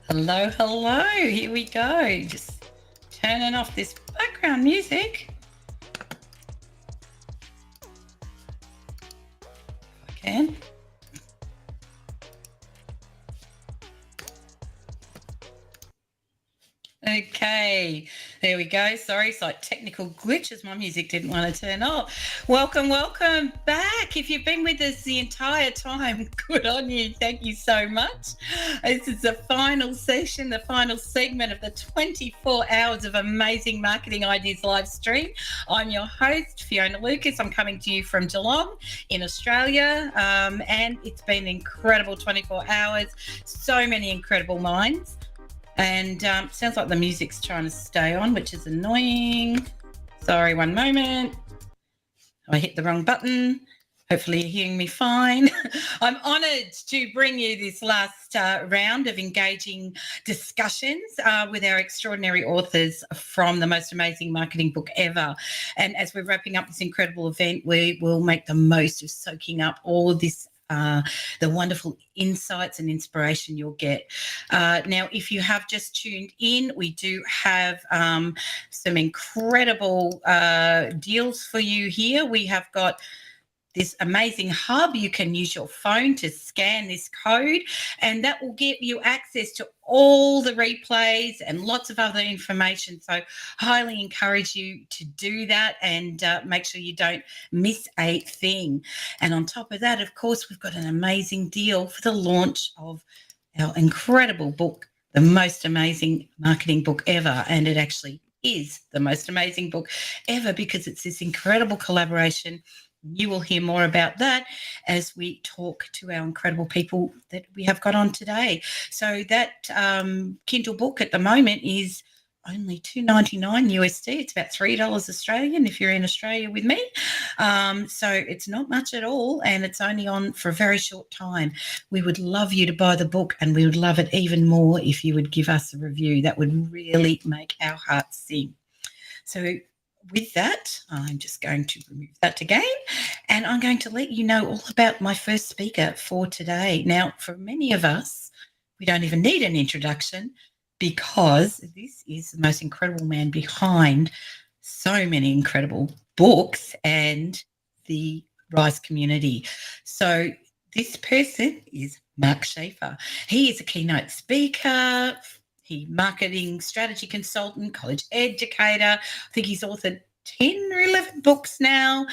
Hello, hello. Here we go. Just turning off this background music. If I can. Okay, there we go. Sorry, it's like technical glitches. My music didn't want to turn off. Welcome back. If you've been with us the entire time, good on you. Thank you so much. This is the final session, the final segment of the 24 hours of amazing marketing ideas live stream. I'm your host, Fiona Lucas. I'm coming to you from Geelong in Australia, and it's been an incredible 24 hours. So many incredible minds. And sounds like the music's trying to stay on, which is annoying. Sorry, one moment. I hit the wrong button. Hopefully you're hearing me fine. I'm honoured to bring you this last round of engaging discussions with our extraordinary authors from the most amazing marketing book ever. And as we're wrapping up this incredible event, we will make the most of soaking up all of this the wonderful insights and inspiration you'll get. Now, if you have just tuned in, we do have some incredible deals for you here. We have got this amazing hub. You can use your phone to scan this code, and that will give you access to all the replays and lots of other information. So highly encourage you to do that and make sure you don't miss a thing. And on top of that, of course, we've got an amazing deal for the launch of our incredible book, The Most Amazing Marketing Book Ever. And it actually is the most amazing book ever because it's this incredible collaboration. You will hear more about that as we talk to our incredible people that we have got on today. So that Kindle book at the moment is only $2.99 USD. It's about $3 Australian if you're in Australia with me. So it's not much at all, and it's only on for a very short time. We would love you to buy the book, and we would love it even more if you would give us a review. That would really make our hearts sing. So with that, I'm just going to remove that again, and I'm going to let you know all about my first speaker for today. Now, for many of us, we don't even need an introduction because this is the most incredible man behind so many incredible books and the Rise community. So this person is Mark Schaefer. He is a keynote speaker, marketing strategy consultant, college educator. I think he's authored 10 or 11 books now,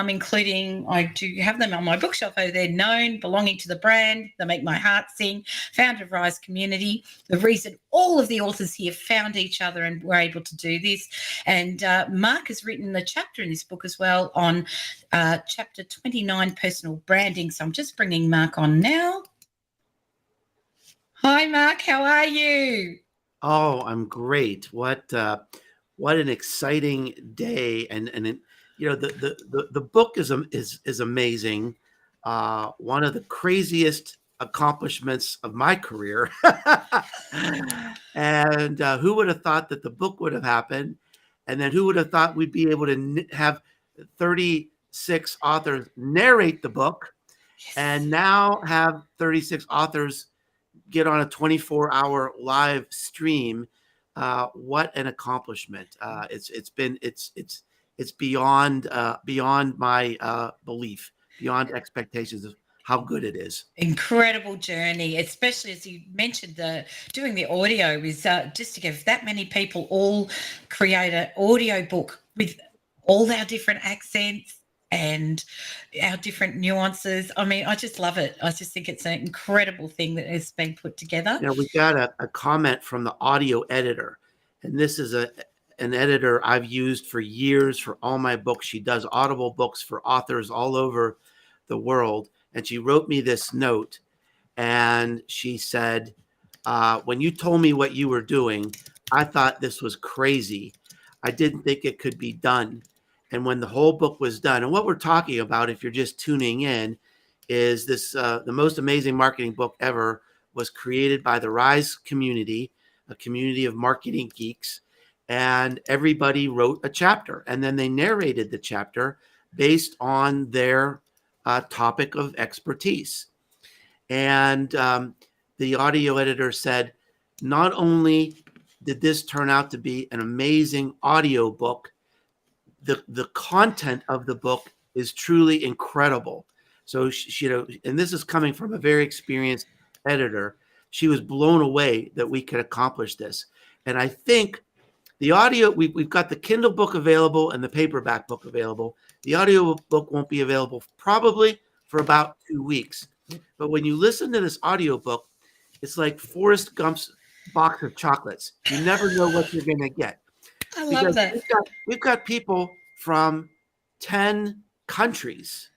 including, I do have them on my bookshelf over there, Known, Belonging to the Brand, They Make My Heart Sing, founder of Rise Community, the reason all of the authors here found each other and were able to do this. And Mark has written a chapter in this book as well on chapter 29, Personal Branding. So I'm just bringing Mark on now. Hi, Mark. How are you? Oh, I'm great. What an exciting day! And the book is amazing. One of the craziest accomplishments of my career. And who would have thought that the book would have happened? And then who would have thought we'd be able to have 36 authors narrate the book, and now have 36 authors get on a 24-hour live stream. What an accomplishment. It's beyond my belief, beyond expectations of how good it is. Incredible journey, especially as you mentioned, doing the audio is just to give that many people all create an audio book with all our different accents and our different nuances. I mean, I just love it. I just think it's an incredible thing that has been put together. Now, we got a comment from the audio editor, and this is an editor I've used for years for all my books. She does Audible books for authors all over the world. And she wrote me this note, and she said, when you told me what you were doing, I thought this was crazy. I didn't think it could be done. And when the whole book was done, and what we're talking about, if you're just tuning in, is this the most amazing marketing book ever was created by the Rise community, a community of marketing geeks, and everybody wrote a chapter, and then they narrated the chapter based on their topic of expertise. And the audio editor said, not only did this turn out to be an amazing audio book, the content of the book is truly incredible. So she, and this is coming from a very experienced editor. She was blown away that we could accomplish this. And I think the audio, we've got the Kindle book available and the paperback book available. The audio book won't be available probably for about 2 weeks. But when you listen to this audio book, it's like Forrest Gump's box of chocolates. You never know what you're going to get. I love that. We've got people from 10 countries.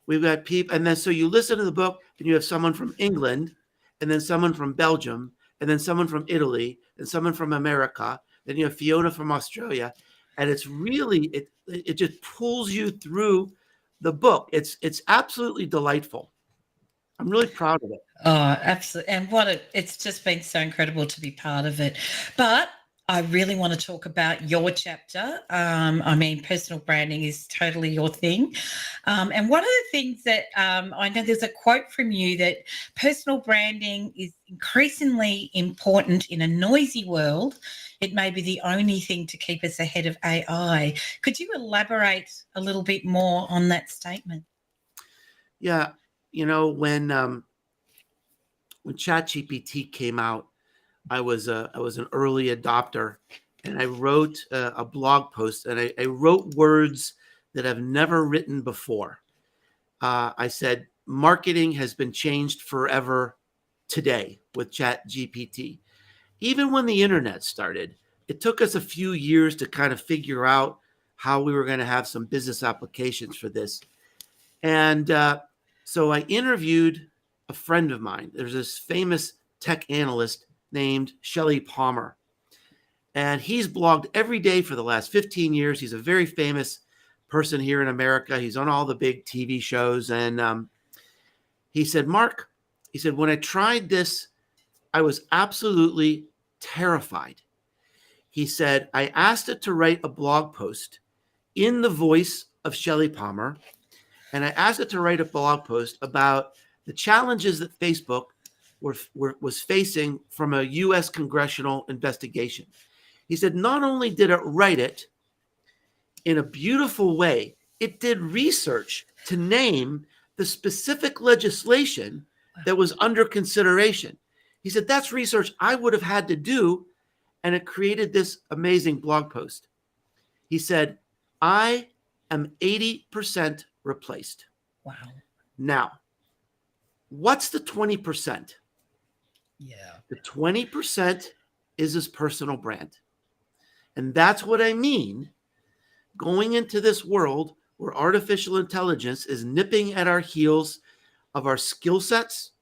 We've got people, and then so you listen to the book, and you have someone from England, and then someone from Belgium, and then someone from Italy, and someone from America. Then you have Fiona from Australia, and it's really it just pulls you through the book. It's absolutely delightful. I'm really proud of it. Oh, absolutely. And it's just been so incredible to be part of it. But I really want to talk about your chapter. I mean, personal branding is totally your thing. And one of the things that I know there's a quote from you that personal branding is increasingly important in a noisy world. It may be the only thing to keep us ahead of AI. Could you elaborate a little bit more on that statement? Yeah. When ChatGPT came out, I was an early adopter, and I wrote a blog post, and I wrote words that I've never written before. I said, marketing has been changed forever today with ChatGPT. Even when the internet started, it took us a few years to kind of figure out how we were going to have some business applications for this. And so I interviewed a friend of mine. There's this famous tech analyst named Shelley Palmer. And he's blogged every day for the last 15 years. He's a very famous person here in America. He's on all the big TV shows. And he said, Mark, he said, when I tried this, I was absolutely terrified. He said, I asked it to write a blog post in the voice of Shelley Palmer. And I asked it to write a blog post about the challenges that Facebook was facing from a U.S. congressional investigation. He said, not only did it write it in a beautiful way, it did research to name the specific legislation that was under consideration. He said, that's research I would have had to do, and it created this amazing blog post. He said, I am 80% replaced. Wow. Now, what's the 20%? Yeah. The 20% is his personal brand. And that's what I mean. Going into this world where artificial intelligence is nipping at our heels of our skill sets,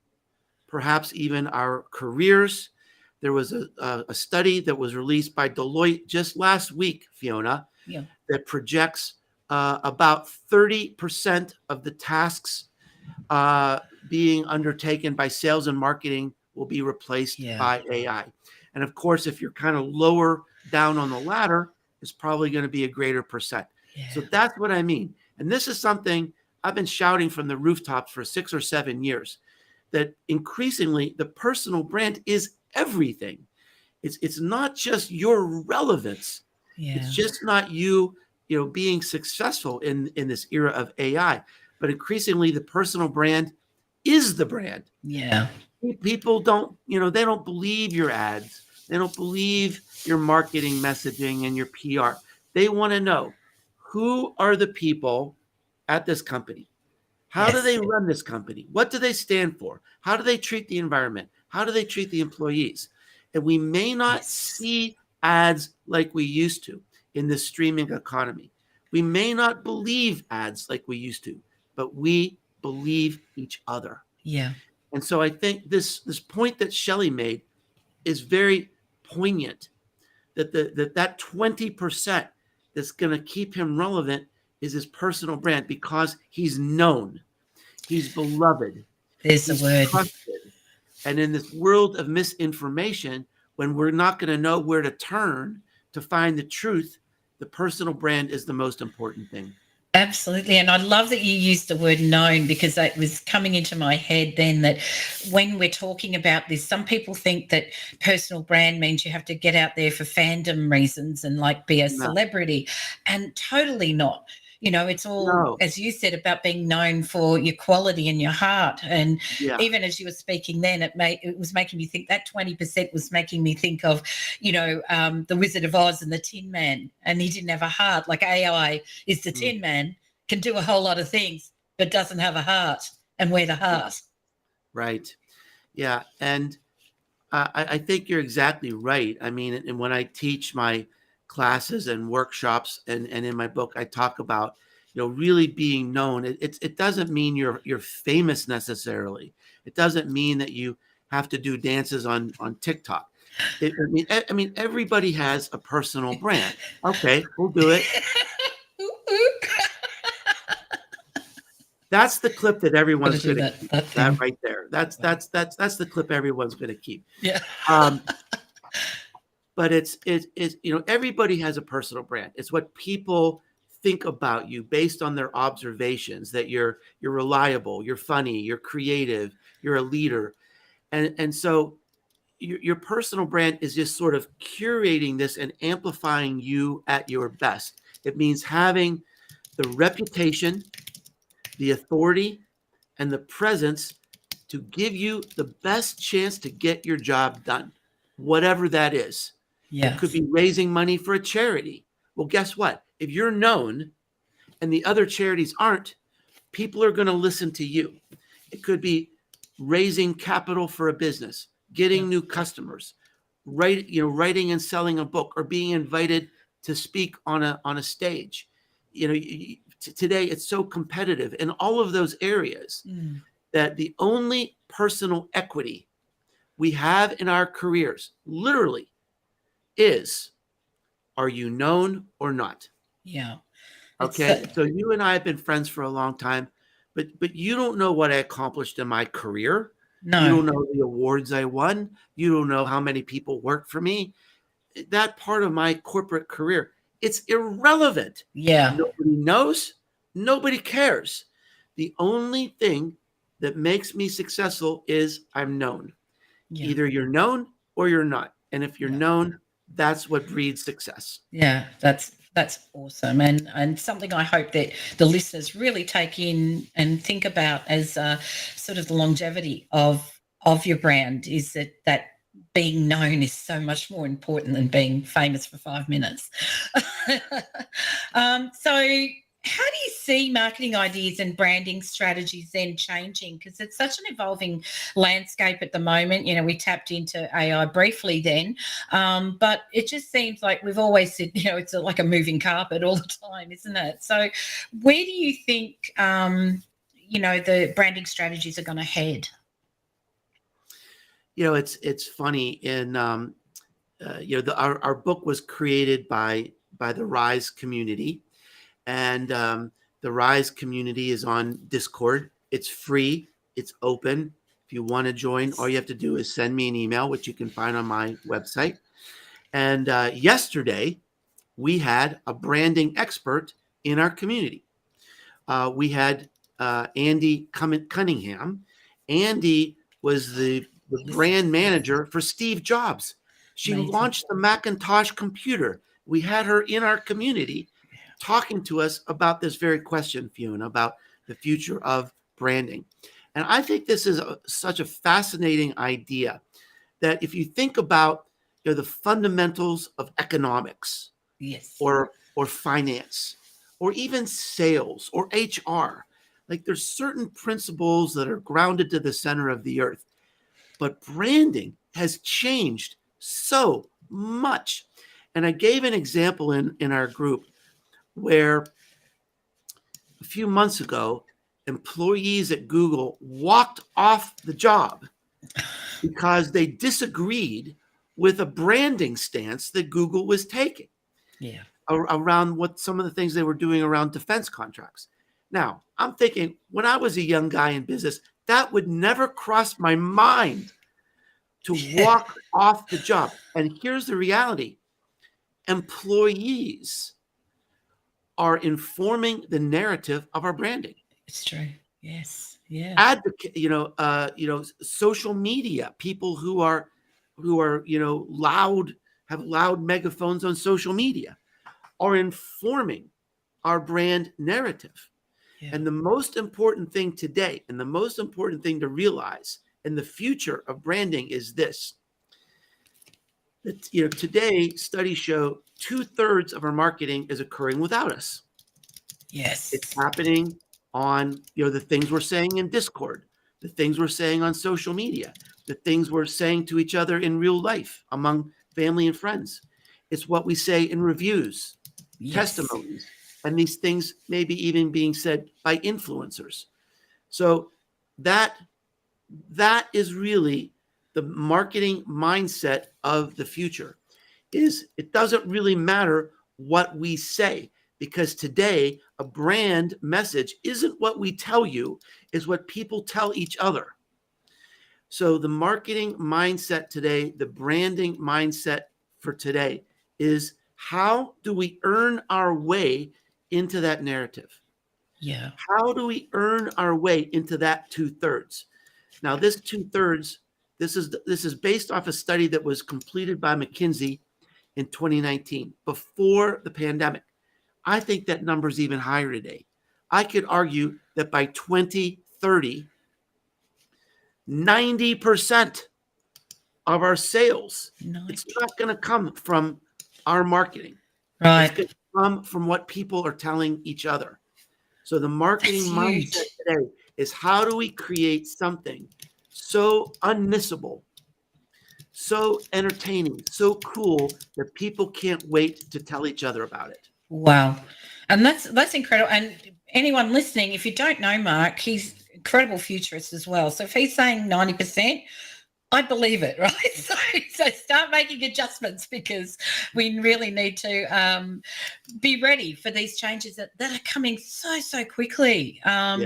perhaps even our careers. There was a study that was released by Deloitte just last week, Fiona, that projects about 30% of the tasks being undertaken by sales and marketing will be replaced by AI. And of course, if you're kind of lower down on the ladder, it's probably going to be a greater percent. Yeah. So that's what I mean. And this is something I've been shouting from the rooftops for 6 or 7 years, that increasingly the personal brand is everything. It's not just your relevance. Yeah. It's just not you being successful in this era of AI, but increasingly the personal brand is the brand. Yeah. People don't, they don't believe your ads. They don't believe your marketing messaging and your PR. They want to know, who are the people at this company? How do they run this company? What do they stand for? How do they treat the environment? How do they treat the employees? And we may not see ads like we used to in this streaming economy. We may not believe ads like we used to, but we believe each other. Yeah. And so I think this point that Shelley made is very poignant, that that 20% that's going to keep him relevant is his personal brand, because he's known, he's beloved, he's the word, trusted. And in this world of misinformation, when we're not going to know where to turn to find the truth, the personal brand is the most important thing. Absolutely. And I love that you used the word known, because that was coming into my head then, that when we're talking about this, some people think that personal brand means you have to get out there for fandom reasons and like be a No, celebrity, and totally not. It's all, no, as you said, about being known for your quality and your heart. And yeah, even as you were speaking then, it was making me think, that 20% was making me think of, the Wizard of Oz and the Tin Man, and he didn't have a heart. Like AI is the mm, Tin Man, can do a whole lot of things, but doesn't have a heart. And we're the yeah, heart. right, yeah, and I think you're exactly right. I mean, and when I teach my classes and workshops, and in my book, I talk about really being known. It doesn't mean you're famous necessarily. It doesn't mean that you have to do dances on TikTok. I mean, everybody has a personal brand. Okay, we'll do it. That's the clip that Got to everyone's do going to that keep. that That thing. right there. That's the clip everyone's going to keep. Yeah. Um, but it's everybody has a personal brand. It's what people think about you based on their observations, that you're reliable, you're funny, you're creative, you're a leader. And so your personal brand is just sort of curating this and amplifying you at your best. It means having the reputation, the authority, and the presence to give you the best chance to get your job done, whatever that is. It could Yes. be raising money for a charity. Well, guess what? If you're known and the other charities aren't, people are going to listen to you. It could be raising capital for a business, Yeah. getting new customers, writing and selling a book, or being invited to speak on a stage. Today it's so competitive in all of those areas Mm. that the only personal equity we have in our careers, literally, is, are you known or not? Yeah. It's Okay, so you and I have been friends for a long time, but you don't know what I accomplished in my career. You no. don't know the awards I won. You don't know how many people work for me. That part of my corporate career, it's irrelevant. Yeah. Nobody knows. Nobody cares. The only thing that makes me successful is I'm known. Yeah. Either you're known or you're not. And if you're Yeah. known, that's what breeds success. Yeah, that's awesome, and something I hope that the listeners really take in and think about as sort of the longevity of your brand, is that being known is so much more important than being famous for 5 minutes. So how do you see marketing ideas and branding strategies then changing? Because it's such an evolving landscape at the moment. We tapped into AI briefly then, but it just seems like we've always said, it's like a moving carpet all the time, isn't it? So, where do you think, the branding strategies are going to head? It's funny. In our book was created by the Rise community, and the Rise community is on Discord. It's free. It's open. If you want to join, all you have to do is send me an email, which you can find on my website. And yesterday, we had a branding expert in our community. We had Andy Cunningham. Andy was the brand manager for Steve Jobs. She Amazing. launched the Macintosh computer. We had her in our community talking to us about this very question, Fiona, about the future of branding. And I think this is such a fascinating idea, that if you think about the fundamentals of economics, Yes. or finance, or even sales or HR, like there's certain principles that are grounded to the center of the earth. But branding has changed so much. And I gave an example in our group where a few months ago, employees at Google walked off the job because they disagreed with a branding stance that Google was taking Yeah. around what some of the things they were doing around defense contracts. Now, I'm thinking, when I was a young guy in business, that would never cross my mind to walk off the job. And here's the reality: employees are informing the narrative of our branding. It's true. Yes. Yeah. Advocate, social media, people who are, loud, have loud megaphones on social media, are informing our brand narrative. Yeah. And the most important thing today, and the most important thing to realize in the future of branding is this: that, today studies show 2/3 of our marketing is occurring without us. Yes. It's happening on, the things we're saying in Discord, the things we're saying on social media, the things we're saying to each other in real life among family and friends. It's what we say in reviews, Yes. testimonies, and these things maybe even being said by influencers. So that is really the marketing mindset of the future. Is it doesn't really matter what we say, because today a brand message isn't what we tell you, is what people tell each other. So the marketing mindset today, the branding mindset for today, is how do we earn our way into that narrative? Yeah. How do we earn our way into that 2/3? Now, this 2/3, this is based off a study that was completed by McKinsey in 2019, before the pandemic. I think that number is even higher today. I could argue that by 2030, 90% of our sales, it's not going to come from our marketing. Right. It's going to come from what people are telling each other. So the marketing mindset today is, how do we create something so unmissable, so entertaining, so cool that people can't wait to tell each other about it? Wow. And that's incredible. And anyone listening, if you don't know Mark, he's incredible futurist as well. So if he's saying 90%, I believe it, right? So start making adjustments, because we really need to be ready for these changes that are coming so quickly. Yeah.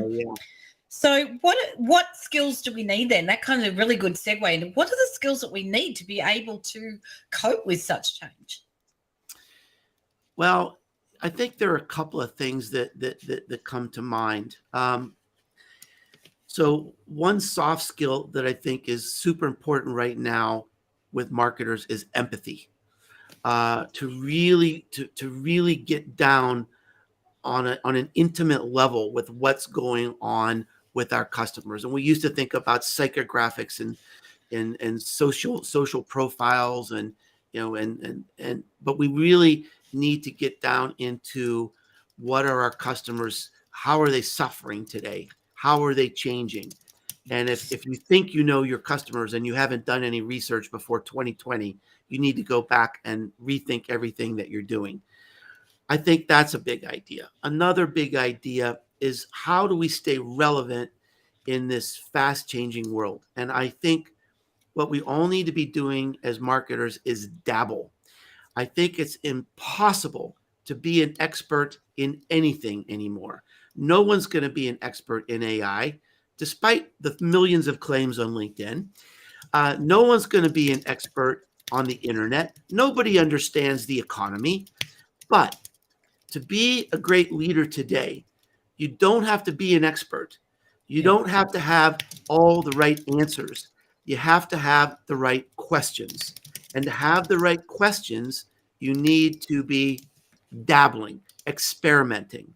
So what skills do we need then? That kind of a really good segue into what are the skills that we need to be able to cope with such change? Well, I think there are a couple of things that come to mind. So one soft skill that I think is super important right now with marketers is empathy. To really get down on an intimate level with what's going on with our customers. And we used to think about psychographics and social profiles, and but we really need to get down into what are our customers, how are they suffering today, how are they changing. And if you think you know your customers and you haven't done any research before 2020, you need to go back and rethink everything that you're doing. I think that's a big idea. Another big idea is, how do we stay relevant in this fast changing world? And I think what we all need to be doing as marketers is dabble. I think it's impossible to be an expert in anything anymore. No one's going to be an expert in AI, despite the millions of claims on LinkedIn. No one's going to be an expert on the internet. Nobody understands the economy. But to be a great leader today, you don't have to be an expert. You don't have to have all the right answers. You have to have the right questions. And to have the right questions, you need to be dabbling, experimenting,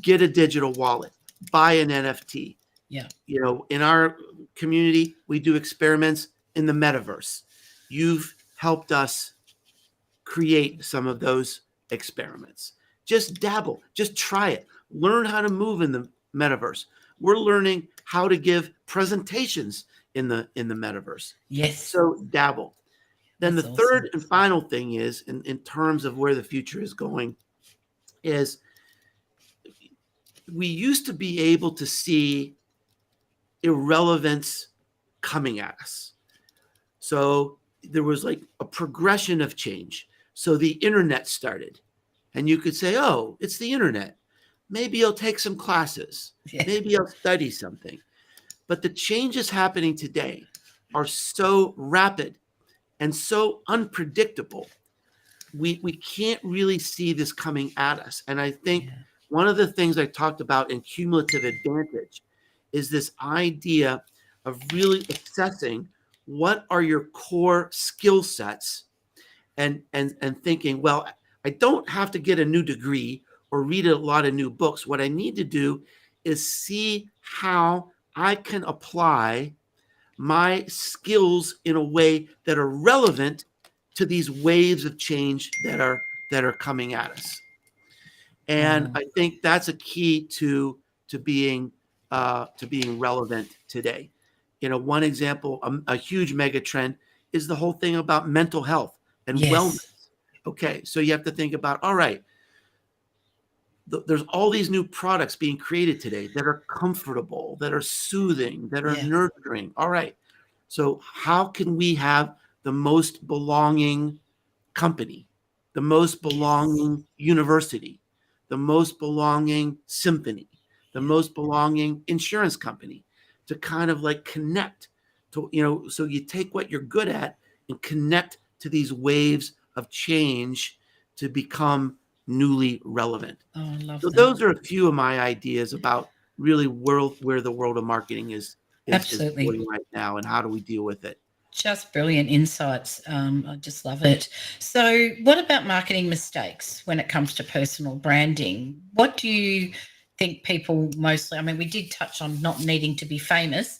get a digital wallet, buy an NFT. Yeah. In our community, we do experiments in the metaverse. You've helped us create some of those experiments. Just dabble, just try it. Learn how to move in the metaverse. We're learning how to give presentations in the metaverse. Yes. So dabble. Then That's the awesome. third and final thing is, in terms of where the future is going, is we used to be able to see irrelevance coming at us. So there was like a progression of change. So the internet started, and you could say, oh, it's the internet. Maybe I'll take some classes. Yeah. Maybe I'll study something. But the changes happening today are so rapid and so unpredictable we can't really see this coming at us. And I think Yeah. one of the things I talked about in cumulative advantage is this idea of really assessing what are your core skill sets, and thinking, well, I don't have to get a new degree or read a lot of new books. What I need to do is see how I can apply my skills in a way that are relevant to these waves of change that are coming at us. And Wow. I think that's a key to being relevant today. One example, a huge mega trend is the whole thing about mental health and wellness. Yes. Okay, so you have to think about, all right, there's all these new products being created today that are comfortable, that are soothing, that are Yeah. nurturing. All right, so how can we have the most belonging company, the most Yes. belonging university, the most belonging symphony, the Yeah. most belonging insurance company, to kind of like connect to, so you take what you're good at and connect to these waves of change to become newly relevant. Oh, I love So that. those are a few of my ideas about really where the world of marketing is Absolutely. going right now, and how do we deal with it. Just brilliant insights. I just love it. So, what about marketing mistakes when it comes to personal branding? What do you think people mostly? I mean, we did touch on not needing to be famous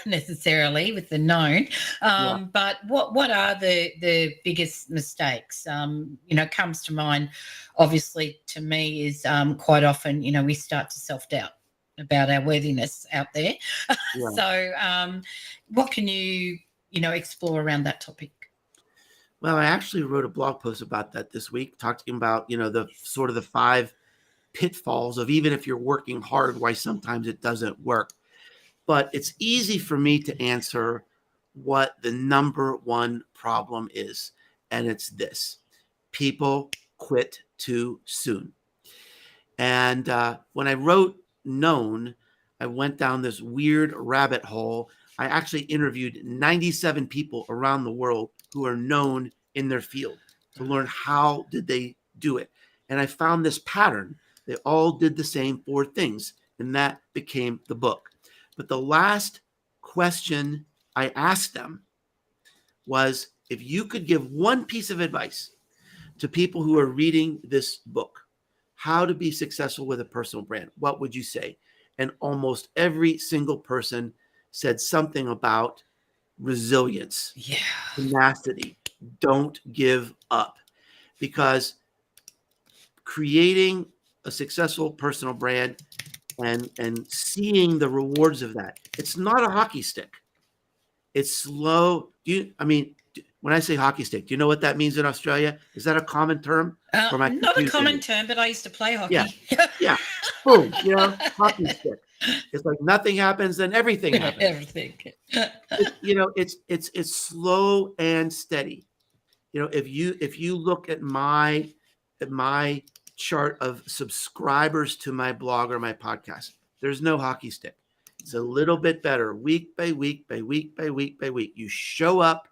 necessarily with the known, Yeah. but what are the biggest mistakes? Comes to mind. Obviously, to me, is quite often we start to self doubt about our worthiness out there. Yeah. So, what can you explore around that topic? Well, I actually wrote a blog post about that this week, talking about, the sort of the 5 pitfalls of, even if you're working hard, why sometimes it doesn't work. But it's easy for me to answer what the number one problem is. And it's this: people quit too soon. And when I wrote Known, I went down this weird rabbit hole. I actually interviewed 97 people around the world who are known in their field to learn how did they do it. And I found this pattern. They all did the same 4 things, and that became the book. But the last question I asked them was, if you could give one piece of advice to people who are reading this book, how to be successful with a personal brand, what would you say? And almost every single person said something about resilience, Yeah. tenacity, don't give up. Because creating a successful personal brand and seeing the rewards of that, it's not a hockey stick. It's slow. When I say hockey stick, do you know what that means in Australia? Is that a common term? Or am I Not a confusing common you? term, but I used to play Yeah, hockey. yeah. Boom, hockey stick. It's like nothing happens, then everything happens. Everything. It's slow and steady. If you look at my chart of subscribers to my blog or my podcast, there's no hockey stick. It's a little bit better, week by week by week by week by week. You show up,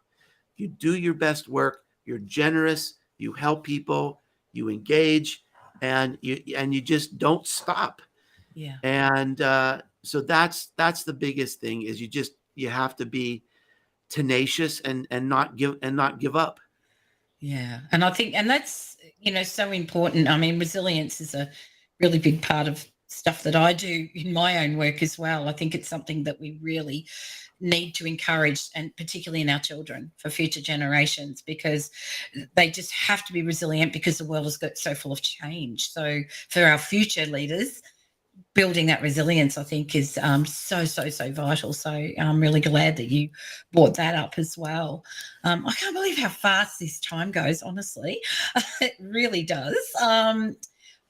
you do your best work, you're generous, you help people, you engage, and you just don't stop. Yeah. And so that's the biggest thing, is you have to be tenacious and not give up. Yeah. And I think, and that's, so important. I mean, resilience is a really big part of stuff that I do in my own work as well. I think it's something that we really need to encourage, and particularly in our children, for future generations, because they just have to be resilient, because the world has got so full of change. So for our future leaders, building that resilience, I think, is so vital. So I'm really glad that you brought that up as well. I can't believe how fast this time goes, honestly. It really does. I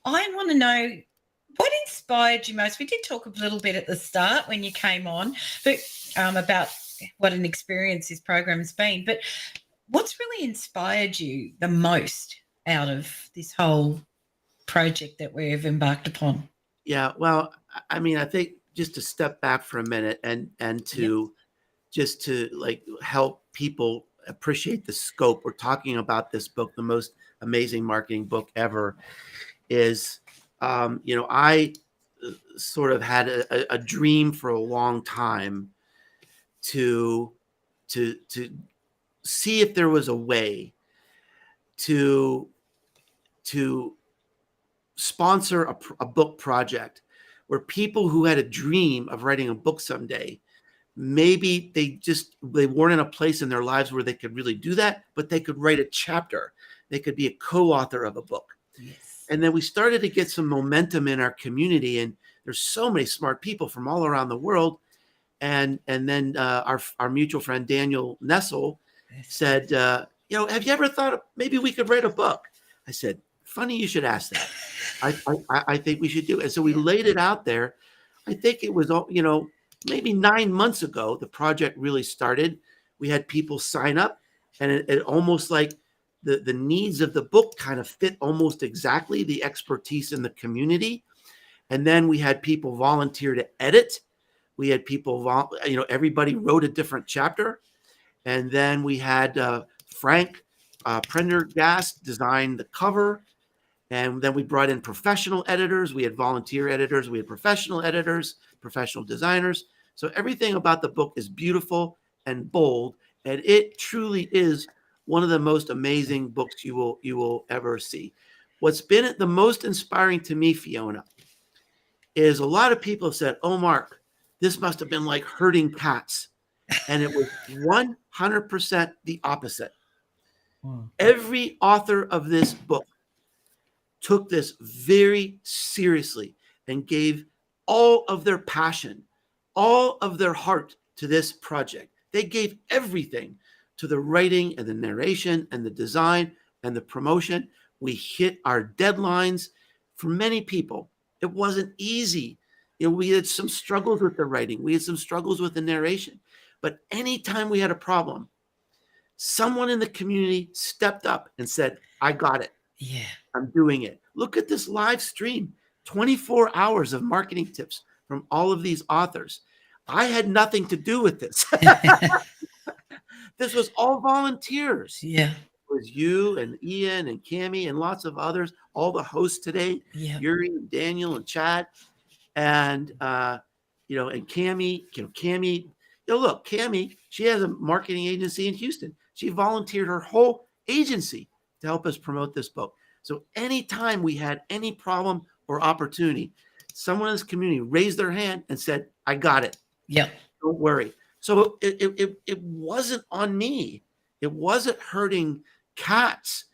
want to know, what inspired you most? We did talk a little bit at the start when you came on, but about what an experience this program has been. But what's really inspired you the most out of this whole project that we've embarked upon? Yeah, well, I think, just to step back for a minute and Yep. to just to like help people appreciate the scope. We're talking about this book, the most amazing marketing book ever. Is I sort of had a dream for a long time to see if there was a way to sponsor a book project where people who had a dream of writing a book someday, maybe they weren't in a place in their lives where they could really do that, but they could write a chapter. They could be a co-author of a book. Yes. And then we started to get some momentum in our community, and there's so many smart people from all around the world. And then our mutual friend Daniel Nessel said, have you ever thought maybe we could write a book? I said, funny you should ask that. I think we should do it. And so we laid it out there. I think it was, maybe 9 months ago, the project really started. We had people sign up, and it almost like the needs of the book kind of fit almost exactly the expertise in the community. And then we had people volunteer to edit. We had people, everybody wrote a different chapter. And then we had Frank Prendergast design the cover. And then we brought in professional editors. We had volunteer editors. We had professional editors, professional designers. So everything about the book is beautiful and bold. And it truly is one of the most amazing books you will ever see. What's been the most inspiring to me, Fiona, is a lot of people have said, oh, Mark, this must have been like herding cats. And it was 100% the opposite. Wow. Every author of this book took this very seriously and gave all of their passion, all of their heart to this project. They gave everything to the writing and the narration and the design and the promotion. We hit our deadlines. For many people, it wasn't easy. We had some struggles with the writing. We had some struggles with the narration. But anytime we had a problem, someone in the community stepped up and said, I got it. Yeah, I'm doing it. Look at this live stream, 24 hours of marketing tips from all of these authors. I had nothing to do with this. This was all volunteers. Yeah. It was you and Ian and Cami and lots of others, all the hosts today, Yuri and Daniel and Chad. And, and Cami, look, Cami, she has a marketing agency in Houston. She volunteered her whole agency to help us promote this book. So anytime we had any problem or opportunity, someone in this community raised their hand and said, I got it. Yeah. Don't worry. So it wasn't on me. It wasn't hurting cats.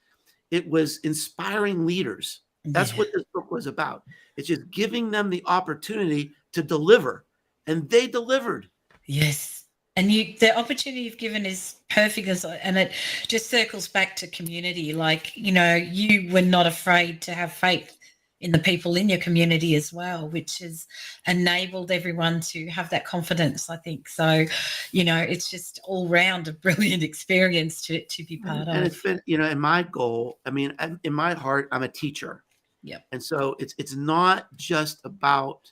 It was inspiring leaders. That's what this book was about. It's just giving them the opportunity to deliver. And they delivered. Yes. And the opportunity you've given is perfect. And it just circles back to community. Like, you were not afraid to have faith in the people in your community as well, which has enabled everyone to have that confidence, I think. So, it's just all round a brilliant experience to be part of. And it's been, and my goal, in my heart, I'm a teacher. Yeah. And so it's not just about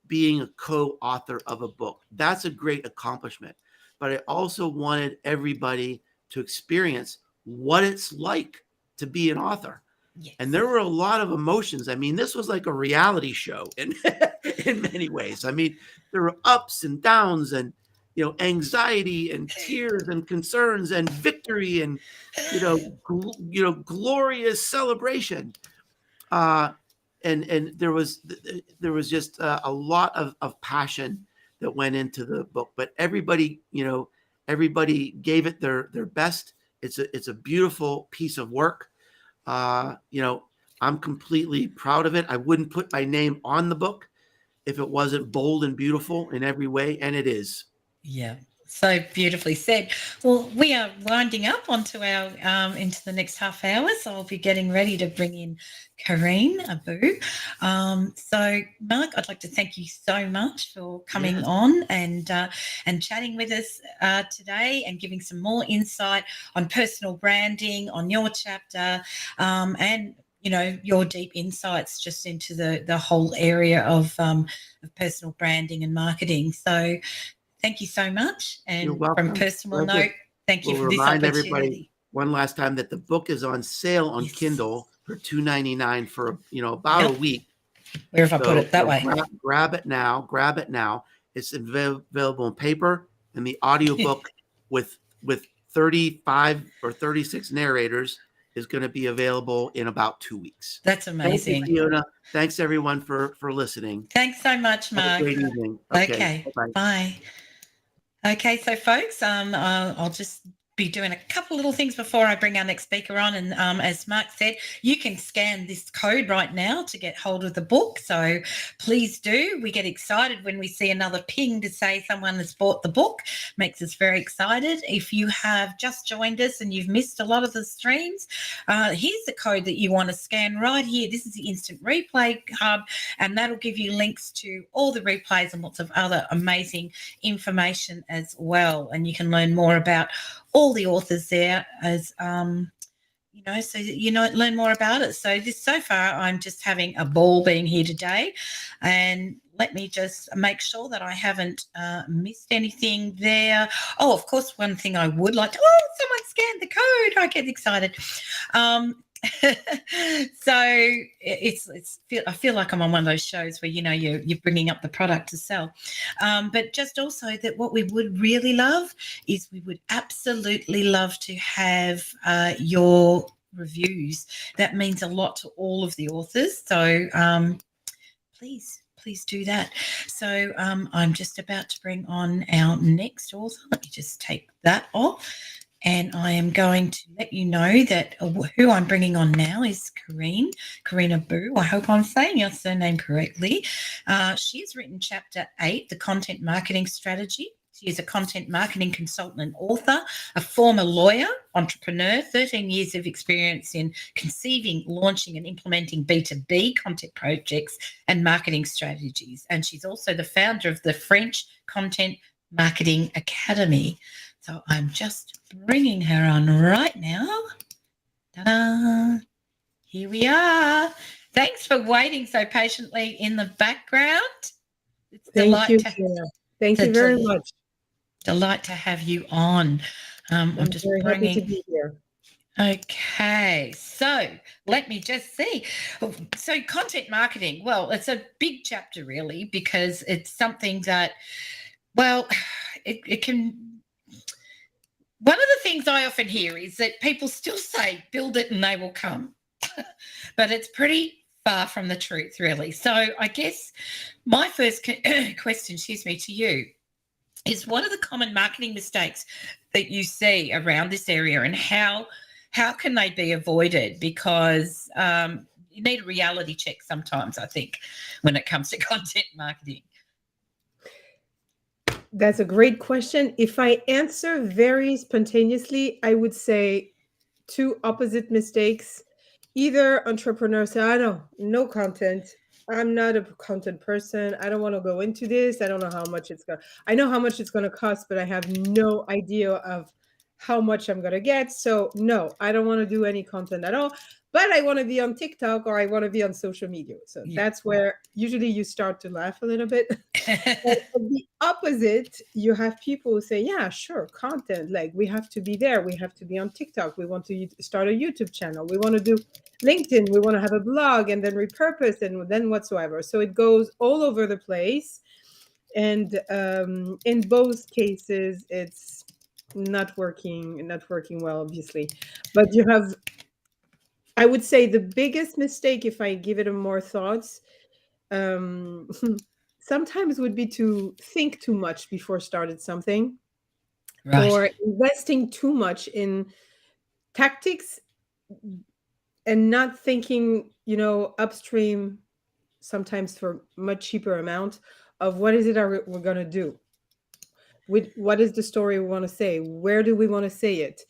being a co-author of a book. That's a great accomplishment. But I also wanted everybody to experience what it's like to be an author. Yes. And there were a lot of emotions. This was like a reality show in many ways. There were ups and downs and, anxiety and tears and concerns and victory and, glorious celebration. And there was just a lot of passion that went into the book, but everybody gave it their best. It's a beautiful piece of work. I'm completely proud of it. I wouldn't put my name on the book if it wasn't bold and beautiful in every way, and it is. Yeah. So beautifully said. Well, we are winding up onto our into the next half hour, so I'll be getting ready to bring in Kareen Abu. So, Mark, I'd like to thank you so much for coming on and chatting with us today and giving some more insight on personal branding, on your chapter, and your deep insights just into the whole area of personal branding and marketing. So. Thank you so much. And from personal note, Thank you We'll for this remind everybody opportunity. one last time that the book is on sale on Yes. Kindle for $2.99 for about a Yep. week. Where have I put it? That way. Grab it now. Grab it now. It's available in paper and the audiobook with 35 or 36 narrators is going to be available in about 2 weeks. That's amazing. Thank you, Fiona. Thanks everyone for listening. Thanks so much, Have a Mark. great evening. Okay. Bye-bye. Bye. Okay, so folks, I'll just be doing a couple little things before I bring our next speaker on. And as Mark said, you can scan this code right now to get hold of the book. So please do. We get excited when we see another ping to say someone has bought the book. Makes us very excited. If you have just joined us and you've missed a lot of the streams, here's the code that you want to scan right here. This is the Instant Replay Hub, and that'll give you links to all the replays and lots of other amazing information as well. And you can learn more about all the authors there as so that learn more about it. So far I'm just having a ball being here today, and let me just make sure that I haven't missed anything there. Oh, of course, one thing I would like to, someone scanned the code. I get excited. So I feel like I'm on one of those shows where you're bringing up the product to sell, but just also that what we would really love is we would absolutely love to have your reviews. That means a lot to all of the authors, so please do that. So I'm just about to bring on our next author. Let me just take that off. And I am going to let you know that who I'm bringing on now is Karina Boo. I hope I'm saying your surname correctly. She has written Chapter 8, The Content Marketing Strategy. She is a content marketing consultant and author, a former lawyer, entrepreneur, 13 years of experience in conceiving, launching and implementing B2B content projects and marketing strategies. And she's also the founder of the French Content Marketing Academy. So I'm just bringing her on right now. Ta-da! Here we are. Thanks for waiting so patiently in the background. Thank you, Tina. Thank you very much. Delight to have you on. I'm just very happy to be here. Okay, so let me just see. So content marketing, well, it's a big chapter really, because it's something that, it can... One of the things I often hear is that people still say, build it and they will come. But it's pretty far from the truth, really. So I guess my first question, to you is, what are the common marketing mistakes that you see around this area, and how can they be avoided? Because you need a reality check sometimes, I think, when it comes to content marketing. That's a great question. If I answer very spontaneously, I would say two opposite mistakes. Either entrepreneurs say, no content. I'm not a content person. I don't want to go into this. I don't know how much I know how much it's going to cost, but I have no idea of how much I'm going to get. So no, I don't want to do any content at all, but I want to be on TikTok or I want to be on social media. So that's where usually you start to laugh a little bit. But the opposite, you have people who say, yeah, sure, content, like we have to be there. We have to be on TikTok. We want to start a YouTube channel. We want to do LinkedIn. We want to have a blog and then repurpose and then whatsoever. So it goes all over the place. And in both cases, it's not working well, obviously. But you have, I would say the biggest mistake, if I give it a more thoughts, sometimes would be to think too much before started something, right, or investing too much in tactics and not thinking, upstream, sometimes for much cheaper amount of what is it we're going to do. What is the story we want to say? Where do we want to say it?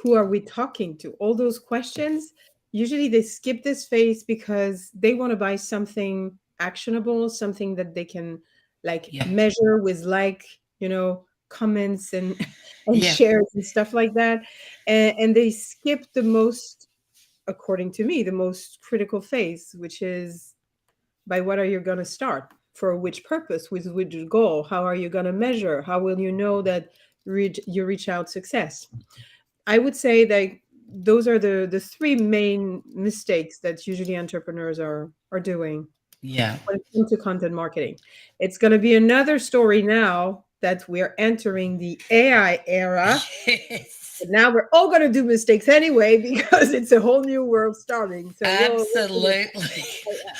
Who are we talking to? All those questions, usually they skip this phase because they want to buy something actionable, something that they can measure with comments and shares and stuff like that. And they skip the most, according to me, the most critical phase, which is by what are you going to start? For which purpose, with which goal? How are you going to measure? How will you know that you reach out success. I would say that those are the three main mistakes that usually entrepreneurs are doing Yeah. when it comes to content marketing. It's going to be another story now that we're entering the AI era. Yes. But now we're all going to do mistakes anyway because it's a whole new world starting. So Absolutely.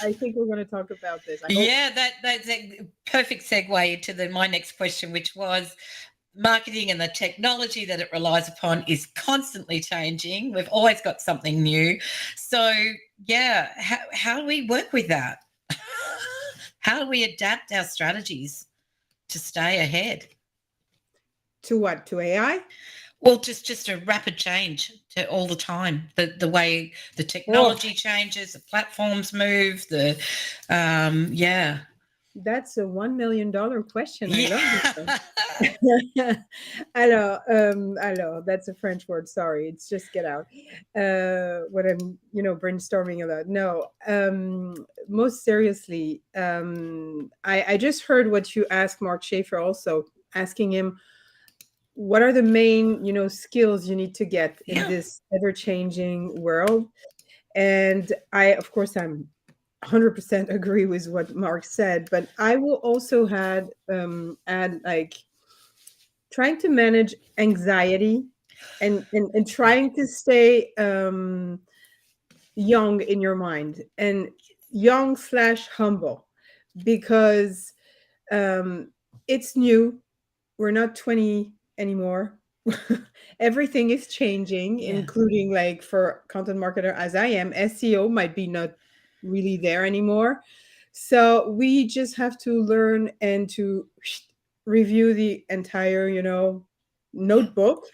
I think we're going to talk about this. I hope. Yeah, that's a perfect segue into my next question, which was marketing and the technology that it relies upon is constantly changing. We've always got something new. So, yeah, how do we work with that? How do we adapt our strategies to stay ahead? To what? To AI? Well, just a rapid change to all the time. The way the technology changes, the platforms move, yeah. That's a $1 million question. I love Yeah. this. Alors, that's a French word. Sorry, it's just get out. What I'm, brainstorming about. No, most seriously, I just heard what you asked Mark Schaefer also, asking him, what are the main, skills you need to get in Yeah. this ever-changing world? And of course, I'm 100% agree with what Mark said, but I will also add like trying to manage anxiety and trying to stay young in your mind, and young / humble, because it's new. We're not 20 anymore. Everything is changing, Yeah. including, like, for content marketer as I am, SEO might be not really there anymore. So we just have to learn and to review the entire, notebook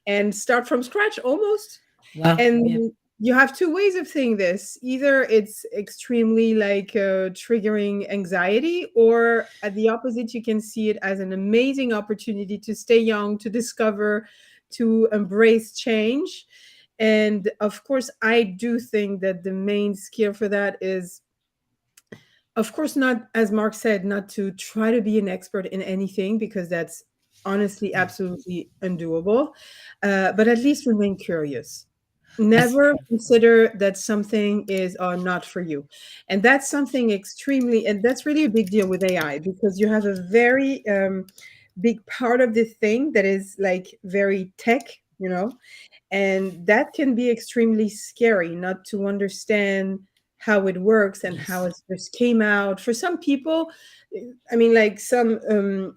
and start from scratch almost. Wow. And Yeah. you have two ways of saying this. Either it's extremely like triggering anxiety, or at the opposite, you can see it as an amazing opportunity to stay young, to discover, to embrace change. And of course, I do think that the main skill for that is, of course, not, as Mark said, not to try to be an expert in anything, because that's honestly absolutely undoable. But at least remain curious. Never consider that something is not for you. And that's something and that's really a big deal with AI, because you have a very big part of this thing that is like very tech, and that can be extremely scary, not to understand how it works and how it just came out. For some people, I mean, like some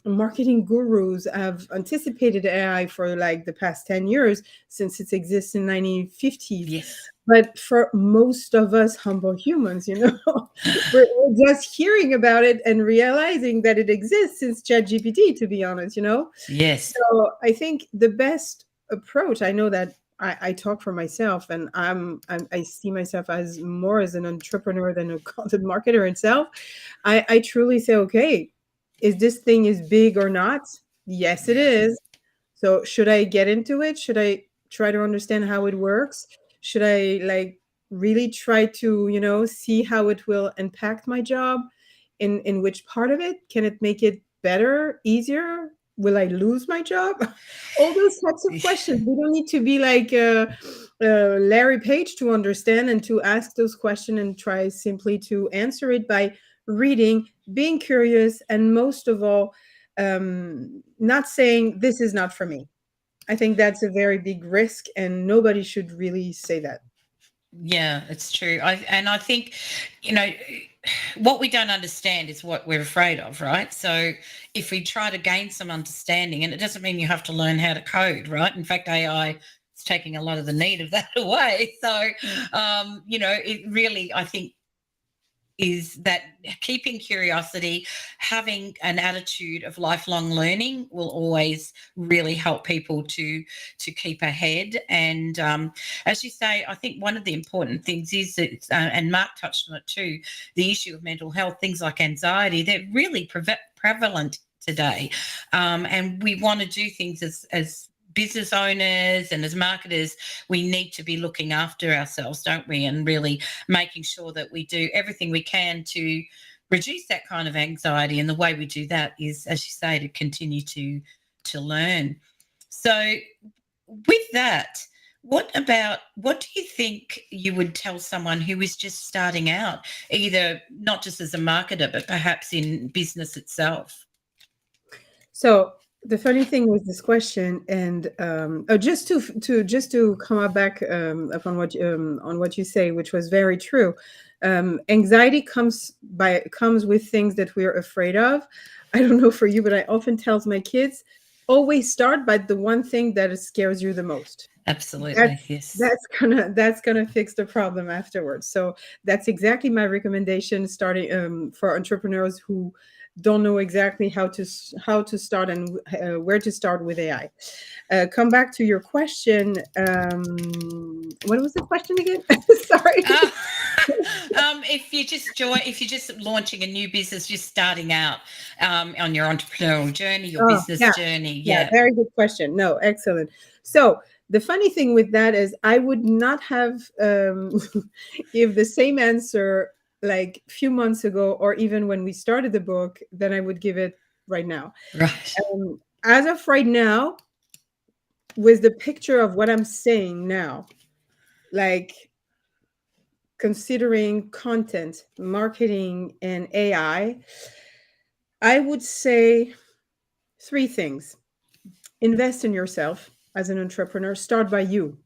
marketing gurus have anticipated AI for like the past 10 years, since it exists in 1950s. Yes. But for most of us humble humans, we're just hearing about it and realizing that it exists since ChatGPT, to be honest, Yes. So I think the best approach, I know that I talk for myself, and I see myself as more as an entrepreneur than a content marketer itself. I truly say, okay, is this thing is big or not? Yes, it is. So should I get into it? Should I try to understand how it works? Should I like really try to, see how it will impact my job? In which part of it? Can it make it better, easier? Will I lose my job? All those types of questions. We don't need to be like Larry Page to understand and to ask those questions, and try simply to answer it by reading, being curious, and most of all, not saying this is not for me. I think that's a very big risk, and nobody should really say that. Yeah, it's true. I think, what we don't understand is what we're afraid of, right? So if we try to gain some understanding, and it doesn't mean you have to learn how to code, right? In fact, AI is taking a lot of the need of that away. So, it really, I think, is that keeping curiosity, having an attitude of lifelong learning will always really help people to keep ahead. And as you say, I think one of the important things is that, and Mark touched on it too, the issue of mental health, things like anxiety, they're really prevalent today. And we want to do things as business owners and as marketers, we need to be looking after ourselves, don't we? And really making sure that we do everything we can to reduce that kind of anxiety. And the way we do that is, as you say, to continue to learn. So, with that, what do you think you would tell someone who is just starting out, either not just as a marketer, but perhaps in business itself? So the funny thing with this question, and just to come back upon what on what you say, which was very true. Anxiety comes with things that we're afraid of. I don't know for you, but I often tell my kids, always start by the one thing that scares you the most. Absolutely, yes. That's gonna fix the problem afterwards. So that's exactly my recommendation, starting for entrepreneurs who don't know exactly how to start and where to start with AI. Come back to your question. What was the question again? Sorry. If you're just launching a new business, just starting out on your entrepreneurial journey, your Oh, business yeah. journey, Yeah, very good question. No, excellent. So the funny thing with that is I would not have give the same answer like a few months ago, or even when we started the book, than I would give it right now. right. As of right now, with the picture of what I'm saying now, like considering content, marketing, and AI, I would say three things. Invest in yourself as an entrepreneur. Start by you.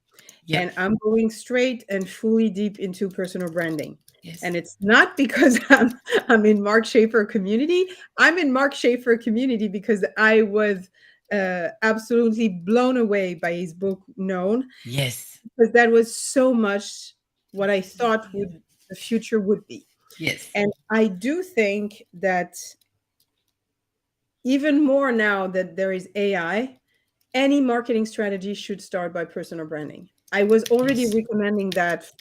Yep. And I'm going straight and fully deep into personal branding. Yes. And it's not because I'm in Mark Schaefer community. I'm in Mark Schaefer community because I was absolutely blown away by his book Known, Yes. because that was so much what I thought the future would be. Yes. And I do think that even more now that there is AI, any marketing strategy should start by personal branding. I was already Yes. recommending that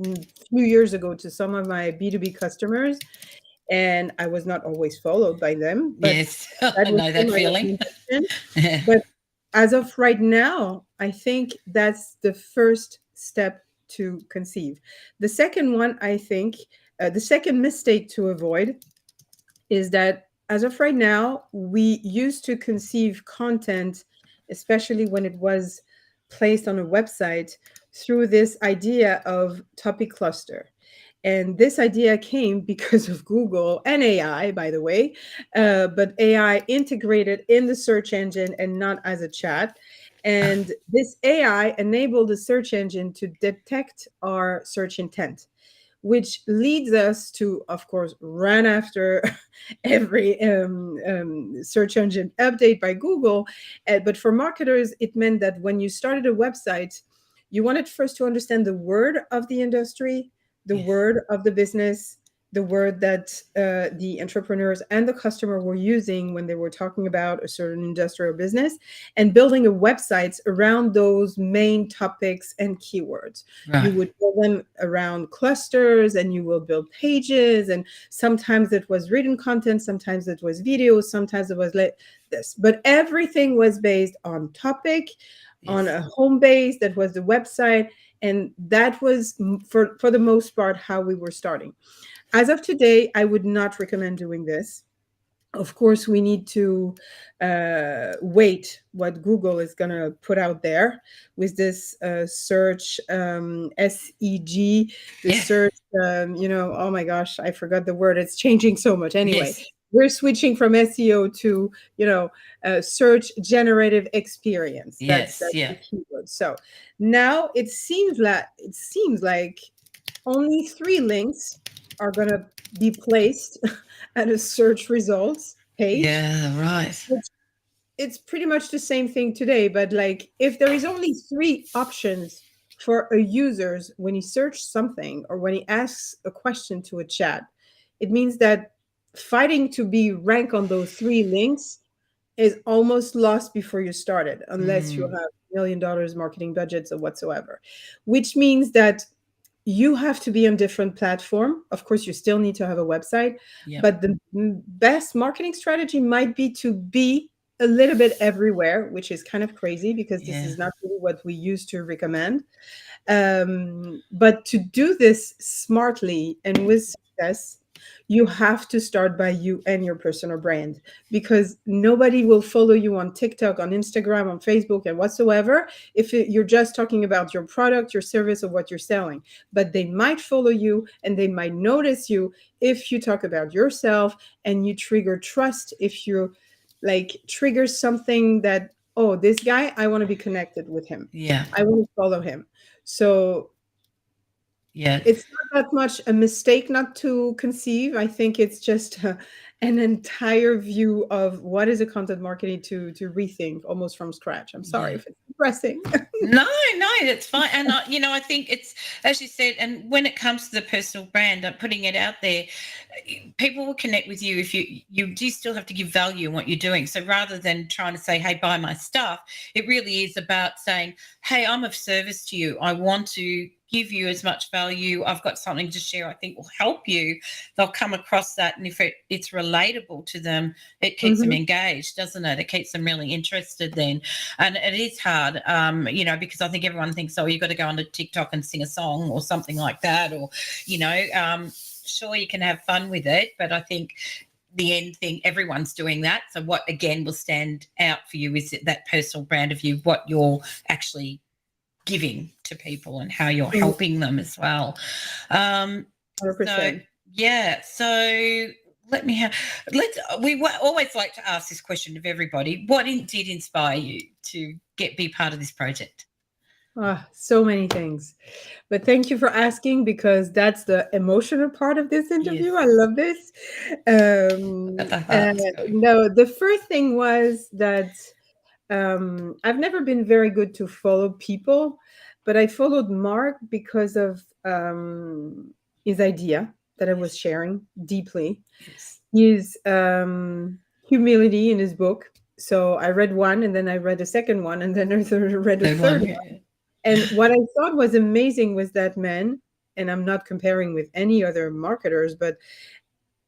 a few years ago to some of my B2B customers, and I was not always followed by them. But Yes. that I was know still that my feeling. recommendation. But as of right now, I think that's the first step to conceive. The second one, I think, the second mistake to avoid is that as of right now, we used to conceive content, especially when it was placed on a website, through this idea of topic cluster. And this idea came because of Google and AI, by the way, but AI integrated in the search engine and not as a chat. And this AI enabled the search engine to detect our search intent, which leads us to, of course, run after every search engine update by Google. But for marketers, it meant that when you started a website, you wanted first to understand the word of the industry, the Yes. word of the business, the word that the entrepreneurs and the customer were using when they were talking about a certain industry or business, and building a websites around those main topics and keywords. Right. You would build them around clusters, and you will build pages, and sometimes it was written content, sometimes it was video, sometimes it was like this, but everything was based on topic, on a home base that was the website, and that was for the most part how we were starting. As of today, I would not recommend doing this. Of course, we need to wait what Google is going to put out there with this search SEG, the Yes. search, oh my gosh, I forgot the word. It's changing so much. Anyway, Yes. we're switching from SEO to, search generative experience. Yes. That's Yeah. the keyword. So now it seems like only 3 links are going to be placed at a search results page. Yeah. Right. It's pretty much the same thing today, but like if there is only 3 options for a user's when he searches something or when he asks a question to a chat, it means that fighting to be ranked on those 3 links is almost lost before you started, unless you have $1 million marketing budgets or whatsoever, which means that you have to be on different platform. Of course, you still need to have a website, Yep. but the best marketing strategy might be to be a little bit everywhere, which is kind of crazy because this is not really what we used to recommend. But to do this smartly and with success, You have to start by you and your personal brand, because nobody will follow you on TikTok, on Instagram, on Facebook, and whatsoever if you're just talking about your product, your service, or what you're selling. But they might follow you and they might notice you if you talk about yourself and you trigger trust. If you like trigger something that, oh, this guy, I want to be connected with him. Yeah. I want to follow him. So Yeah. it's not that much a mistake not to conceive. I think it's just an entire view of what is a content marketing to rethink almost from scratch. I'm sorry Yeah. if it's depressing. No, it's fine. And, I think it's, as you said, and when it comes to the personal brand, putting it out there, people will connect with you if you do still have to give value in what you're doing. So rather than trying to say, hey, buy my stuff, it really is about saying, hey, I'm of service to you. I want to give you as much value. I've got something to share I think will help you. They'll come across that. And if it's relatable to them, it keeps them engaged, doesn't it? It keeps them really interested then. And it is hard, because I think everyone thinks, oh, you've got to go onto TikTok and sing a song or something like that. Or, sure, you can have fun with it. But I think the end thing, everyone's doing that. So what, again, will stand out for you is that personal brand of you, what you're actually giving to people and how you're helping them as well. 100%. So we always like to ask this question of everybody. What did inspire you to be part of this project? So many things, but thank you for asking, because that's the emotional part of this interview. Yes. I love this. No, the first thing was that I've never been very good to follow people, but I followed Mark because of his idea that I was sharing deeply. Yes. His humility in his book. So I read one, and then I read a second one, and then I read a third one. And what I thought was amazing was that man, and I'm not comparing with any other marketers, but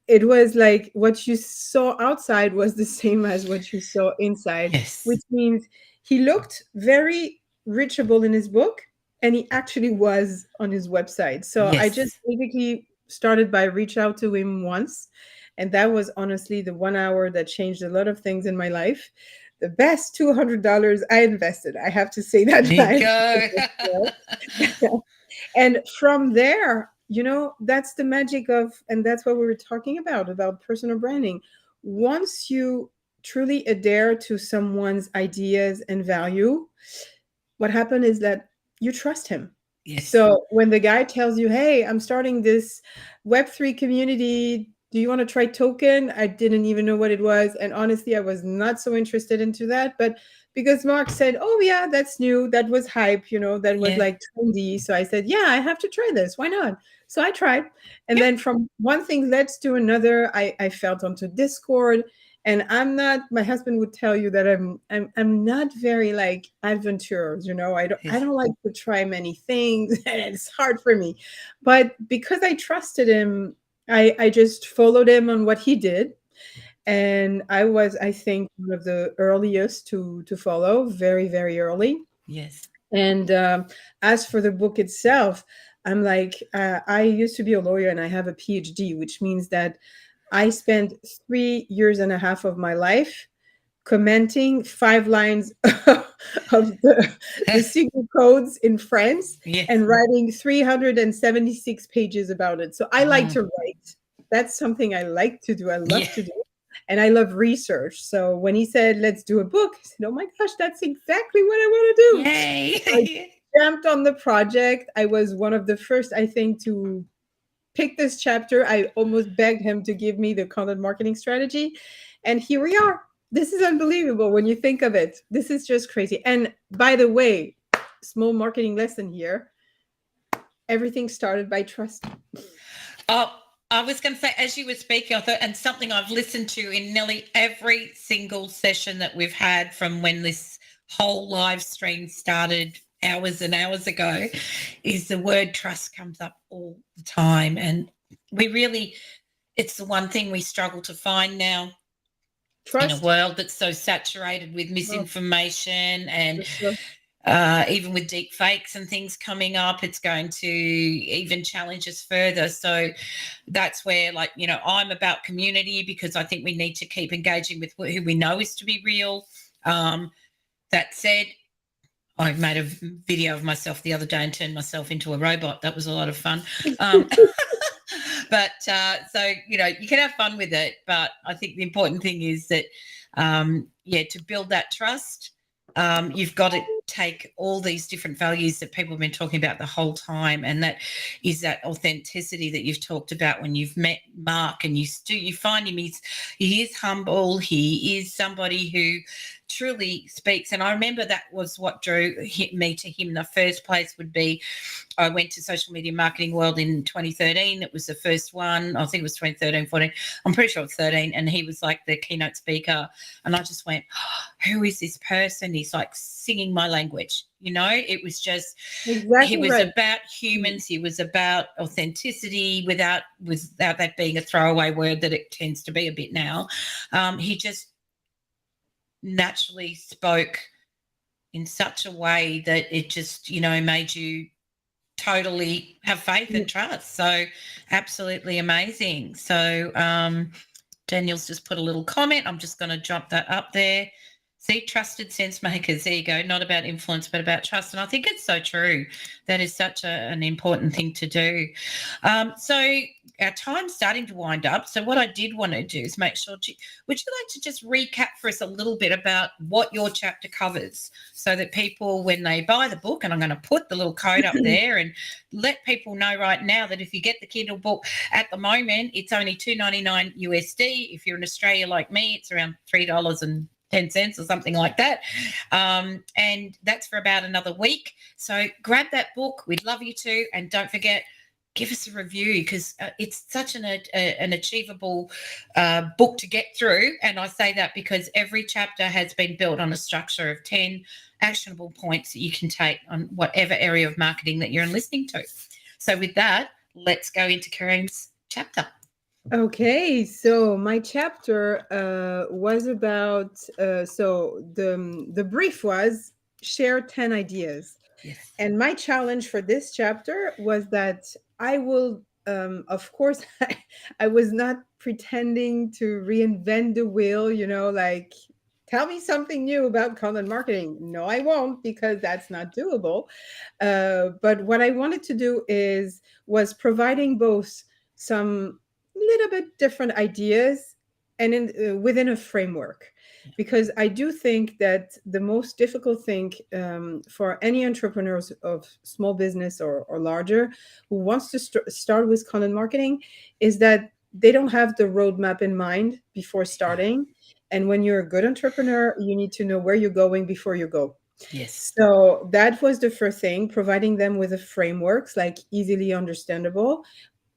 it was like what you saw outside was the same as what you saw inside, yes. Which means he looked very reachable in his book, and he actually was on his website. So yes. I just basically started by reach out to him once. And that was honestly the 1 hour that changed a lot of things in my life. The best $200 I invested. I have to say that. There you go. And from there, that's the magic of, and that's what we were talking about personal branding. Once you truly adhere to someone's ideas and value, what happened is that you trust him. Yes. So when the guy tells you, hey, I'm starting this Web3 community, do you want to try Token? I didn't even know what it was. And honestly, I was not so interested into that. But because Mark said, oh, yeah, that's new. That was hype, that was like trendy. So I said, yeah, I have to try this. Why not? So I tried. And then from one thing led to another, I felt onto Discord. And my husband would tell you that I'm not very like adventurous, I don't like to try many things, and it's hard for me. But because I trusted him, I just followed him on what he did. And I was, I think, one of the earliest to follow, very, very early. Yes. And as for the book itself, I'm like, I used to be a lawyer and I have a PhD, which means that I spent 3.5 years of my life commenting 5 lines of the secret codes in France and writing 376 pages about it. So I like to write. That's something I like to do. I love to do. And I love research. So when he said, let's do a book, I said, oh my gosh, that's exactly what I want to do. Yay. I jumped on the project. I was one of the first, I think, to pick this chapter. I almost begged him to give me the content marketing strategy. And here we are. This is unbelievable when you think of it. This is just crazy. And by the way, small marketing lesson here. Everything started by trust. Oh, I was going to say, as you were speaking, I thought, and something I've listened to in nearly every single session that we've had from when this whole live stream started hours and hours ago, is the word trust comes up all the time. And it's the one thing we struggle to find now. Trust. In a world that's so saturated with misinformation and even with deep fakes and things coming up, it's going to even challenge us further. So that's where, like, you know, I'm about community, because I think we need to keep engaging with who we know is to be real. That said, I made a video of myself the other day and turned myself into a robot. That was a lot of fun. But so, you know, you can have fun with it, but I think the important thing is that, to build that trust, you've got to take all these different values that people have been talking about the whole time, and that is that authenticity that you've talked about. When you've met Mark and you find him, he is humble, he is somebody who truly speaks. And I remember that was what drew me to him in the first place. Would be, I went to Social Media Marketing World in 2013. It was the first one. I think it was 2013, 14. I'm pretty sure it's 13. And he was like the keynote speaker. And I just went, oh, who is this person? He's like singing my language. You know, it was just, Exactly he was right. about humans. He was about authenticity without that being a throwaway word that it tends to be a bit now. He just naturally spoke in such a way that it just, you know, made you totally have faith and trust. So absolutely amazing. So Daniel's just put a little comment. I'm just going to drop that up there. See, trusted sense makers. There you go. Not about influence, but about trust. And I think it's so true. That is such an important thing to do. So our time's starting to wind up. So what I did want to do is make sure, would you like to just recap for us a little bit about what your chapter covers, so that people, when they buy the book, and I'm going to put the little code up there and let people know right now that if you get the Kindle book at the moment, it's only $2.99 USD. If you're in Australia like me, it's around $3.10 or something like that. And that's for about another week. So grab that book. We'd love you to. And don't forget, give us a review, because it's such an achievable book to get through. And I say that because every chapter has been built on a structure of 10 actionable points that you can take on whatever area of marketing that you're listening to. So with that, let's go into Kareem's chapter. Okay, so my chapter was about, so the brief was share 10 ideas. Yes. And my challenge for this chapter was that I will, of course, I was not pretending to reinvent the wheel, you know, like, tell me something new about content marketing. No, I won't, because that's not doable. But what I wanted to do was providing both some little bit different ideas and within a framework, because I do think that the most difficult thing for any entrepreneurs of small business or larger who wants to start with content marketing is that they don't have the roadmap in mind before starting. And when you're a good entrepreneur, you need to know where you're going before you go. Yes. So that was the first thing, providing them with a frameworks, like easily understandable.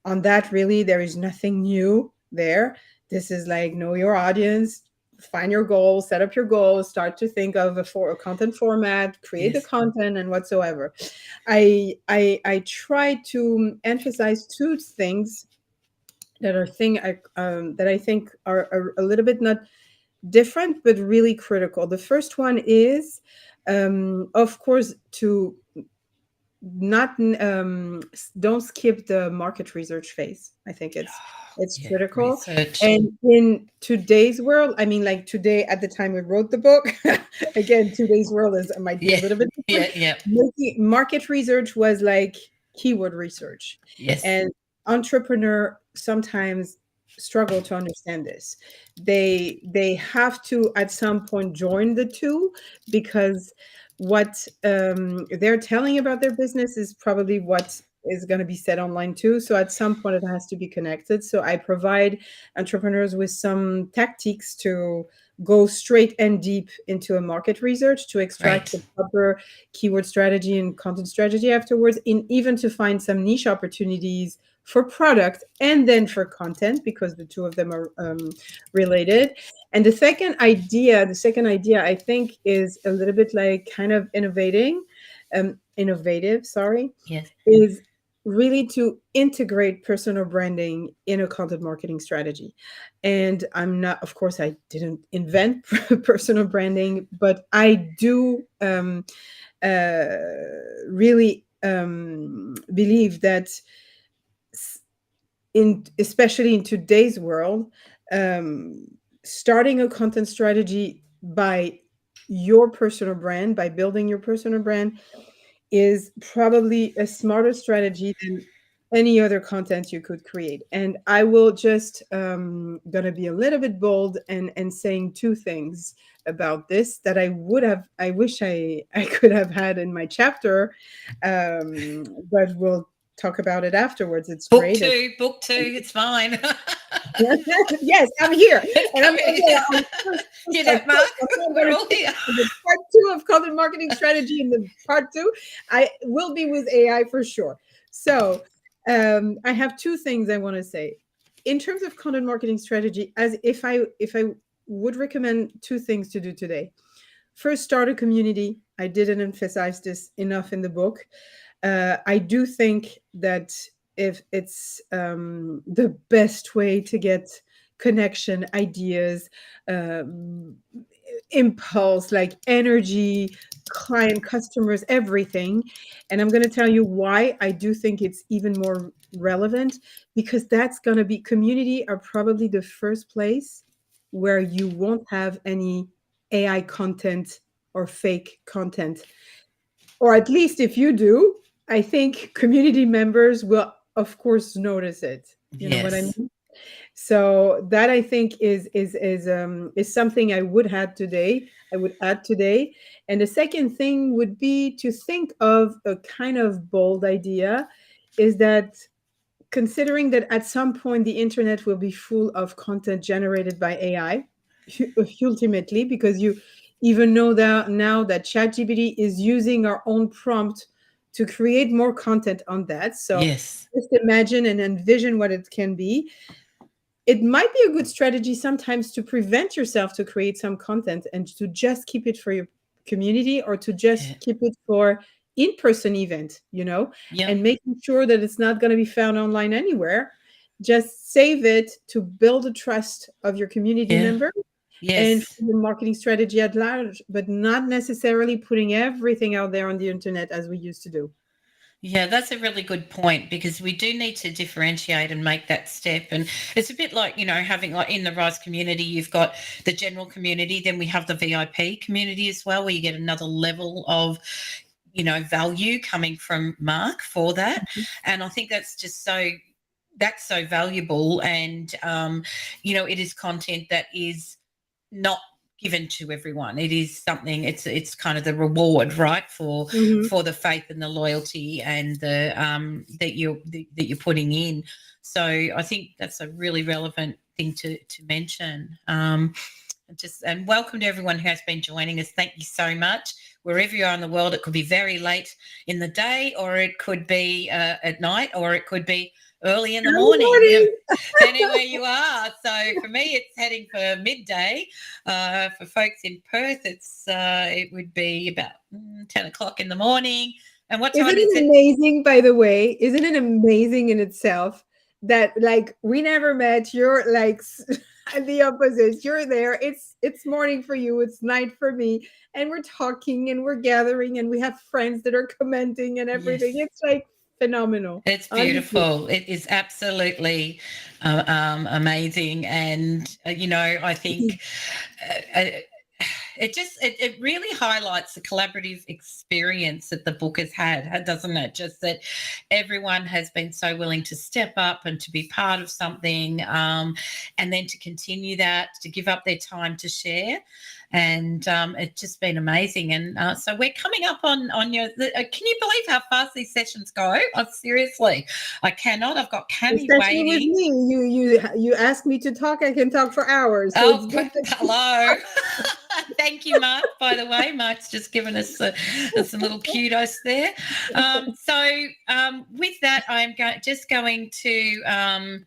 On that, really, there is nothing new there. This is like, know your audience, find your goals, set up your goals, start to think of a content format, create the content, and whatsoever. I try to emphasize two things that I think are a little bit not different, but really critical. The first one is, of course, to not don't skip the market research phase. I think it's critical. Research. And in today's world, I mean, like today, at the time we wrote the book, again, today's world might be a little bit different. Market research was like keyword research. Yes. And entrepreneur sometimes struggle to understand this. They have to at some point join the two, because what they're telling about their business is probably what is going to be said online too. So at some point it has to be connected. So I provide entrepreneurs with some tactics to go straight and deep into a market research to extract the proper keyword strategy and content strategy afterwards, and even to find some niche opportunities for product and then for content, because the two of them are related. And the second idea I think is a little bit like kind of innovative, sorry. Yes. Is really to integrate personal branding in a content marketing strategy. And I'm not, of course, I didn't invent personal branding, but I do uh, really believe that in especially in today's world, um, starting a content strategy by your personal brand, by building your personal brand, is probably a smarter strategy than any other content you could create. And I will just gonna be a little bit bold and saying two things about this that I wish I could have had in my chapter, but we'll talk about it afterwards. It's Book great. two, book two, it's fine. Yes, I'm here, It's and I'm coming. on first, You know, Mark, I'm we're going all here. to the part two of content marketing strategy. In the part two, I will be with AI for sure. So, I have two things I want to say in terms of content marketing strategy. As if I would recommend two things to do today. First, start a community. I didn't emphasize this enough in the book. I do think that if it's the best way to get connection, ideas, um, impulse, like energy, client, customers, everything. And I'm going to tell you why I do think it's even more relevant, because that's going to be community are probably the first place where you won't have any AI content or fake content, or at least if you do, I think community members will, of course, notice it. You know what I Yes. mean? So that I think is something I would add today. I would add today. And the second thing would be to think of a kind of bold idea, is that considering that at some point the internet will be full of content generated by AI, ultimately, because you even know that now that ChatGPT is using our own prompt to create more content on that. So Yes. just imagine and envision what it can be. It might be a good strategy sometimes to prevent yourself to create some content and to just keep it for your community, or to Yeah. just keep it for in-person event, Yep. and making sure that it's not going to be found online anywhere. Just save it to build the trust of your community Yeah. member and Yes. for the marketing strategy at large, but not necessarily putting everything out there on the internet as we used to do. Yeah, that's a really good point, because we do need to differentiate and make that step. And it's a bit like, having like in the Rise community, you've got the general community, then we have the VIP community as well, where you get another level of, value coming from Mark for that. And I think that's so valuable. And, it is content that is not given to everyone. It is something, it's kind of the reward, right, for Mhm. for the faith and the loyalty and the that you're putting in. So I think that's a really relevant thing to mention. And welcome to everyone who has been joining us. Thank you so much. Wherever you are in the world, it could be very late in the day, or it could be at night, or it could be early in the Good morning, morning. depending where you are. So for me, it's heading for midday. For folks in Perth, it would be about 10 o'clock in the morning. And what Isn't time is it it? amazing, by the way? Isn't it amazing in itself that like we never met? You're like the opposite. You're there. It's morning for you. It's night for me, and we're talking and we're gathering and we have friends that are commenting and everything. Yes. It's like phenomenal. It's Honestly. beautiful. It is absolutely amazing, and I think it really highlights the collaborative experience that the book has had, doesn't it? Just that everyone has been so willing to step up and to be part of something, and then to continue that, to give up their time to share. And it's just been amazing. And so we're coming up on your. Can you believe how fast these sessions go? Oh, seriously, I cannot. I've got Cami Especially with waiting. me. You ask me to talk, I can talk for hours. So it's Oh, good hello. Thank you, Mark. By the way, Mark's just given us some little kudos there. So with that, I'm just going to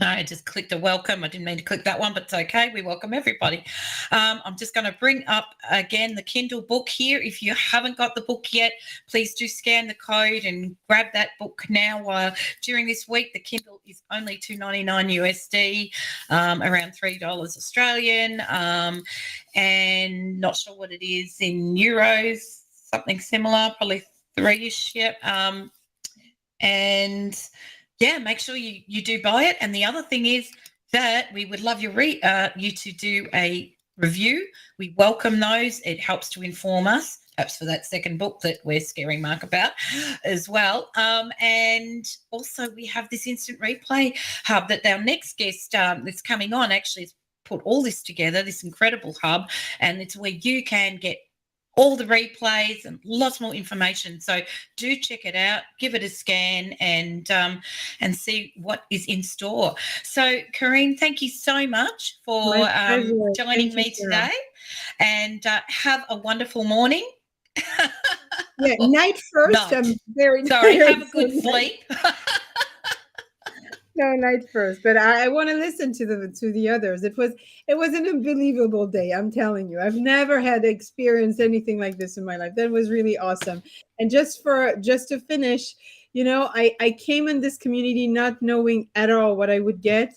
I just clicked a welcome. I didn't mean to click that one, but it's okay. We welcome everybody. I'm just going to bring up again the Kindle book here. If you haven't got the book yet, please do scan the code and grab that book now. During this week, the Kindle is only $2.99 USD, around $3 Australian, and not sure what it is in euros, something similar, probably three-ish. Yep. And yeah, make sure you do buy it. And the other thing is that we would love you to do a review. We welcome those. It helps to inform us, perhaps for that second book that we're scaring Mark about as well. And also we have this instant replay hub that our next guest that's coming on actually has put all this together, this incredible hub, and it's where you can get all the replays and lots more information. So do check it out, give it a scan, and see what is in store. So, Corinne, thank you so much for joining me today, and have a wonderful morning. Yeah, night first. Night. I'm very sorry. tired, Have a good sleep. No, night first, but I want to listen to the others. It was an unbelievable day. I'm telling you, I've never had experienced anything like this in my life. That was really awesome. And just to finish, I came in this community not knowing at all what I would get,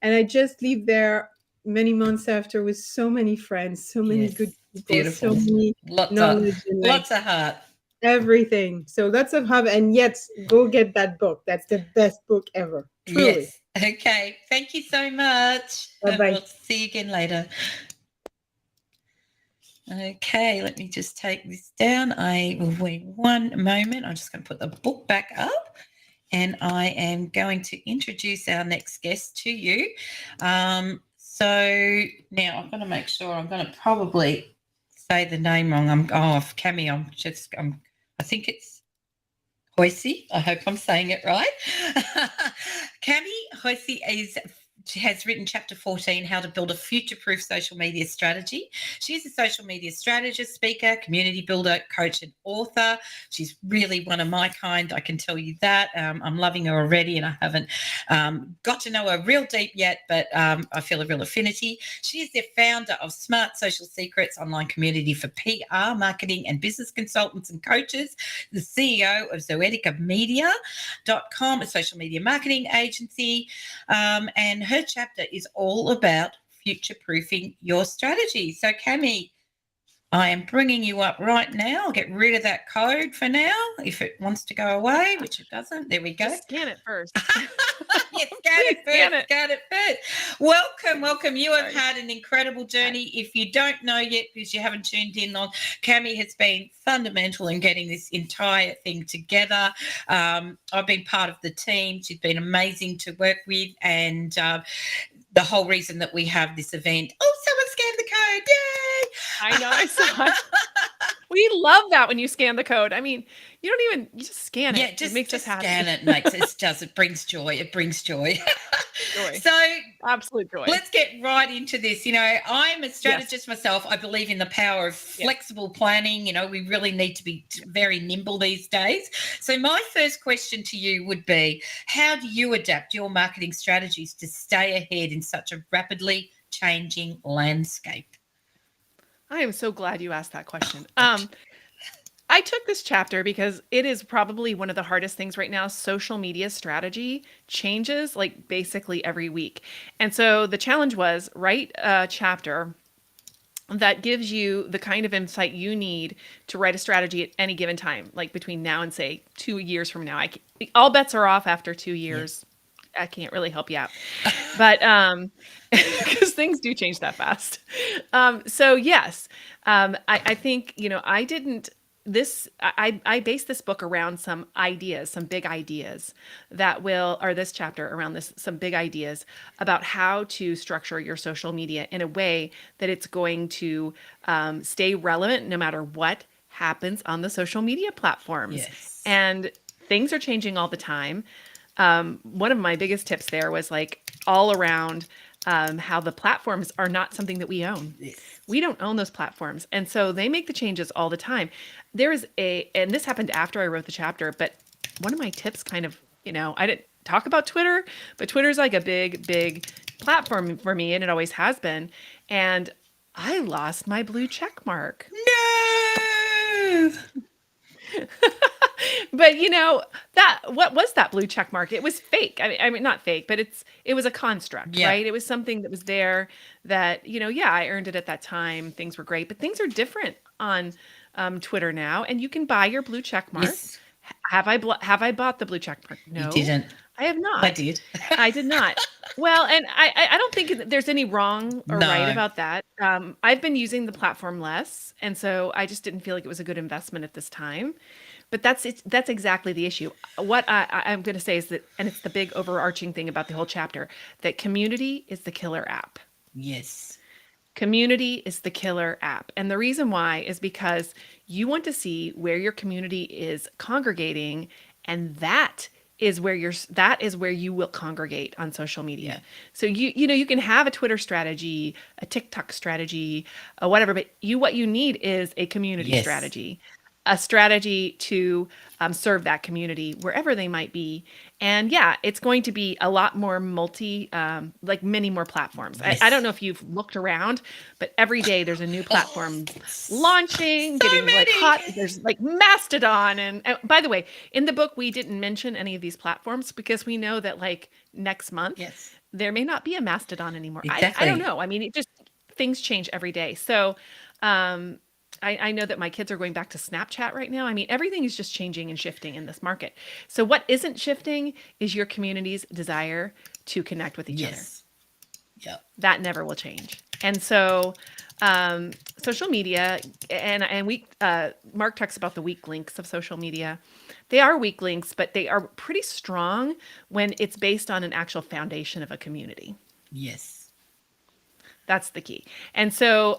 and I just leave there many months after with so many friends, so many good people, beautiful. so many lots of heart. Everything. So lots of hub, and yet go get that book. That's the best book ever. Truly. Yes. Okay. Thank you so much. Bye-bye. We'll see you again later. Okay, let me just take this down. I will wait one moment. I'm just going to put the book back up, and I am going to introduce our next guest to you. So now I'm going to make sure. I'm going to probably say the name wrong. Cami. I think it's Hoysie. I hope I'm saying it right. Cami Hoysie has written chapter 14, How to Build a Future-Proof Social Media Strategy. She's a social media strategist, speaker, community builder, coach, and author. She's really one of my kind, I can tell you that. I'm loving her already, and I haven't got to know her real deep yet, but I feel a real affinity. She is the founder of Smart Social Secrets online community for PR, marketing, and business consultants and coaches, the CEO of Zoetica.media.com, a social media marketing agency, and her chapter is all about future-proofing your strategy. So, Cami, I am bringing you up right now. I'll get rid of that code for now if it wants to go away, which it doesn't. There we go. Just scan it first. Yes, scan it first. Welcome. You have had an incredible journey. If you don't know yet, because you haven't tuned in on, Cami has been fundamental in getting this entire thing together. I've been part of the team. She's been amazing to work with, and the whole reason that we have this event. Oh, someone scanned the code. Yay! I know, I saw it. We love that when you scan the code. I mean, you just scan it. Yeah, just makes us happy. Scan it, it brings joy. It brings joy. Joy. So absolute joy. Let's get right into this. I'm a strategist myself. I believe in the power of flexible planning. We really need to be very nimble these days. So my first question to you would be, how do you adapt your marketing strategies to stay ahead in such a rapidly changing landscape? I am so glad you asked that question. I took this chapter because it is probably one of the hardest things right now. Social media strategy changes like basically every week. And so the challenge was write a chapter that gives you the kind of insight you need to write a strategy at any given time, like between now and say 2 years from now. All bets are off after 2 years. Yeah. I can't really help you out, but because things do change that fast. So yes, I think, I based this book around some ideas, some big ideas this chapter around some big ideas about how to structure your social media in a way that it's going to stay relevant no matter what happens on the social media platforms. Yes. And things are changing all the time. One of my biggest tips there was all around how the platforms are not something that we own. Yes. We don't own those platforms. And so they make the changes all the time. And this happened after I wrote the chapter, but one of my tips kind of, talk about Twitter, but Twitter's like a big platform for me, and it always has been. And I lost my blue check mark. No. But that what was that blue check mark? It was fake. I mean not fake, but it was a construct, Yeah. right? It was something that was there that, yeah, I earned it at that time. Things were great, but things are different on Twitter now, and you can buy your blue check mark. Yes. Have I bought the blue check mark? No, You didn't. I have not. I did. I did not. Well, and I don't think that there's any wrong or right No. about that. I've been using the platform less, and so I just didn't feel like it was a good investment at this time. But that's exactly the issue. What I'm going to say is that, and it's the big overarching thing about the whole chapter, that community is the killer app. Yes. Community is the killer app. And the reason why is because you want to see where your community is congregating, and that is where you will congregate on social media. So you can have a Twitter strategy, a TikTok strategy, whatever, but what you need is a community Yes. strategy. A strategy to serve that community wherever they might be. And yeah, it's going to be a lot more like many more platforms. Yes. I don't know if you've looked around, but every day there's a new platform launching, so getting like many. hot. There's like Mastodon. And by the way, in the book, we didn't mention any of these platforms because we know that like next month, Yes. there may not be a Mastodon anymore. I Exactly. don't know. I mean, things change every day. So, I know that my kids are going back to Snapchat right now. I mean, everything is just changing and shifting in this market. So what isn't shifting is your community's desire to connect with each other. Yes. Yep. That never will change. And so social media, and Mark talks about the weak links of social media. They are weak links, but they are pretty strong when it's based on an actual foundation of a community. Yes. That's the key. And so,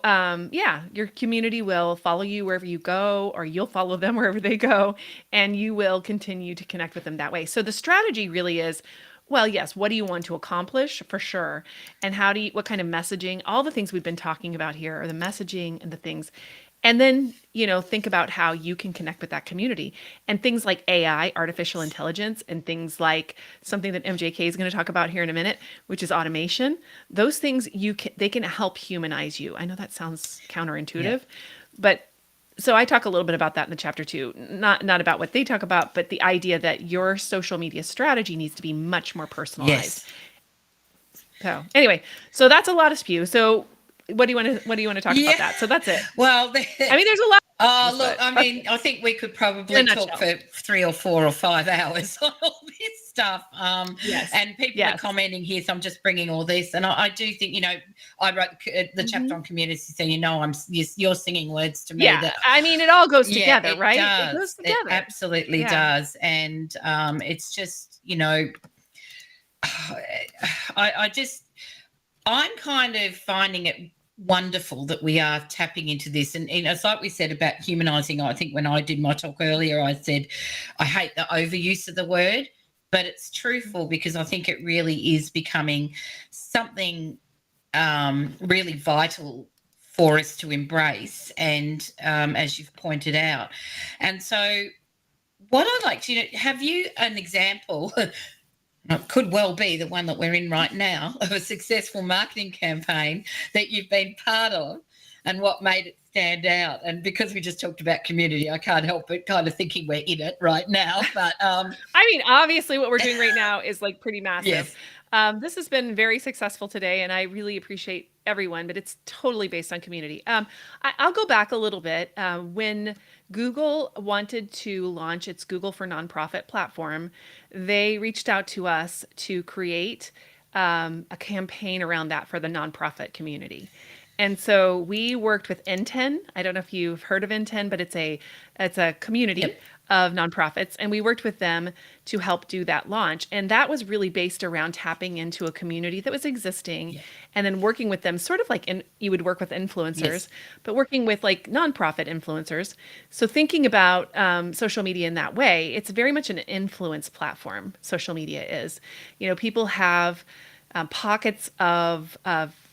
your community will follow you wherever you go, or you'll follow them wherever they go, and you will continue to connect with them that way. So the strategy really is, well, yes, what do you want to accomplish for sure? And what kind of messaging, all the things we've been talking about here are the messaging and the things. And then, think about how you can connect with that community, and things like AI, artificial intelligence, and things like something that MJK is going to talk about here in a minute, which is automation. Those things they can help humanize you. I know that sounds counterintuitive, but so I talk a little bit about that in the chapter too, not about what they talk about, but the idea that your social media strategy needs to be much more personalized. Yes. So anyway, so that's a lot of spew. So what do you want to talk about that? So that's it. Well, I mean, there's a lot. look, I mean, I think we could probably In a talk nutshell. for 3 or 4 or 5 hours on all this stuff. Yes. And people are commenting here, so I'm just bringing all this. And I do think, I wrote the chapter on community, so you're singing words to me. Yeah, that, I mean, it all goes together, it right? Does. It goes together. It absolutely does. And it's just, I'm kind of finding it wonderful that we are tapping into this. And it's like we said about humanizing. I think when I did my talk earlier, I said I hate the overuse of the word, but it's truthful because I think it really is becoming something really vital for us to embrace. And as you've pointed out. And so what I'd like to have you an example. It could well be the one that we're in right now of a successful marketing campaign that you've been part of and what made it stand out. And because we just talked about community, I can't help but kind of thinking we're in it right now. But I mean, obviously what we're doing right now is like pretty massive. Yes. This has been very successful today, and I really appreciate everyone, but it's totally based on community. I'll go back a little bit. When Google wanted to launch its Google for Nonprofit platform, they reached out to us to create a campaign around that for the nonprofit community. And so we worked with N10. I don't know if you've heard of N10, but it's a community of nonprofits, and we worked with them to help do that launch. And that was really based around tapping into a community that was existing, and then working with them, sort of like you would work with influencers, but working with like nonprofit influencers. So thinking about social media in that way, it's very much an influence platform. Social media is, people have pockets of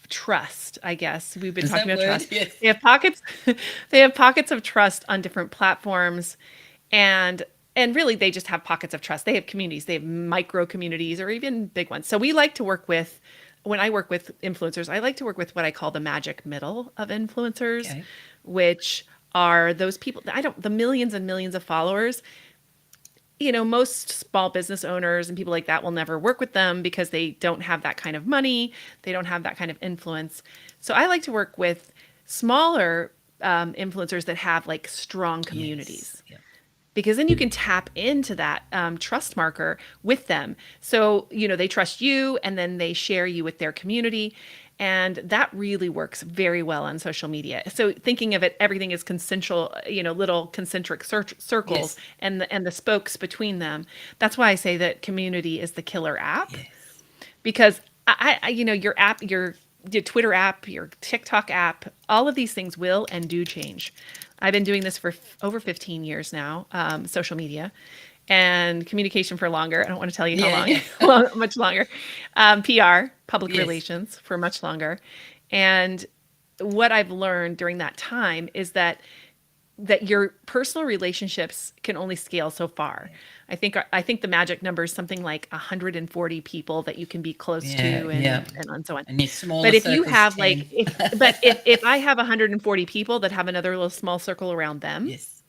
trust, I guess. We've been talking about trust. Yes. They have pockets of trust on different platforms. And and really they just have pockets of trust. They have communities, they have micro communities or even big ones. So we like to work with, when I work with influencers, I like to work with what I call the magic middle of influencers, Okay. which are those people, the millions and millions of followers. Most small business owners and people like that will never work with them because they don't have that kind of money. They don't have that kind of influence. So I like to work with smaller influencers that have like strong communities, Yes. Yeah. because then you can tap into that trust marker with them. So, they trust you and then they share you with their community. And that really works very well on social media. So thinking of it, everything is consensual, little concentric circles Yes. and the spokes between them. That's why I say that community is the killer app, Yes. because your app, your Twitter app, your TikTok app, all of these things will and do change. I've been doing this for over 15 years now, social media and communication for longer. I don't want to tell you how Yeah, long, yeah. much longer. PR, public Yes. relations for much longer. And what I've learned during that time is that your personal relationships can only scale so far. I think the magic number is something like 140 people that you can be close Yeah, to, yeah. and so on. And your smaller But if you circles, have 10. if I have 140 people that have another little small circle around them, Yes.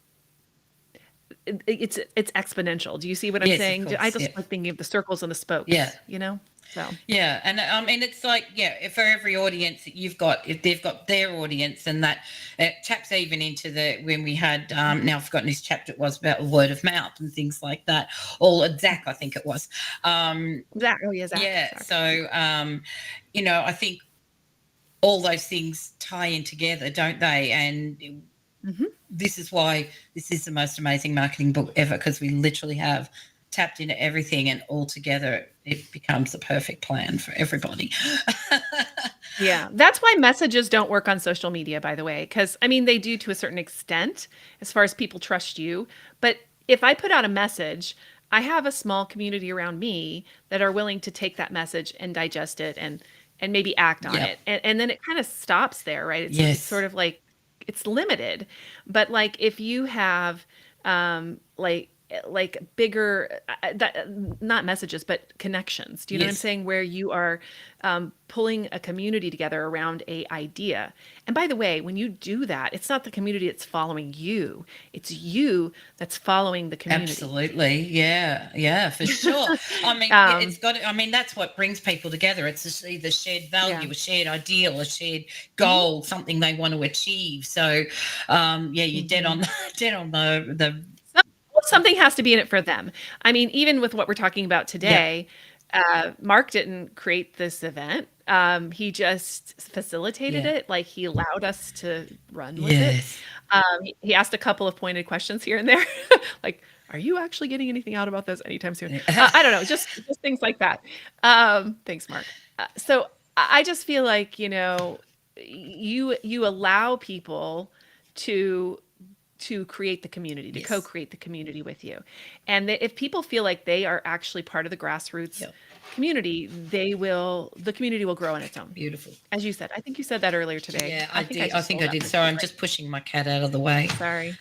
it's exponential. Do you see what I'm Yes, of saying? I course. Yeah. just like thinking of the circles and the spokes. Yeah. So Yeah, and it's like, if for every audience that you've got, if they've got their audience, and that it taps even into the when we had now I've forgotten whose chapter it was about word of mouth and things like that. Or Zach, I think it was. Zach, oh yeah, Zach. Yeah, Sorry. so I think all those things tie in together, don't they? And Mhm. this is why this is the most amazing marketing book ever, because we literally have tapped into everything, and all together it becomes the perfect plan for everybody. Yeah, that's why messages don't work on social media, by the way, because they do to a certain extent as far as people trust you. But if I put out a message, I have a small community around me that are willing to take that message and digest it and maybe act on Yeah. it. And then it kind of stops there, right? It's Yes. sort of like it's limited. But like if you have like bigger not messages but connections, do you know what I'm Yes. saying, where you are pulling a community together around a idea. And by the way, when you do that, it's not the community that's following you, it's you that's following the community. Absolutely. Yeah, for sure. It's got, that's what brings people together. It's either shared value, Yeah. a shared ideal, a shared goal, something they want to achieve. So, you're dead on, dead on the Something has to be in it for them. Even with what we're talking about today, Mark didn't create this event. He just facilitated Yeah. it. Like he allowed us to run with Yes. it. He asked a couple of pointed questions here and there, like, "Are you actually getting anything out about this anytime soon?" I don't know, just things like that. Thanks, Mark. So I just feel like you allow people to create the community, to Yes. co-create the community with you. And if people feel like they are actually part of the grassroots Yep. community, the community will grow on its own. Beautiful. As you said, I think you said that earlier today. Yeah, I did. I just think stole I that did. from Sorry, you, I'm right? just pushing my cat out of the way. Sorry.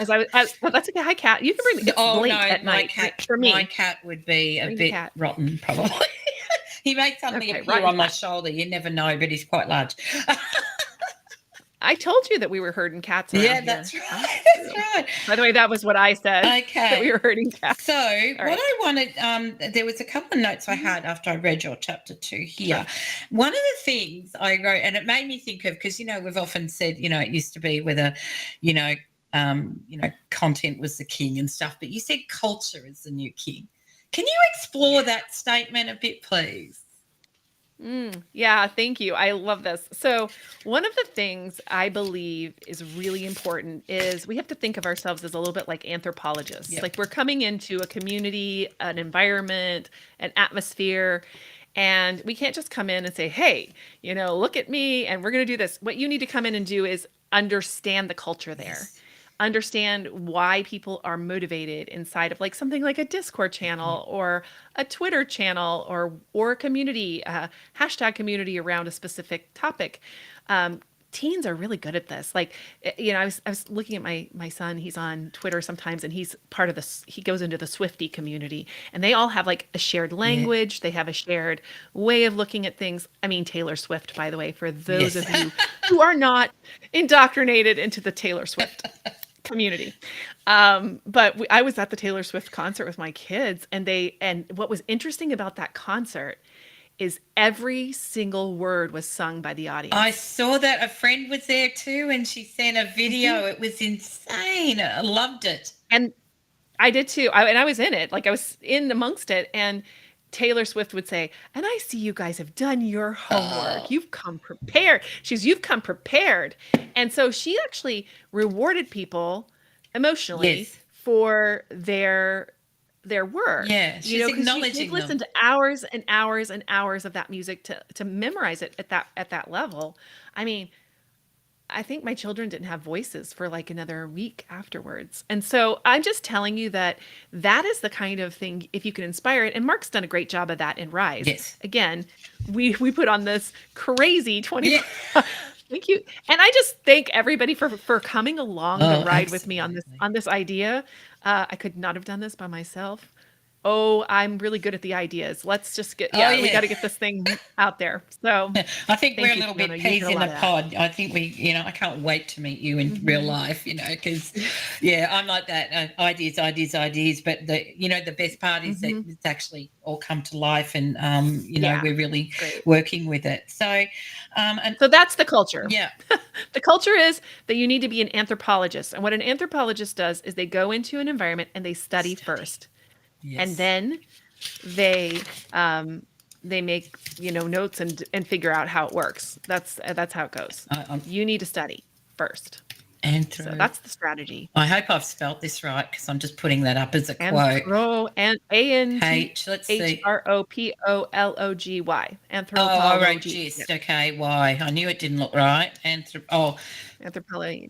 Well, that's okay. Hi, cat. You can bring me. It's late at my night cat. for me. My cat would be a Bring the bit cat. rotten, probably. He made something Okay, appear rotten on my cat. shoulder. You never know, but he's quite large. I told you that we were herding cats around Yeah, here. that's right. That's right. By the way, that was what I said. That Okay. we were herding cats. So right. what I wanted, there was a couple of notes I had after I read your chapter 2 here. One of the things I wrote, and it made me think of, because we've often said, it used to be whether, content was the king and stuff, but you said culture is the new king. Can you explore that statement a bit, please? Yeah, thank you. I love this. So one of the things I believe is really important is we have to think of ourselves as a little bit like anthropologists. Yep. Like we're coming into a community, an environment, an atmosphere, and we can't just come in and say, hey, look at me and we're going to do this. What you need to come in and do is understand the culture there. Yes. Understand why people are motivated inside of like something like a Discord channel or a Twitter channel or a community, hashtag community around a specific topic. teens are really good at this. Like, you know, I was looking at my son. He's on Twitter sometimes, and he's part of this. He goes into the Swiftie community, and they all have like a shared Yeah. language. They have a shared way of looking at things. I mean, Taylor Swift, by the way, for those Yes. of you who are not indoctrinated into the Taylor Swift community. But I was at the Taylor Swift concert with my kids, and what was interesting about that concert is every single word was sung by the I audience. saw that a friend was there too, and she sent a Mhm. video. It was insane. I loved it. And I did too. And I was in it, like I was in amongst it. And Taylor Swift would say, "And I see you guys have done your homework. Oh, You've come prepared." You've come prepared. And so she actually rewarded people emotionally yes. for their work, Yeah, you she's know, because they've acknowledging them. listened to hours and hours and hours of that music to memorize it at that level. I mean, I think my children didn't have voices for like another week afterwards. And so I'm just telling you that that is the kind of thing, if you can inspire it. And Mark's done a great job of that in Rise. Yes. Again, we put on this crazy 20. Yeah. Thank you. And I just thank everybody for coming along the Oh, ride with me absolutely. on this idea. I could not have done this by myself. Oh, I'm really good at the ideas. Let's just get, Oh, yeah, we yeah. got to get this thing out there. So I think thank we're a you, little bit Fiona. You peas did a in lot the of that. pod. I think I can't wait to meet you in real Mhm. life, because, yeah, I'm like that. Ideas, ideas, ideas. But the best part is that Mhm. it's actually all come to life, and, Yeah, we're really great. working with it. So, and So that's the culture. yeah, The culture is that you need to be an anthropologist. And what an anthropologist does is they go into an environment and they study first. And yes. then they they make, notes and figure out how it works. That's how it goes. I'm You need to study first. So anthro. that's the strategy. I hope I've spelt this right, because I'm just putting that up as a quote. Anthropology. Let's see. Anthropology. Oh, I wrote Anthropology. Yeah, gist. Okay, why? I knew it didn't look right. anthropology.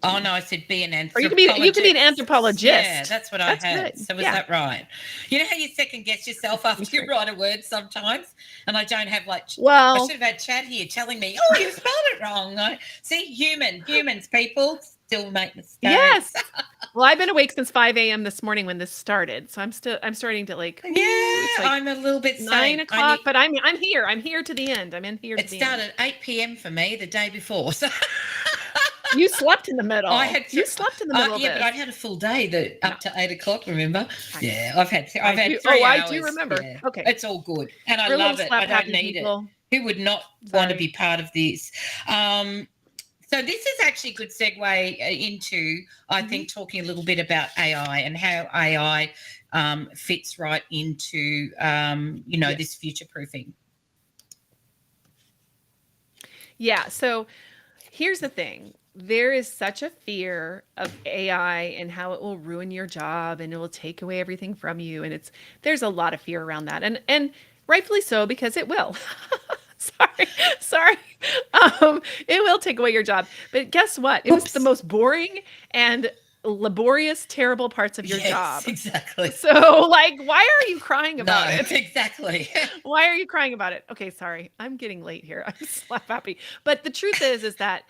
Oh no, I said be an Or you can be an anthropologist. Yeah, anthropologist. that's what I That's had. good. So was Yeah. that right? You know how you second guess yourself after That's you great. write a word sometimes, and I don't have I Well, should have had Chad here telling me, "Oh, you spelled it wrong." See, humans, people still make mistakes. yes. Well, I've been awake since 5 a.m. this morning when this started. So I'm starting to like, Yeah, it's like I'm a little bit 9 same. o'clock, but I'm here. I'm here to the end. I'm in here to It the end. started 8 p.m. for me the day before. So You slept in the middle. I had You slept in the middle of yeah, this. but I'd had a full day up to 8 o'clock. Remember? I- Yeah, I've had I do- 3 I hours. do remember. Yeah. Okay. It's all good, and I We're little love it. slap I don't happy need people. it. Who would not want to Sorry. be part of this? So this is actually a good segue into, I think, talking a little bit about AI and how AI fits right into, Yes. this future proofing. Yeah. So here's the thing. There is such a fear of AI and how it will ruin your job and it will take away everything from you. And there's a lot of fear around that. And rightfully so, because it will. Sorry. It will take away your job. But guess what? It was the Oops. most boring and laborious, terrible parts of your Yes, job. exactly. So, like, why are you crying about No, it? exactly. Why are you crying about it? Okay, sorry. I'm getting late here. I'm slap happy. But the truth is that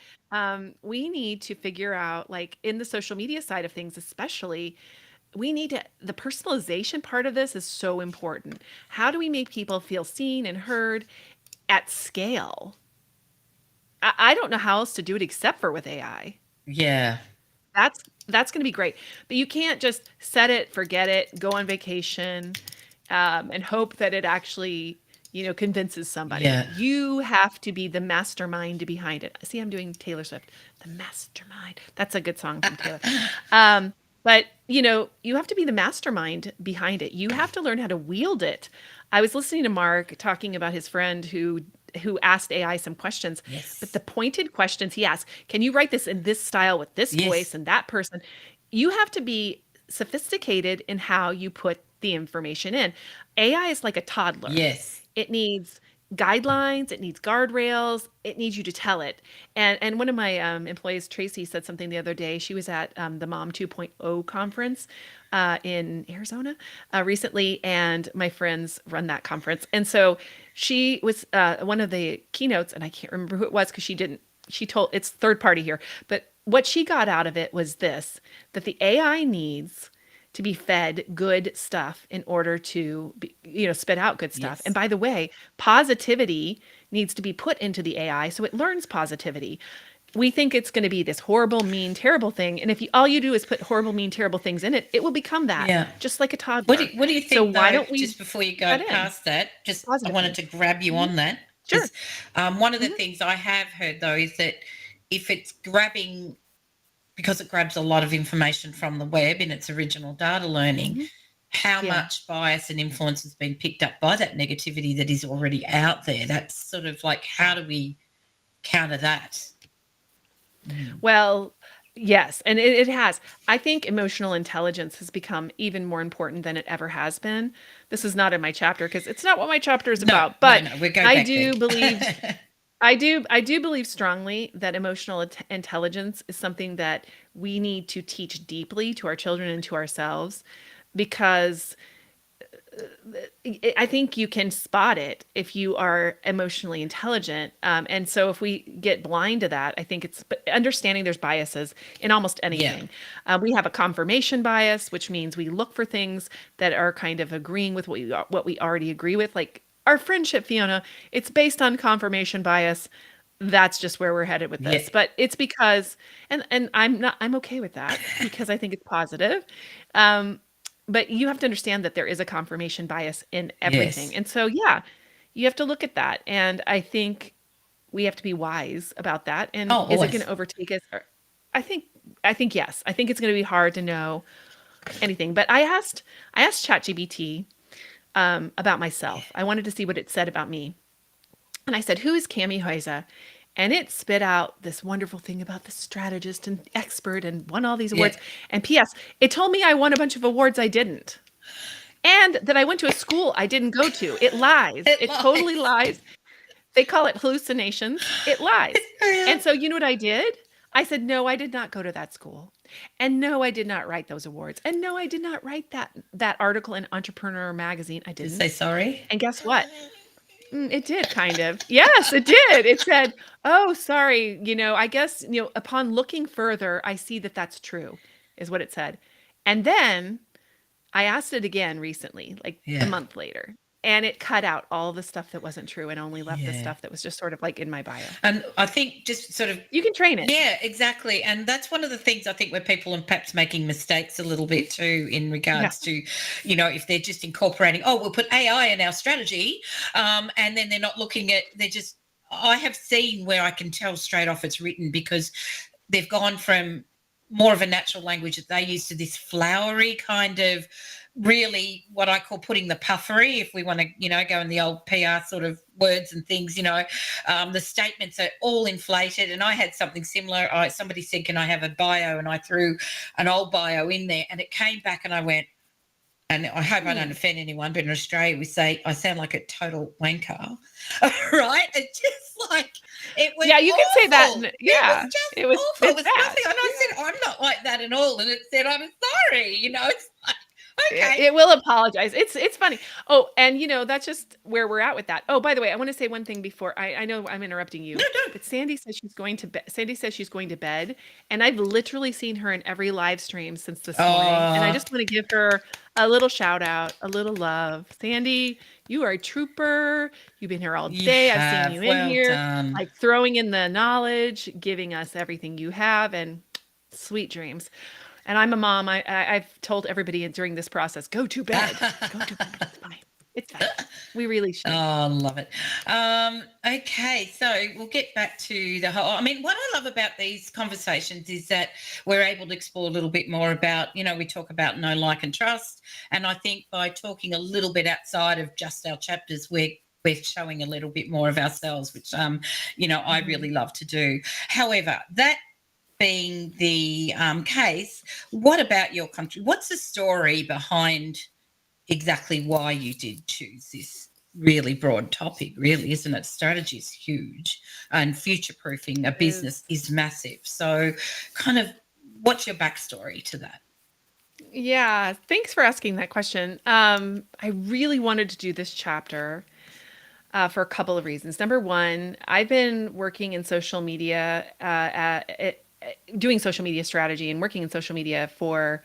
we need to figure out, like in the social media side of things, especially, the personalization part of this is so important. How do we make people feel seen and heard at scale? I don't know how else to do it except for with AI. Yeah. That's going to be great. But you can't just set it, forget it, go on vacation, and hope that it actually, convinces somebody. Yeah. You have to be the mastermind behind it. See, I'm doing Taylor Swift, the mastermind. That's a good song from Taylor. But you have to be the mastermind behind it. You have to learn how to wield it. I was listening to Mark talking about his friend who asked AI some questions, Yes. but the pointed questions he asked, can you write this in this style with this Yes. voice and that person? You have to be sophisticated in how you put the information in. AI is like a toddler. Yes. It needs guidelines, it needs guardrails, it needs you to tell it. And one of my employees, Tracy, said something the other day. She was at the Mom 2.0 conference in Arizona recently, and my friends run that conference. And so she was one of the keynotes, and I can't remember who it was because she didn't she told, it's third party here, but what she got out of it was this, that the AI needs to be fed good stuff in order to be, spit out good stuff. And Yes. by the way, positivity needs to be put into the AI so it learns positivity. We think it's going to be this horrible, mean, terrible thing. And if all you do is put horrible, mean, terrible things in it, it will become that, Yeah. just like a What do you toddler. So think, why though, don't we just before you go put in past that, just I positive wanted to things? grab you Mhm. on that Sure. because one of the hmm things I have heard, though, is that if it's grabbing, because it grabs a lot of information from the web in its original data learning, hmm how Yeah. much bias and influence has been picked up by that negativity that is already out there. That's sort of like, how do we counter that? Well, yes, and it has. I think emotional intelligence has become even more important than it ever has been. This is not in my chapter because it's not what my chapter is No, about, no, but no, we'll go I back do believe there. I do believe strongly that emotional intelligence is something that we need to teach deeply to our children and to ourselves because I think you can spot it if you are emotionally intelligent. And so if we get blind to that, I think it's but understanding there's biases in almost Yeah. anything. We have a confirmation bias, which means we look for things that are kind of agreeing with what we already agree with. Like our friendship, Fiona, it's based on confirmation bias. That's just where we're headed with Yeah. this. But it's because, and I'm okay with that because I think it's positive. Um, but you have to understand that there is a confirmation bias in everything. Yes. And so, yeah, you have to look at that. And I think we have to be wise about that. And Oh, is it going always. to overtake us? I think, I think yes. I think it's going to be hard to know anything. But I asked ChatGPT about myself. I wanted to see what it said about me. And I said, "Who is Cami Hoyza?" And it spit out this wonderful thing about the strategist and expert and won all these Yeah. awards. And P.S., it told me I won a bunch of awards I didn't. And that I went to a school I didn't go to. It lies. It It totally lies. lies. They call it hallucinations. It lies. Yeah. And so you know what I did? I said, "No, I did not go to that school. And no, I did not write those awards. And no, I did not write that article in Entrepreneur magazine. I Just say didn't." sorry. And guess what? It did kind of. Yes, it did. It said, "Oh, sorry, I guess, upon looking further, I see that that's true," is what it said. And then I asked it again recently, like a Yeah. month later, and it cut out all the stuff that wasn't true and only left the Yeah. stuff that was just sort of like in my bio. And I think just sort of, You can train it. yeah, exactly. And that's one of the things I think where people are perhaps making mistakes a little bit too in regards to, if they're just incorporating, oh, we'll put AI in our strategy, and then they're not looking at, I have seen where I can tell straight off it's written because they've gone from more of a natural language that they use to this flowery kind of, really what I call putting the puffery, if we want to, go in the old PR sort of words and things, the statements are all inflated. And I had something similar. Somebody said, "Can I have a bio?" And I threw an old bio in there and it came back and I went, and I hope I don't offend anyone, but in Australia we say I sound like a total wanker, right? It's just like, it was Yeah, you can say that. awful. Yeah, It was just it was awful. It it's was bad. nothing. And I said, "I'm not like that at all." And it said, "I'm sorry." It's like, okay. It will apologize. It's funny. Oh, and that's just where we're at with that. Oh, by the way, I want to say one thing before I know I'm interrupting you, No, no. but Sandy says she's going to bed. Sandy says she's going to bed, and I've literally seen her in every live stream since this morning. And I Aw. just want to give her a little shout out, a little love. Sandy, you are a trooper. You've been here all You day. I've have. seen you in Well here, done. like throwing in the knowledge, giving us everything you have, and sweet dreams. And I'm a mom. I've told everybody during this process, go to bed. Go to bed. It's fine. It's fine. We really should. Oh, love it. Okay, so we'll get back to the whole. I mean, what I love about these conversations is that we're able to explore a little bit more about, we talk about know, like, and trust. And I think by talking a little bit outside of just our chapters, we're showing a little bit more of ourselves, which, I really love to do. However, that being the case, what about your country? What's the story behind exactly why you did choose this really broad topic, really, isn't it? Strategy is huge and future-proofing a business is massive. So kind of what's your backstory to that? Yeah, thanks for asking that question. I really wanted to do this chapter for a couple of reasons. Number one, I've been working in social media, doing social media strategy and working in social media for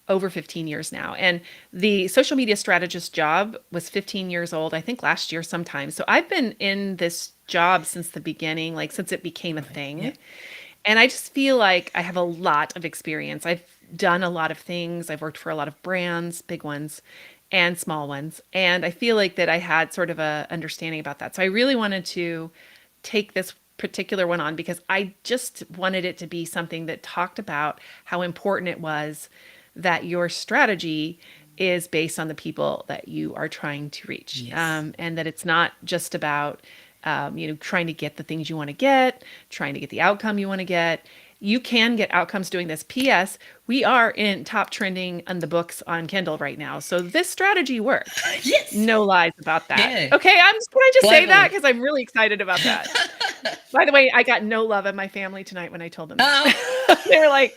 over 15 years now. And the social media strategist job was 15 years old, I think last year sometime. So I've been in this job since the beginning, like since it became a thing. Yeah. And I just feel like I have a lot of experience. I've done a lot of things. I've worked for a lot of brands, big ones and small ones. And I feel like that I had sort of a understanding about that. So I really wanted to take this particular one on because I just wanted it to be something that talked about how important it was that your strategy is based on the people that you are trying to reach. Yes. And that it's not just about trying to get the things you want to get, trying to get the outcome you want to get. You can get outcomes doing this. P.S. We are in top trending on the books on Kindle right now. So this strategy works. Yes. No lies about that. Yeah. Okay, can I just say that? Globally. Because I'm really excited about that. By the way, I got no love in my family tonight when I told them that. Oh, They're like,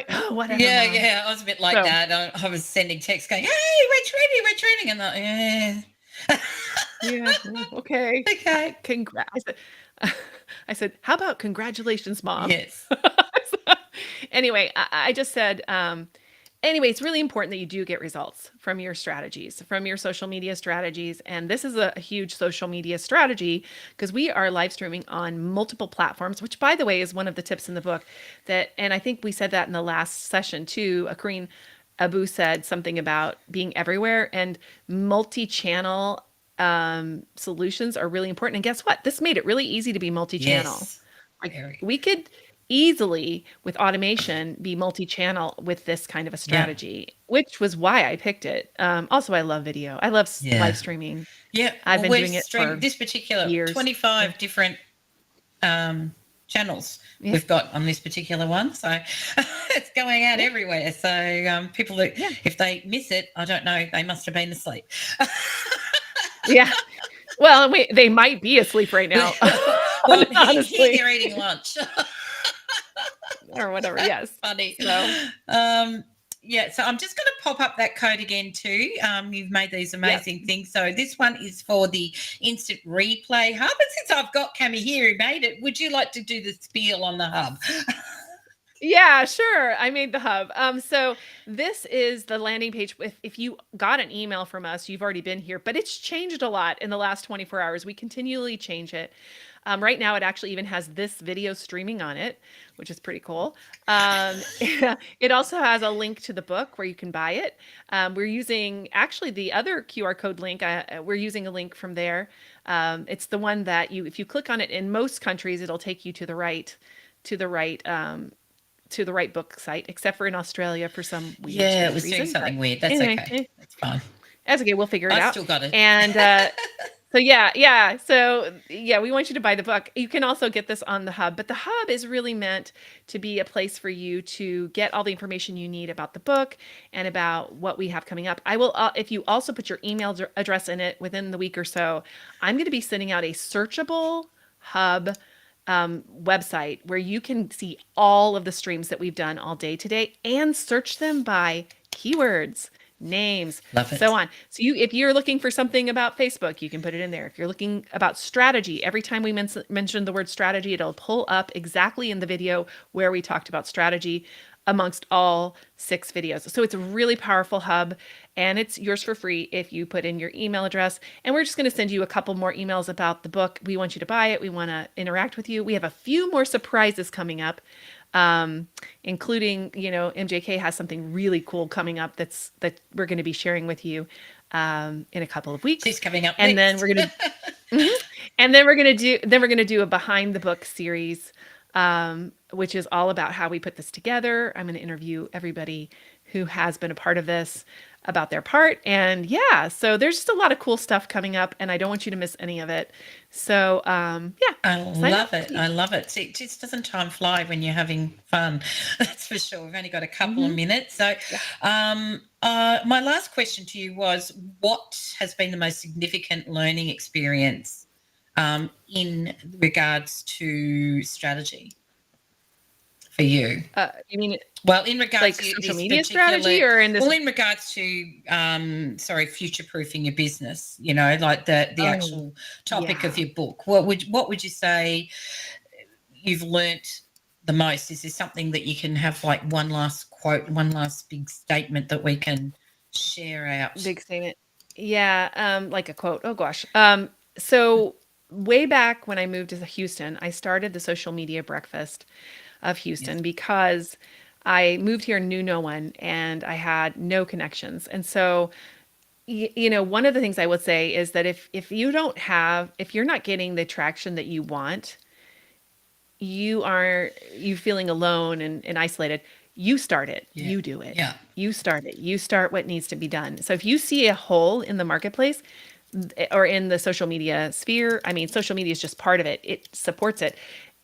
oh, whatever. yeah, Mom. yeah. I was a bit like So- that. I was sending texts going, "Hey, we're training," and I'm like, yeah. Yeah. Okay. Okay. I said, how about congratulations, Mom? Yes. Anyway, I just said, anyway, it's really important that you do get results from your strategies, from your social media strategies. And this is a huge social media strategy because we are live streaming on multiple platforms, which, by the way, is one of the tips in the book and I think we said that in the last session too. Kareen Abu said something about being everywhere, and multi-channel solutions are really important. And guess what? This made it really easy to be multi-channel. Yes. Like Very. we could easily, with automation, be multi-channel with this kind of a strategy, which was why I picked it. Also, I love video. I love live streaming. Yeah. I've been we've doing it streamed for this particular years. 25 different channels Yeah. we've got on this particular one. So it's going out everywhere. So people that if they miss it, I don't know, they must have been asleep. Yeah. Well, they might be asleep right now. Well, honestly. here they're eating lunch. Or whatever. Yes. Funny. So- Yeah, so I'm just going to pop up that code again too. You've made these amazing things. So this one is for the Instant Replay Hub. And since I've got Cami here who made it, would you like to do the spiel on the hub? Yeah, sure. I made the hub. So this is the landing page. If you got an email from us, you've already been here, but it's changed a lot in the last 24 hours. We continually change it. Right now, it actually even has this video streaming on it, which is pretty cool. It also has a link to the book where you can buy it. We're using actually the other QR code link. We're using a link from there. It's the one that if you click on it in most countries, it'll take you to the right book site, except for in Australia for some weird It was reason. doing something weird. That's anyway, okay. That's fine. That's okay. We'll figure it I out. still got it. And so yeah. So yeah, we want you to buy the book. You can also get this on the hub, but the hub is really meant to be a place for you to get all the information you need about the book and about what we have coming up. I will, if you also put your email address in it within the week or so, I'm going to be sending out a searchable hub website where you can see all of the streams that we've done all day today and search them by keywords, names, Love it. so on. So if you're looking for something about Facebook, you can put it in there. If you're looking about strategy, every time we mention the word strategy, it'll pull up exactly in the video where we talked about strategy amongst all 6 videos. So it's a really powerful hub, and it's yours for free if you put in your email address. And we're just going to send you a couple more emails about the book. We want you to buy it. We want to interact with you. We have a few more surprises coming up, including, MJK has something really cool coming up that we're going to be sharing with you in a couple of weeks. She's coming up And next. then we're going to and then we're going to do a behind the book series, which is all about how we put this together. I'm going to interview everybody who has been a part of this about their part. And yeah, so there's just a lot of cool stuff coming up, and I don't want you to miss any of it. So yeah. I sign love up, it. please. I love it. See, it just doesn't time fly when you're having fun. That's for sure. We've only got a couple of minutes. So my last question to you was, what has been the most significant learning experience in regards to strategy? for you? You mean Well, in regards like to social this media particular, strategy, or in this? well, in regards to future-proofing your business, you know, like the Oh, actual topic of yeah. your book. What would you say you've learnt the most? Is there something that you can have, like one last quote, one last big statement that we can share out? Big statement. Yeah, like a quote. Oh gosh. So way back when I moved to Houston, I started the social media breakfast of Yes. Houston because I moved here, knew no one, and I had no connections. And so, one of the things I would say is that if you're not getting the traction that you want, you feeling alone and isolated, you start it. Yeah. You do it. Yeah. You start it. You start what needs to be done. So if you see a hole in the marketplace or in the social media sphere, I mean, social media is just part of it. It supports it.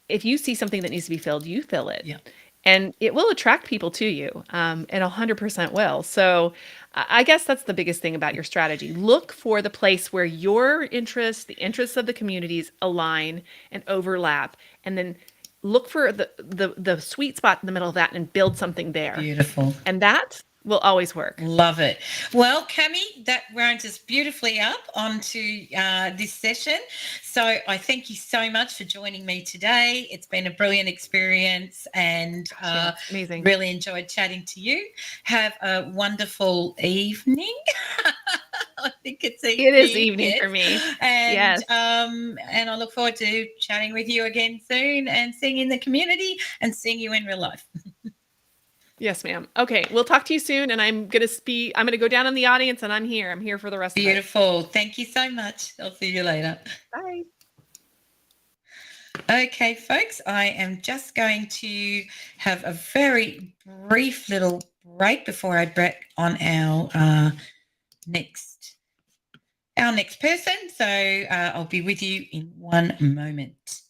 If you see something that needs to be filled, you fill it. Yeah. And it will attract people to you. It 100% will. So I guess that's the biggest thing about your strategy. Look for the place where your interests, the interests of the communities align and overlap, and then look for the sweet spot in the middle of that and build something there. Beautiful. And that will always work. Love it. Well, Cami, that rounds us beautifully up onto this session. So I thank you so much for joining me today. It's been a brilliant experience, and Yeah, amazing. really enjoyed chatting to you. Have a wonderful evening. I think it's evening. It is evening yes. for me. And Yes. and I look forward to chatting with you again soon, and seeing you in the community and seeing you in real life. Yes, ma'am. Okay, we'll talk to you soon, and I'm gonna go down in the audience, and I'm here for the rest of it. Beautiful. Thank you so much. I'll see you later. Bye. Okay, folks, I am just going to have a very brief little break before I break on our next person. So I'll be with you in one moment.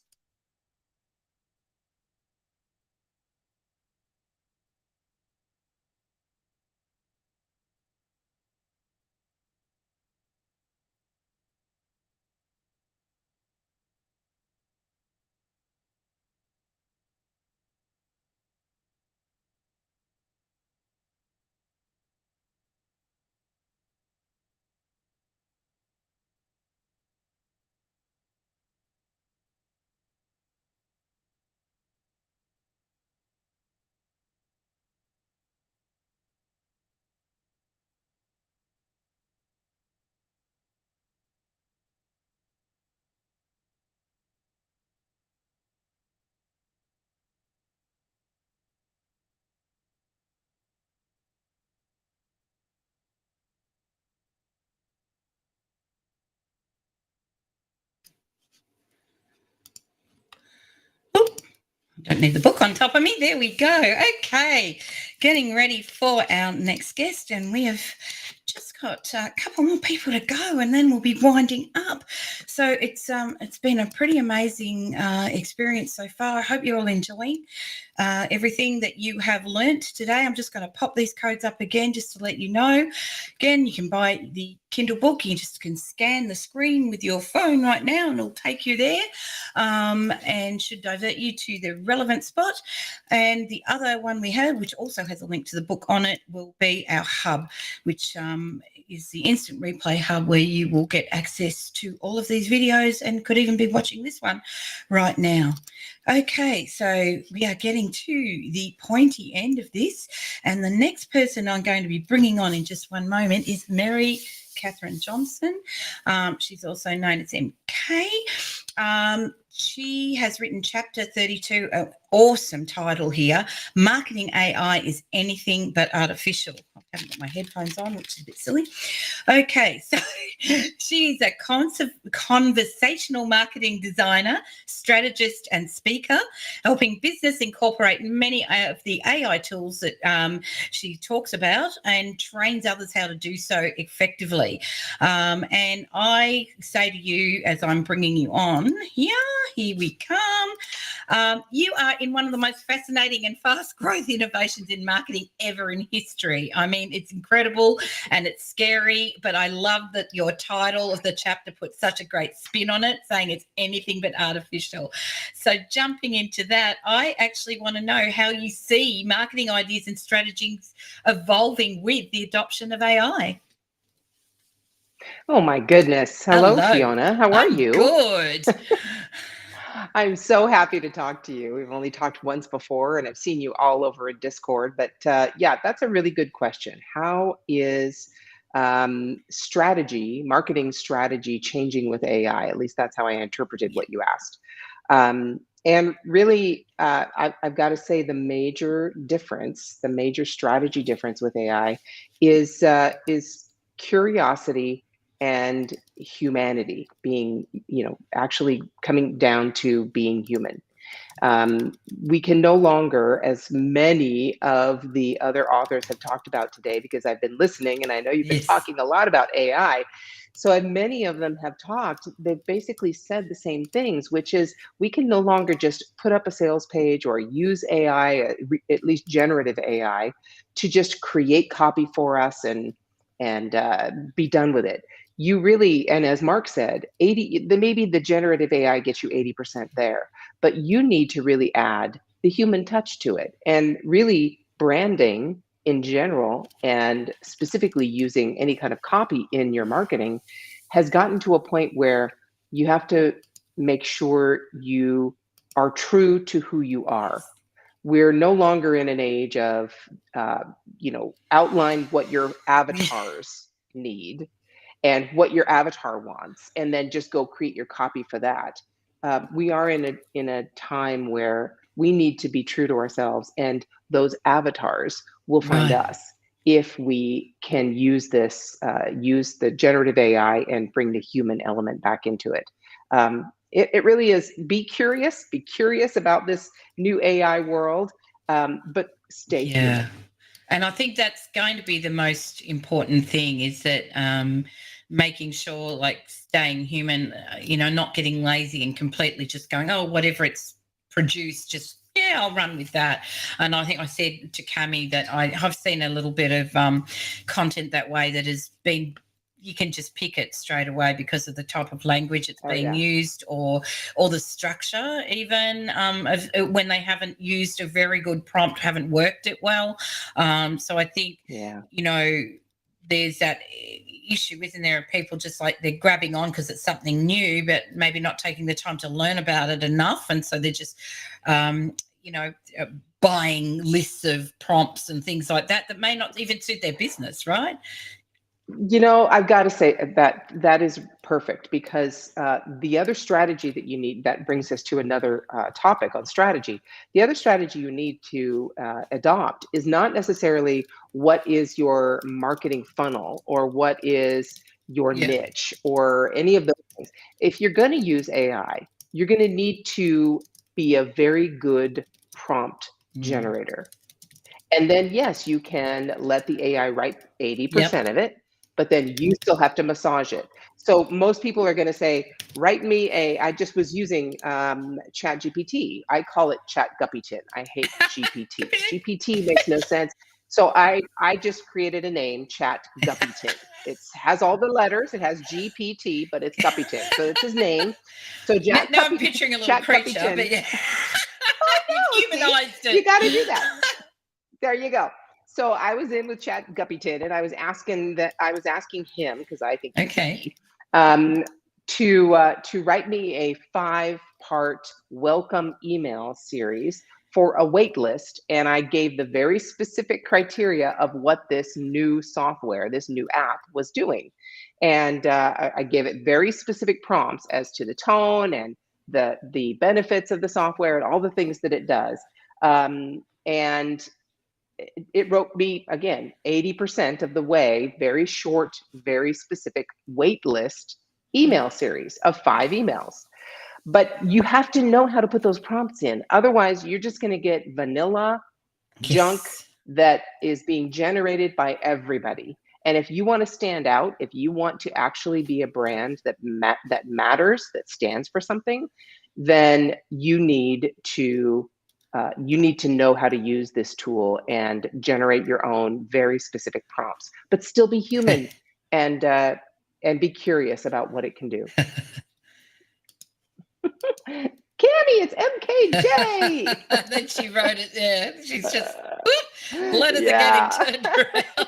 Oop, don't need the book on top of me. There we go. Okay, getting ready for our next guest, and we have just got a couple more people to go, and then we'll be winding up. So it's been a pretty amazing experience so far. I hope you're all enjoying everything that you have learnt today. I'm just going to pop these codes up again just to let you know. Again, you can buy the Kindle book. You just can scan the screen with your phone right now, and it'll take you there, and should divert you to the relevant spot. And the other one we have, which also has a link to the book on it, will be our hub, which is the instant replay hub, where you will get access to all of these videos and could even be watching this one right now. Okay, so we are getting to the pointy end of this, and the next person I'm going to be bringing on in just one moment is Mary Catherine Johnson. She's also known as MK. She has written chapter 32, an awesome title here. Marketing AI is anything but artificial. I haven't got my headphones on, which is a bit silly. Okay, so she's a conversational marketing designer, strategist, and speaker, helping business incorporate many of the AI tools that she talks about, and trains others how to do so effectively. And I say to you, as I'm bringing you on here we come. You are in one of the most fascinating and fast growth innovations in marketing ever in history. I mean, it's incredible and it's scary, but I love that your title of the chapter puts such a great spin on it, saying it's anything but artificial. So jumping into that, I actually want to know how you see marketing ideas and strategies evolving with the adoption of AI. Oh my goodness. Hello, Hello. Fiona. How are I'm you? good. I'm so happy to talk to you. We've only talked once before, and I've seen you all over in Discord. But yeah, that's a really good question. How is marketing strategy changing with AI? At least that's how I interpreted what you asked. And really, I've got to say the major strategy difference with AI is curiosity and humanity, being, actually coming down to being human. We can no longer, as many of the other authors have talked about today, because I've been listening and I know you've been talking a lot about AI. So many of them have talked, they've basically said the same things, which is we can no longer just put up a sales page or use AI, at least generative AI, to just create copy for us and be done with it. You really, and as Mark said, maybe the generative AI gets you 80% there, but you need to really add the human touch to it. And really branding in general, and specifically using any kind of copy in your marketing, has gotten to a point where you have to make sure you are true to who you are. We're no longer in an age of, outline what your avatars need and what your avatar wants, and then just go create your copy for that. We are in a time where we need to be true to ourselves, and those avatars will find us if we can use the generative AI and bring the human element back into it. It really is, be curious about this new AI world, but stay human. And I think that's going to be the most important thing, is that making sure, like, staying human, not getting lazy and completely just going, oh, whatever it's produced, just, yeah, I'll run with that. And I think I said to Cami that I have seen a little bit of content that way that has been, you can just pick it straight away because of the type of language it's being used, or the structure even, when they haven't used a very good prompt, haven't worked it well. So I think, there's that issue, isn't there, of people just like they're grabbing on because it's something new, but maybe not taking the time to learn about it enough. And so they're just, buying lists of prompts and things like that may not even suit their business, right? I've got to say that is perfect, because the other strategy that you need, that brings us to another topic on strategy. The other strategy you need to adopt is not necessarily what is your marketing funnel or what is your niche or any of those things. If you're going to use AI, you're going to need to be a very good prompt generator. And then, yes, you can let the AI write 80% of it, but then you still have to massage it. So most people are going to say, write me I just was using ChatGPT. I call it Chat Guppyton. I hate GPT. GPT makes no sense. So I just created a name, Chat Guppyton. It has all the letters. It has GPT, but it's Guppyton. So it's his name. So now I'm picturing a little Chat creature, Guppyton. but yeah. Humanized it. You got to do that. There you go. So I was in with Chat Guppyton, and I was asking him, because I think to write me a 5-part welcome email series for a wait list. And I gave the very specific criteria of what this new software, this new app was doing. And I gave it very specific prompts as to the tone and the benefits of the software and all the things that it does. And it wrote me, again, 80% of the way, very short, very specific wait list email series of 5 emails. But you have to know how to put those prompts in. Otherwise, you're just going to get vanilla junk that is being generated by everybody. And if you want to stand out, if you want to actually be a brand that matters, that stands for something, then you need to know how to use this tool and generate your own very specific prompts, but still be human and be curious about what it can do. Cammy, it's MKJ. Then she wrote it there. She's just letters Yeah. are getting turned around.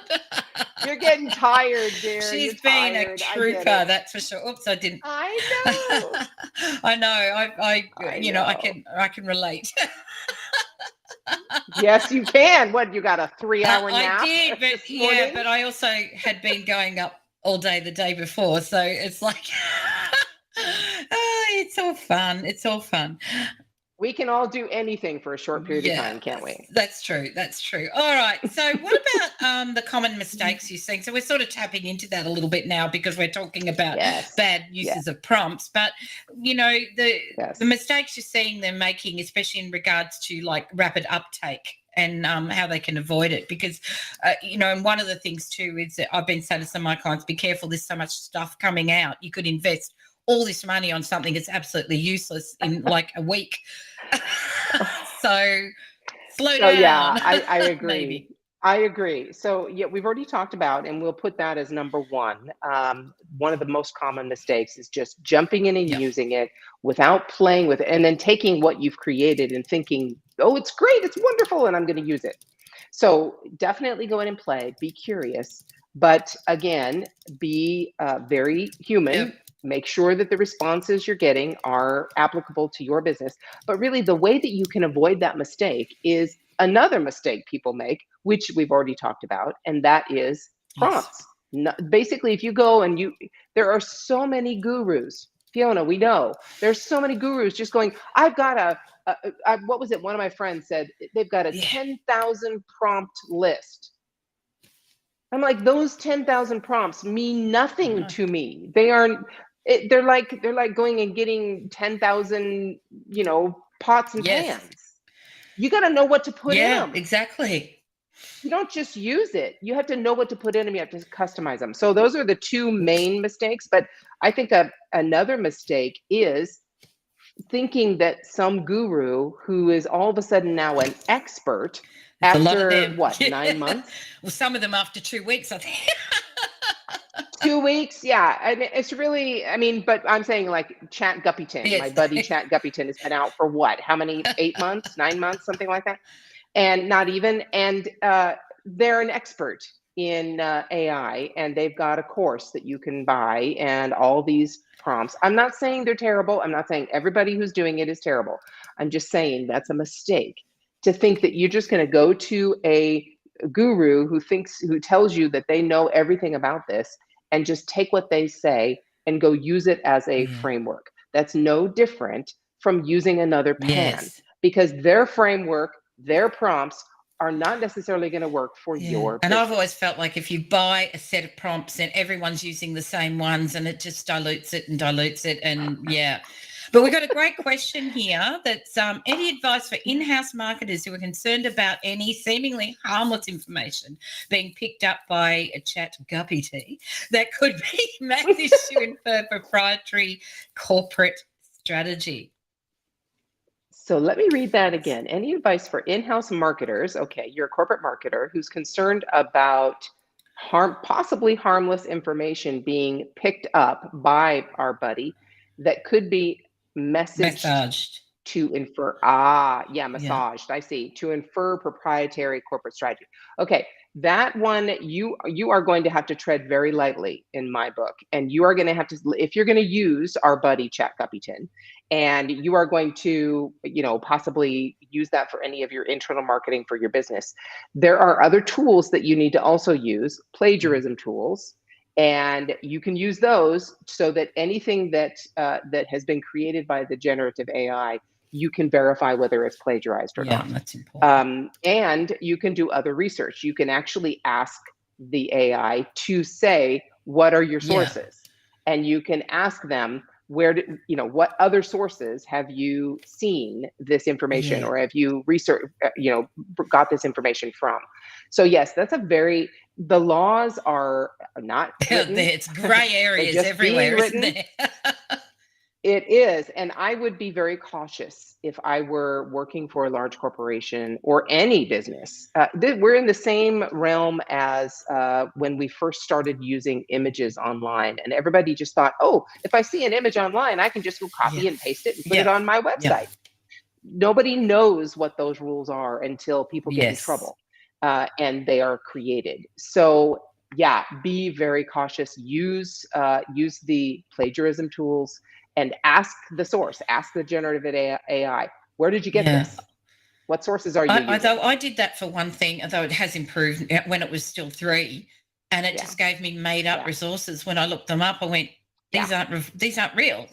You're getting tired, dear. She's You're been tired. a I get trooper, it. that's for sure. Oops, I didn't. I know. I know. I you know, I know. can relate. Yes, you can. What, you got a 3-hour nap? I did, but this morning? but I also had been going up all day the day before, so it's like it's all fun. It's all fun. We can all do anything for a short period of time, can't we? That's true. That's true. All right. So what about the common mistakes you're seeing? So we're sort of tapping into that a little bit now because we're talking about Yes. bad uses of prompts. But, you know, the mistakes you're seeing them making, especially in regards to like rapid uptake and how they can avoid it. Because, you know, and one of the things too is that I've been saying to some of my clients, be careful, there's so much stuff coming out. You could invest all this money on something that's absolutely useless in like a week. So slow down. Yeah, I agree. Maybe. I agree. So yeah, we've already talked about, and we'll put that as number one. One of the most common mistakes is just jumping in and using it without playing with it, and then taking what you've created and thinking, oh, it's great, it's wonderful, and I'm going to use it. So definitely go in and play, be curious, but again, be very human. Yep. Make sure that the responses you're getting are applicable to your business. But really, the way that you can avoid that mistake is another mistake people make, which we've already talked about, and that is prompts. Basically, if you go and there are so many gurus. Fiona, we know there's so many gurus just going, I've got what was it? One of my friends said they've got a 10,000 prompt list. I'm like, those 10,000 prompts mean nothing to me. They're like going and getting 10,000, pots and pans. You got to know what to put in them. Yeah, exactly. You don't just use it. You have to know what to put in them. You have to customize them. So those are the two main mistakes. But I think another mistake is thinking that some guru who is all of a sudden now an expert after what, 9 months? Well, some of them after 2 weeks, I think. 2 weeks, yeah. I mean, it's really, but I'm saying like Chat Guppyton. Yes. My buddy Chat Guppyton has been out for what? How many? 8 months, 9 months, something like that. And not even. And they're an expert in AI, and they've got a course that you can buy and all these prompts. I'm not saying they're terrible. I'm not saying everybody who's doing it is terrible. I'm just saying that's a mistake to think that you're just going to go to a guru who tells you that they know everything about this and just take what they say and go use it as a framework. That's no different from using another pen, because their framework, their prompts are not necessarily going to work for your business. And I've always felt like if you buy a set of prompts and everyone's using the same ones, and it just dilutes it. And but we've got a great question here that's any advice for in-house marketers who are concerned about any seemingly harmless information being picked up by a Chat Guppy that could be mass issue for proprietary corporate strategy? So let me read that again. Any advice for in-house marketers? Okay, you're a corporate marketer who's concerned about possibly harmless information being picked up by our buddy that could be massaged to infer. Massaged. I see. To infer proprietary corporate strategy. Okay, that one you are going to have to tread very lightly in my book, and you are going to have to, if you're going to use our buddy Chat Guppyton, and you are going to possibly use that for any of your internal marketing for your business, there are other tools that you need to also use, plagiarism tools. And you can use those so that anything that has been created by the generative AI, you can verify whether it's plagiarized or not. That's important. And you can do other research. You can actually ask the AI to say, what are your sources? And you can ask them, what other sources have you seen this information, or have you researched, got this information from? So yes, that's the laws are not written. It's gray areas everywhere, isn't there? It is, and I would be very cautious if I were working for a large corporation or any business. We're in the same realm as when we first started using images online, and everybody just thought, oh, if I see an image online, I can just go copy Yeah. and paste it and put it on my website. Yeah. Nobody knows what those rules are until people get in Yes. trouble, and they are created. So yeah, be very cautious. Use the plagiarism tools and ask the source. Ask the generative AI. Where did you get Yeah. this? What sources are you using? Although I did that for one thing, although it has improved when it was still 3, and it Yeah. just gave me made up Yeah. resources. When I looked them up, I went, these Yeah. aren't real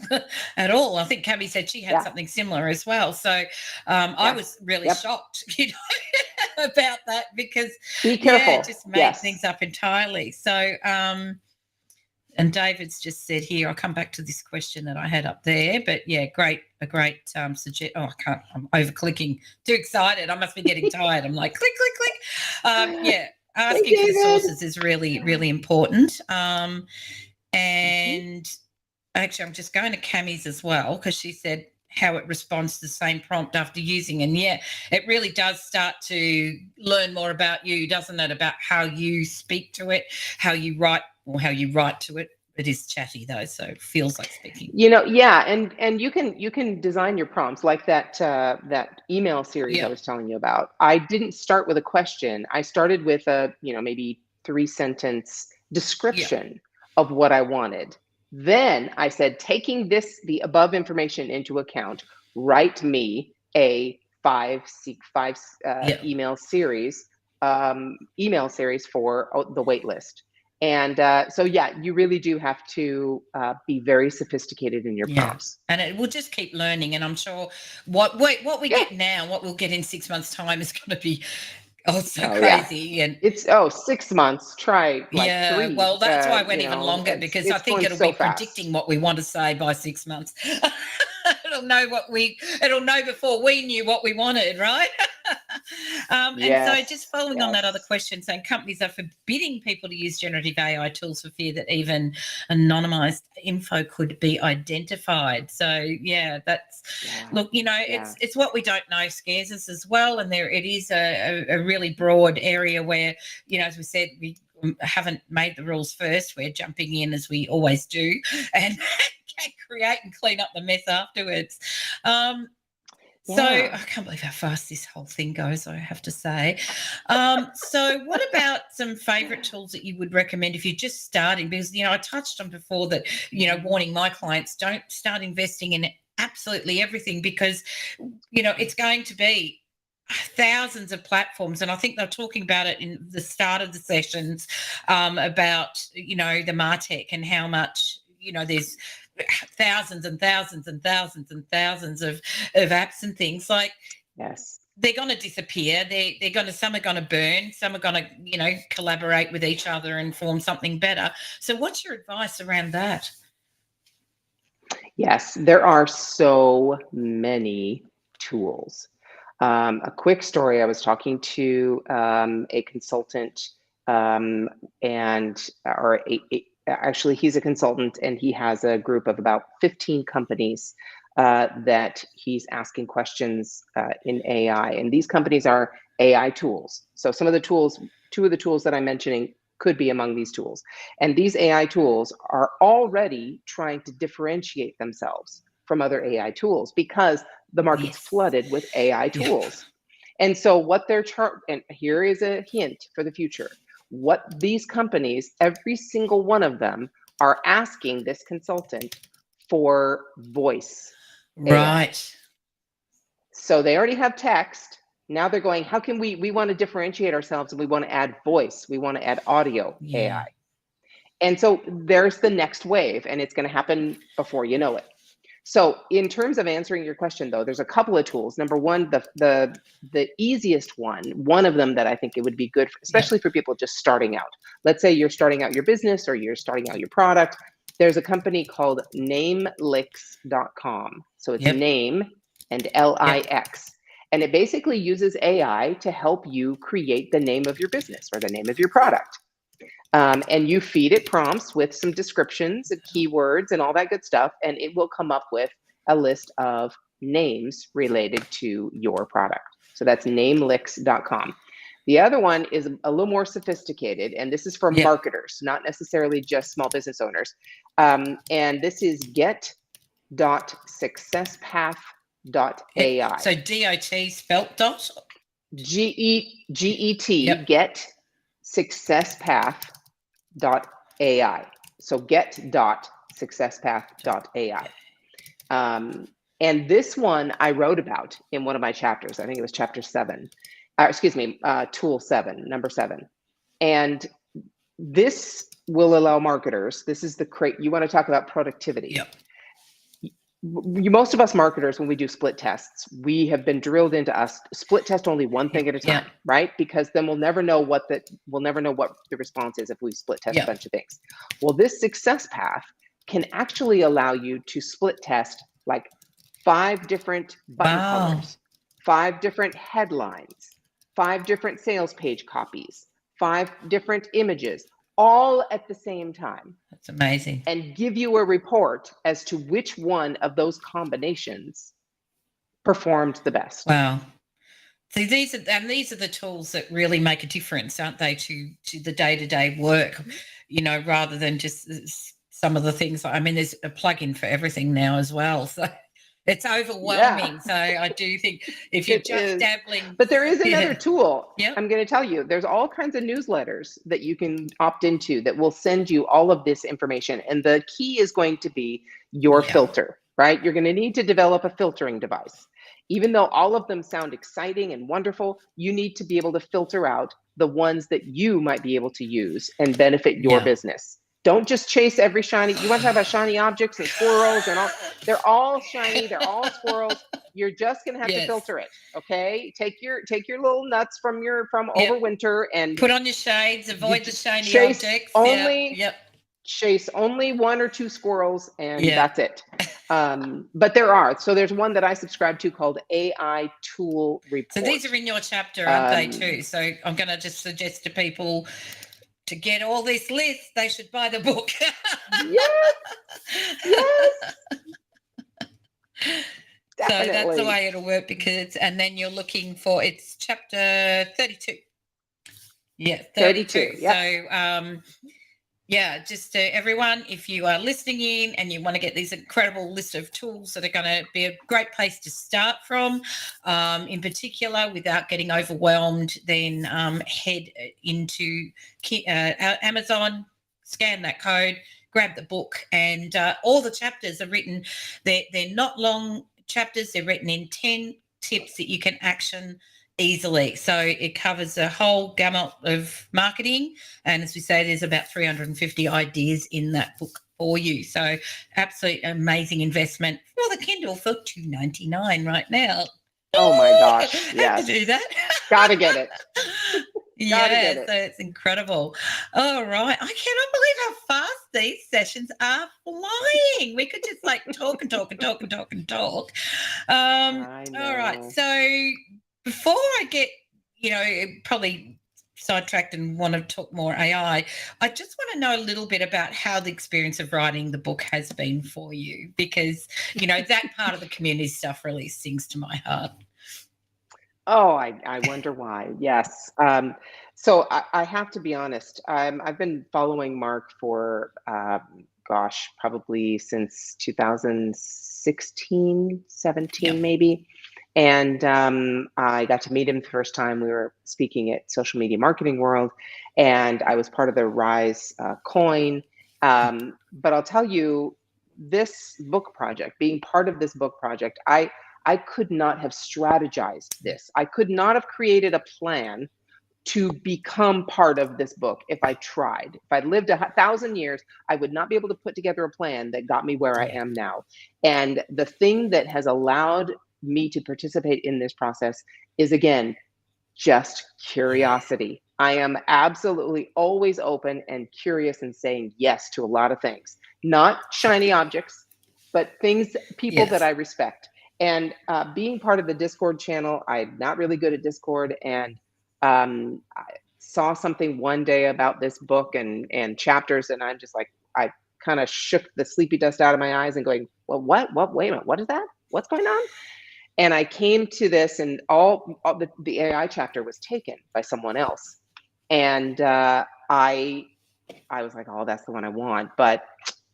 at all. I think Cabby said she had Yeah. something similar as well. So I was really Yep. shocked, about that, because Be careful. it just made Yes. things up entirely. So and David's just said here, I'll come back to this question that I had up there, but yeah, a great suggest. Oh, I can't, I'm over clicking, too excited. I must be getting tired. I'm like, click, click, click. Yeah, asking for the sources is really, really important. And actually, I'm just going to Cammy's as well, because she said how it responds to the same prompt after using. And yeah, it really does start to learn more about you, doesn't it? About how you speak to it, how you write, or how you write to it. It is chatty though, so it feels like speaking. Yeah, and you can design your prompts like that email series I was telling you about. I didn't start with a question. I started with a maybe 3-sentence description of what I wanted. Then I said, taking the above information into account, write me a 5 email series for the wait list. And so, yeah, you really do have to be very sophisticated in your prompts. And it will just keep learning. And I'm sure what we get now, what we'll get in 6 months' time is going to be crazy. Yeah. And it's 6 months. Try 3. Well, that's why I went even longer, because I think it'll be predicting what we want to say by 6 months. It'll know before we knew what we wanted, right? And so just following on that other question, saying companies are forbidding people to use generative AI tools for fear that even anonymized info could be identified. So look, it's what we don't know scares us as well. And it is a really broad area where, as we said, we haven't made the rules first. We're jumping in as we always do, and create and clean up the mess afterwards. So I can't believe how fast this whole thing goes, I have to say. So what about some favorite tools that you would recommend if you're just starting? Because, I touched on before that, warning my clients, don't start investing in absolutely everything, because, it's going to be thousands of platforms. And I think they're talking about it in the start of the sessions about, the MarTech and how much, there's thousands and thousands and thousands and thousands of apps and things. Like, they're going to disappear. Some are going to burn. Some are going to, collaborate with each other and form something better. So what's your advice around that? Yes, there are so many tools. A quick story, I was talking to a consultant actually, he's a consultant, and he has a group of about 15 companies that he's asking questions in AI. And these companies are AI tools. So two of the tools that I'm mentioning could be among these tools. And these AI tools are already trying to differentiate themselves from other AI tools, because the market's flooded with AI tools. And so what and here is a hint for the future. What these companies, every single one of them, are asking this consultant for voice. Right. AI. So they already have text. Now they're going, how can we want to differentiate ourselves, and we want to add voice. We want to add audio AI. And so there's the next wave, and it's going to happen before you know it. So in terms of answering your question, though, there's a couple of tools. Number one, the easiest one of them that I think it would be good, especially for people just starting out. Let's say you're starting out your business or you're starting out your product. There's a company called Namelix.com. So it's name and LIX. And it basically uses AI to help you create the name of your business or the name of your product. And you feed it prompts with some descriptions and keywords and all that good stuff, and it will come up with a list of names related to your product. So that's namelix.com. The other one is a little more sophisticated, and this is for marketers, not necessarily just small business owners. And this is get.successpath.ai. So DOT spelt dot? Get, get successpath.ai. So get.successpath.ai. And this one I wrote about in one of my chapters. I think it was chapter 7. Tool 7, number 7. And this will allow marketers, this is you want to talk about productivity. Yep. Most of us marketers, when we do split tests, we have been drilled into us split test only one thing at a time, right? Because then we'll never know what the response is if we split test a bunch of things. Well, this success path can actually allow you to split test like 5 different button colors, 5 different headlines, 5 different sales page copies, 5 different images, all at the same time. That's amazing. And give you a report as to which one of those combinations performed the best. Wow. So these are the tools that really make a difference, aren't they, to the day-to-day work, rather than just some of the things. I mean, there's a plug-in for everything now as well. So it's overwhelming. Yeah. So I do think if you're just dabbling. But there is another tool. Yep. I'm going to tell you, there's all kinds of newsletters that you can opt into that will send you all of this information. And the key is going to be your filter, right? You're going to need to develop a filtering device. Even though all of them sound exciting and wonderful, you need to be able to filter out the ones that you might be able to use and benefit your business. Don't just chase every shiny. You want to talk about shiny objects and squirrels and all. They're all shiny. They're all squirrels. You're just gonna have to filter it. Okay. Take your little nuts from overwinter and put on your shades. Avoid the shiny chase objects. Chase only 1 or 2 squirrels, and that's it. But there's one that I subscribe to called AI Tool Report. So these are in your chapter, aren't they too? So I'm going to just suggest to people, to get all this list, they should buy the book. Yes. So that's the way it'll work, and then you're looking for, it's chapter 32. Yeah, 32. Yep. So, just everyone, if you are listening in and you want to get these incredible list of tools that are going to be a great place to start from, in particular, without getting overwhelmed, then head into Amazon, scan that code, grab the book, and all the chapters are written. They're not long chapters. They're written in 10 tips that you can action easily. So it covers a whole gamut of marketing, and as we say, there's about 350 ideas in that book for you. So absolutely amazing investment for the Kindle for $2.99 right now. Oh my gosh! Have to do that. Gotta get it. So it's incredible. All right, I cannot believe how fast these sessions are flying. We could just talk and talk and talk and talk and talk. I know. All right, so before I get, probably sidetracked and want to talk more AI, I just want to know a little bit about how the experience of writing the book has been for you, because, that part of the community stuff really sings to my heart. Oh, I wonder why. Yes. So I have to be honest. I've been following Mark for, probably since 2016, 17, maybe. And I got to meet him the first time. We were speaking at Social Media Marketing World, and I was part of the Rise Coin. But I'll tell you, this book project, being part of this book project, I could not have strategized this. I could not have created a plan to become part of this book if I tried. If I'd lived 1,000 years, I would not be able to put together a plan that got me where I am now. And the thing that has allowed me to participate in this process is, again, just curiosity. I am absolutely always open and curious and saying yes to a lot of things, not shiny objects, but people that I respect. And being part of the Discord channel, I'm not really good at Discord, and saw something one day about this book and chapters, and I'm just like, I kind of shook the sleepy dust out of my eyes and going, well, what, wait a minute, what is that? What's going on? And I came to this, and all the AI chapter was taken by someone else. And I was like, oh, that's the one I want.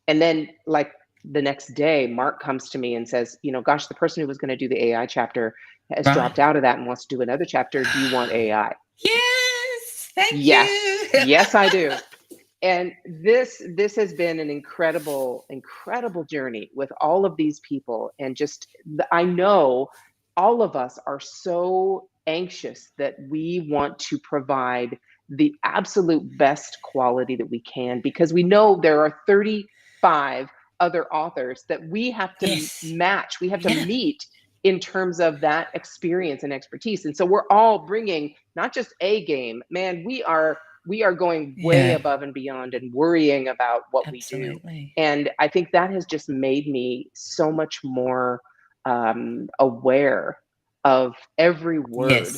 And then like the next day, Mark comes to me and says, gosh, the person who was going to do the AI chapter has dropped out of that and wants to do another chapter. Do you want AI? Yes, thank you. Yes, I do. And this has been an incredible journey with all of these people. And just, I know all of us are so anxious that we want to provide the absolute best quality that we can, because we know there are 35 other authors that we have to match, we have to meet in terms of that experience and expertise. And so we're all bringing not just a game, man, we are going way above and beyond and worrying about what we do. And I think that has just made me so much more aware of every word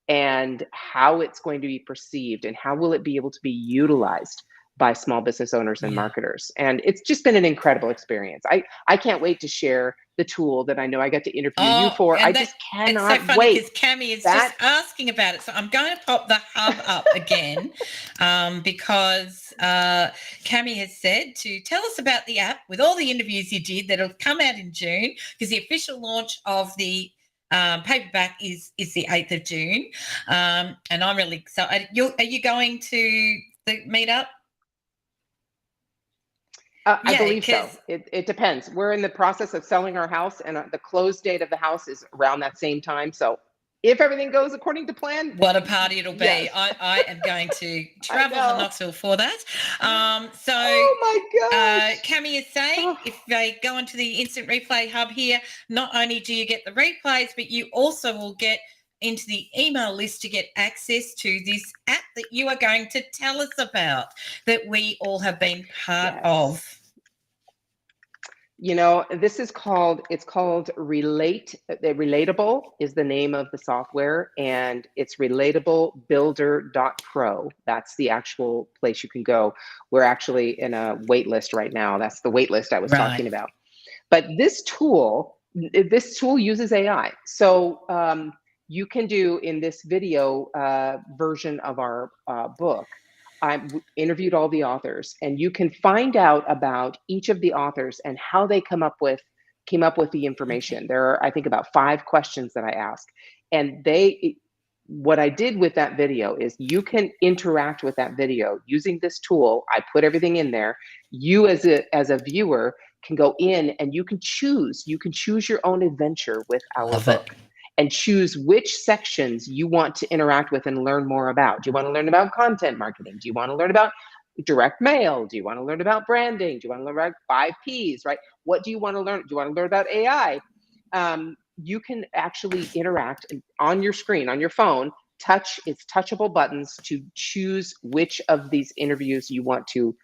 and how it's going to be perceived and how will it be able to be utilized by small business owners and marketers. And it's just been an incredible experience. I can't wait to share the tool that I know I got to interview you for. I just cannot it's so funny wait. Because Cami is just asking about it. So I'm going to pop the hub up again because Cami has said to tell us about the app with all the interviews you did that'll come out in June, because the official launch of the paperback is the 8th of June. And I'm really excited. Are you going to the meetup? I believe so. It depends. We're in the process of selling our house, and the close date of the house is around that same time. So if everything goes according to plan, what a party it'll be. I am going to travel to Knoxville for that. So oh my gosh. Cami is saying if they go onto the Instant Replay Hub here, not only do you get the replays, but you also will get into the email list to get access to this app that you are going to tell us about, that we all have been part of. This is called Relate. Relatable is the name of the software, and it's relatablebuilder.pro. That's the actual place you can go. We're actually in a wait list right now. That's the wait list I was talking about. But this tool uses AI. So you can do, in this video version of our book, I interviewed all the authors, and you can find out about each of the authors and how they came up with the information. There are, I think, about 5 questions that I ask, and what I did with that video is you can interact with that video using this tool. I put everything in there. You as a viewer can go in and you can choose your own adventure with our book. And choose which sections you want to interact with and learn more about. Do you want to learn about content marketing? Do you want to learn about direct mail? Do you want to learn about branding? Do you want to learn about 5 Ps, right? What do you want to learn? Do you want to learn about AI? You can actually interact on your screen, on your phone, it's touchable buttons to choose which of these interviews you want to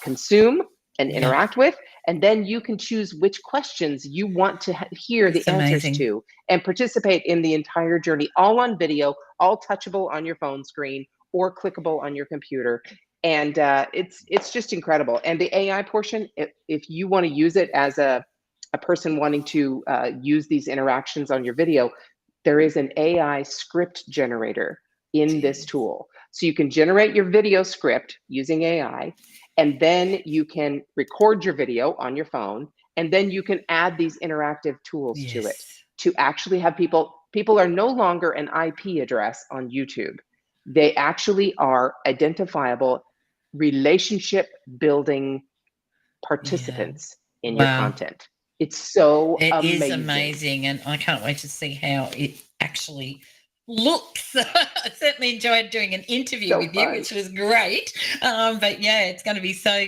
consume and interact with. And then you can choose which questions you want to hear the answers to and participate in the entire journey, all on video, all touchable on your phone screen or clickable on your computer. And it's just incredible. And the AI portion, if you want to use it as a person wanting to use these interactions on your video, there is an AI script generator in this tool. So you can generate your video script using AI, and then you can record your video on your phone, and then you can add these interactive tools to it to actually have people are no longer an IP address on YouTube. They actually are identifiable relationship building participants in your content. It's so amazing. It is amazing, and I can't wait to see how it actually looks. I certainly enjoyed doing an interview with you, which was great. But yeah, it's going to be so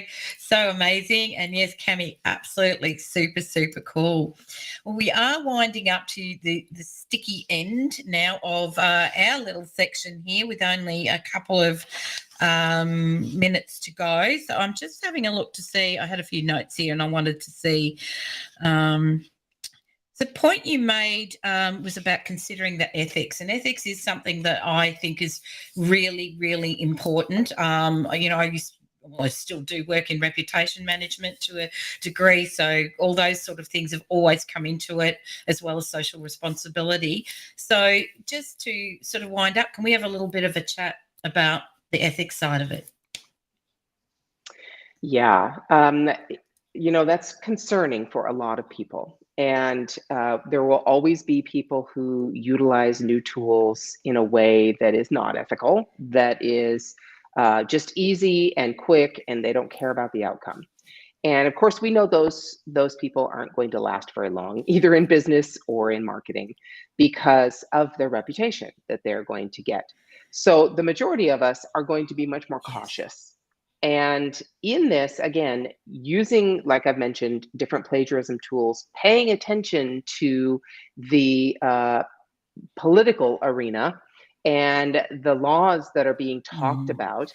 amazing. And yes, Cami, absolutely super cool. Well, we are winding up to the sticky end now of our little section here, with only a couple of minutes to go. So I'm just having a look to see. I had a few notes here, and I wanted to see The point you made was about considering the ethics, and ethics is something that I think is really, really important. I still do work in reputation management to a degree, so all those sort of things have always come into it, as well as social responsibility. So just to sort of wind up, can we have a little bit of a chat about the ethics side of it? Yeah, that's concerning for a lot of people. And there will always be people who utilize new tools in a way that is not ethical, that is just easy and quick, and they don't care about the outcome. And of course, we know those people aren't going to last very long, either in business or in marketing, because of their reputation that they're going to get. So the majority of us are going to be much more cautious. And in this, again, using, like I've mentioned, different plagiarism tools, paying attention to the political arena and the laws that are being talked about.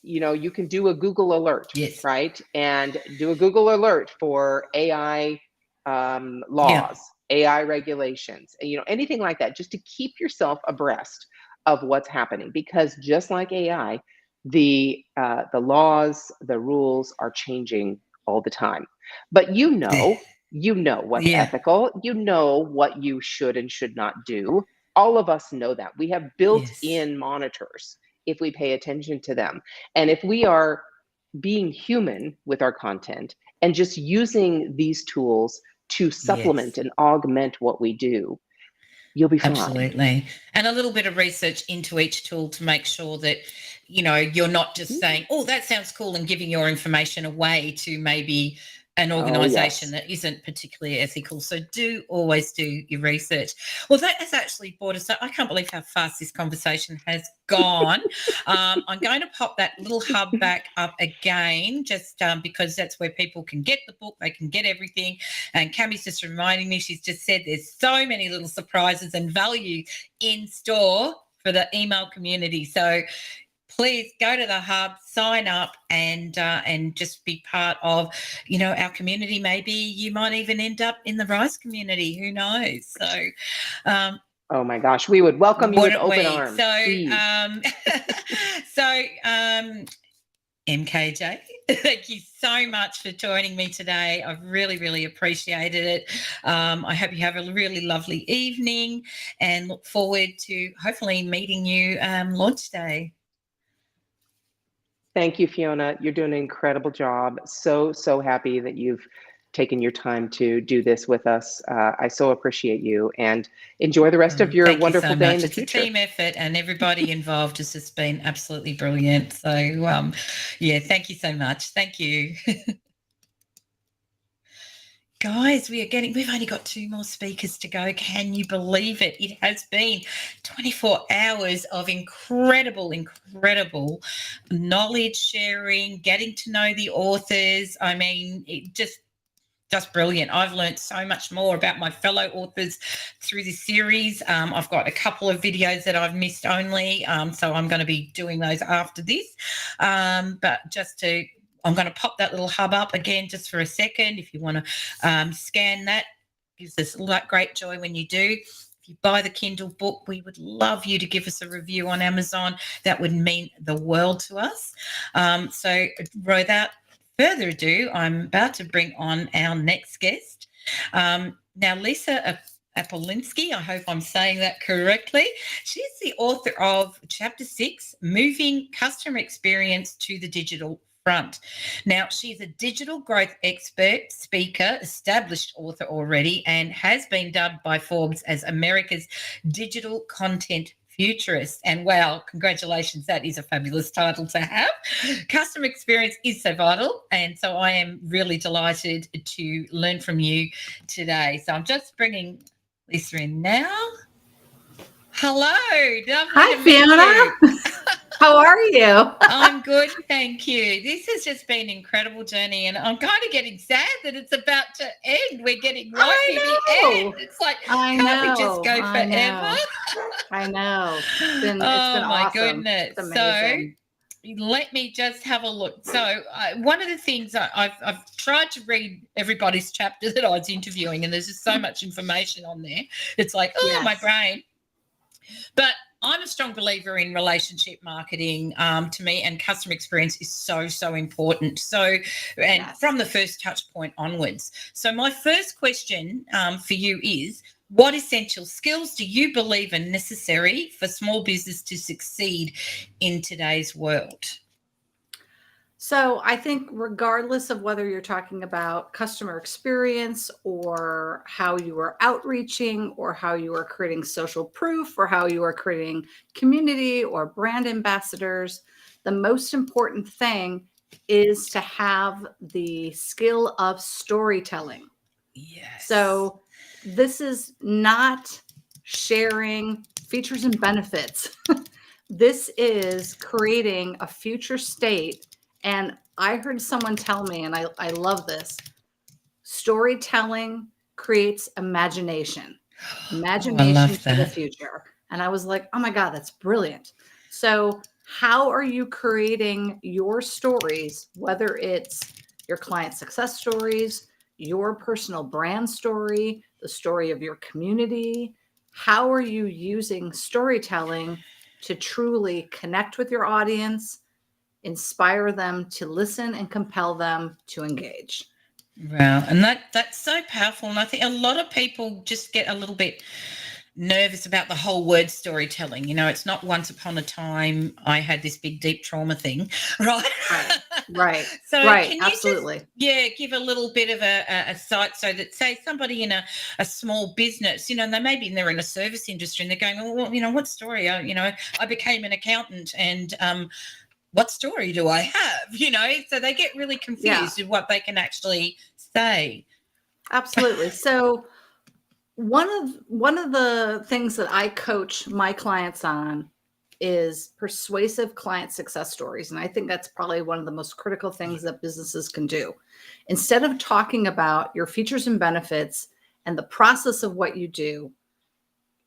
You can do a Google alert, Yes. right? And do a Google alert for AI laws, AI regulations, anything like that, just to keep yourself abreast of what's happening. Because just like AI, the laws, the rules are changing all the time. But you know what's ethical. You know what you should and should not do. All of us know that. We have built-in monitors if we pay attention to them. And if we are being human with our content and just using these tools to supplement and augment what we do, you'll be fine. Absolutely. And a little bit of research into each tool to make sure that, you're not just saying, oh, that sounds cool, and giving your information away to maybe an organization that isn't particularly ethical. So always do your research. Well, that has actually brought us up. I can't believe how fast this conversation has gone. I'm going to pop that little hub back up again, just because that's where people can get the book, they can get everything. And Cammie's just reminding me, she's just said there's so many little surprises and value in store for the email community. So please go to the hub, sign up, and just be part of, our community. Maybe you might even end up in the RISE community. Who knows? So, oh my gosh, we would welcome you with open arms. So, MKJ, thank you so much for joining me today. I've really, really appreciated it. I hope you have a really lovely evening, and look forward to hopefully meeting you launch day. Thank you, Fiona. You're doing an incredible job. So happy that you've taken your time to do this with us. I so appreciate you, and enjoy the rest of your wonderful day in the future. It's a team effort, and everybody involved has just been absolutely brilliant. So, thank you so much. Thank you. Guys, we've only got 2 more speakers to go. Can you believe it? It has been 24 hours of incredible knowledge sharing, getting to know the authors. I mean, it just brilliant. I've learned so much more about my fellow authors through this series. I've got a couple of videos that I've missed only, so I'm going to be doing those after this. I'm going to pop that little hub up again just for a second. If you want to scan that, gives us great joy when you do. If you buy the Kindle book, we would love you to give us a review on Amazon. That would mean the world to us. So without further ado, I'm about to bring on our next guest. Now, Lisa Apolinsky, I hope I'm saying that correctly. She's the author of Chapter 6, Moving Customer Experience to the Digital Front. Now, she's a digital growth expert, speaker, established author already, and has been dubbed by Forbes as America's digital content futurist. And wow, congratulations, that is a fabulous title to have. Customer experience is so vital, and so I am really delighted to learn from you today. So I'm just bringing Lisa in now. Hello. Hi, Fiona. How are you? I'm good, thank you. This has just been an incredible journey, and I'm kind of getting sad that it's about to end. We're getting right to the end. It's like, can't we just go forever? I know. It's been my awesome. goodness. It's amazing. let me just have a look. So one of the things I've tried to read everybody's chapter that I was interviewing, and there's just so much information on there. It's like, oh, my Yes. brain. But I'm a strong believer in relationship marketing. To me, and customer experience is so important. So, and Yes. from the first touch point onwards. So my first question for you is, what essential skills do you believe are necessary for small business to succeed in today's world? So I think regardless of whether you're talking about customer experience or how you are outreaching or how you are creating social proof or how you are creating community or brand ambassadors, the most important thing is to have the skill of storytelling. Yes. So this is not sharing features and benefits. This is creating a future state. And I heard someone tell me, and I love this, storytelling creates imagination for the that. future. And I was like, oh my God, that's brilliant. So how are you creating your stories, whether it's your client success stories, your personal brand story, the story of your community? How are you using storytelling to truly connect with your audience, inspire them to listen, and compel them to engage? Wow, and that's so powerful. And I think a lot of people just get a little bit nervous about the whole word storytelling. You know, it's not once upon a time I had this big deep trauma thing, right? Right. So Right. can you Absolutely. just, give a little bit of a sight, so that, say, somebody in a small business, and they're in a service industry, and they're going, oh, well, what story? I became an accountant, and what story do I have? So they get really confused with what they can actually say. Absolutely. So one of the things that I coach my clients on is persuasive client success stories. And I think that's probably one of the most critical things that businesses can do. Instead of talking about your features and benefits and the process of what you do,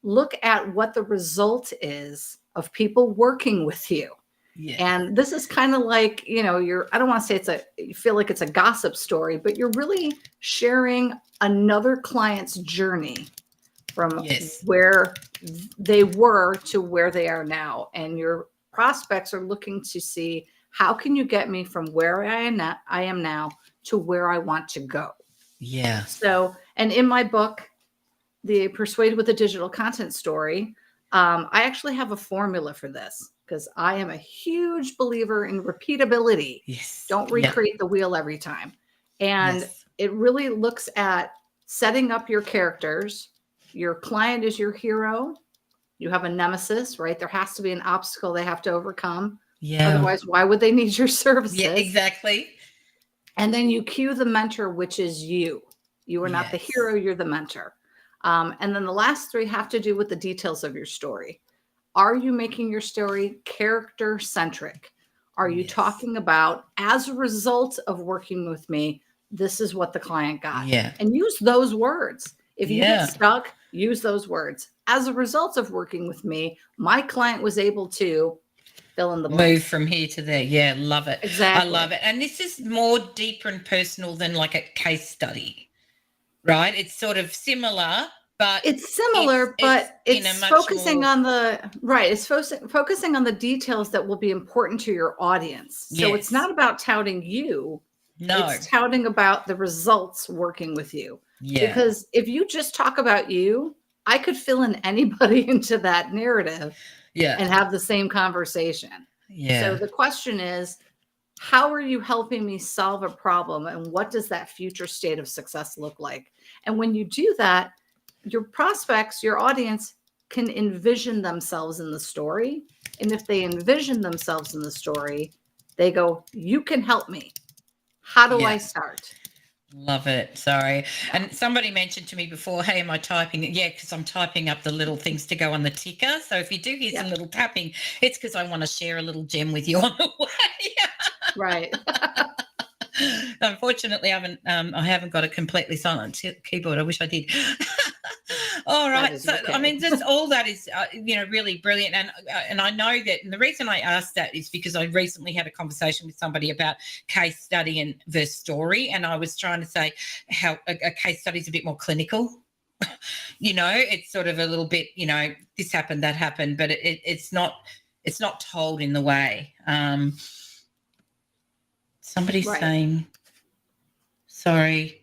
look at what the result is of people working with you. Yeah. And this is kind of like, I don't want to say you feel like it's a gossip story, but you're really sharing another client's journey from where they were to where they are now. And your prospects are looking to see, how can you get me from where I am now to where I want to go? Yeah. So, and in my book, The Persuade with a Digital Content Story, I actually have a formula for this, because I am a huge believer in repeatability. Yes. Don't recreate the wheel every time. And it really looks at setting up your characters. Your client is your hero. You have a nemesis, right? There has to be an obstacle they have to overcome. Yeah. Otherwise, why would they need your services? Yeah, exactly. And then you cue the mentor, which is you. You are not the hero, you're the mentor. And then the last three have to do with the details of your story. Are you making your story character centric? Are you talking about, as a result of working with me, this is what the client got? Yeah. And use those words. If you get stuck, use those words. As a result of working with me, my client was able to fill in the blank. Move from here to there. Yeah, love it. Exactly. I love it. And this is more deeper and personal than like a case study, right? It's sort of similar, but it's focusing on the details that will be important to your audience. So it's not about touting you. No. It's touting about the results working with you. Yeah. Because if you just talk about you, I could fill in anybody into that narrative and have the same conversation. Yeah. So the question is, how are you helping me solve a problem? And what does that future state of success look like? And when you do that, your prospects, your audience can envision themselves in the story. And if they envision themselves in the story, they go, you can help me. How do I start? Love it. Sorry. And somebody mentioned to me before, hey, am I typing? Yeah, because I'm typing up the little things to go on the ticker. So if you do hear some little tapping, it's because I want to share a little gem with you on the way. Right. Unfortunately, I haven't got a completely silent keyboard. I wish I did. All That right. is So, I okay. mean, just all that is, really brilliant. And I know that, and the reason I asked that is because I recently had a conversation with somebody about case study and versus story. And I was trying to say how a case study is a bit more clinical. It's sort of a little bit, this happened, that happened, but it's not told in the way. Somebody's Right. saying, sorry.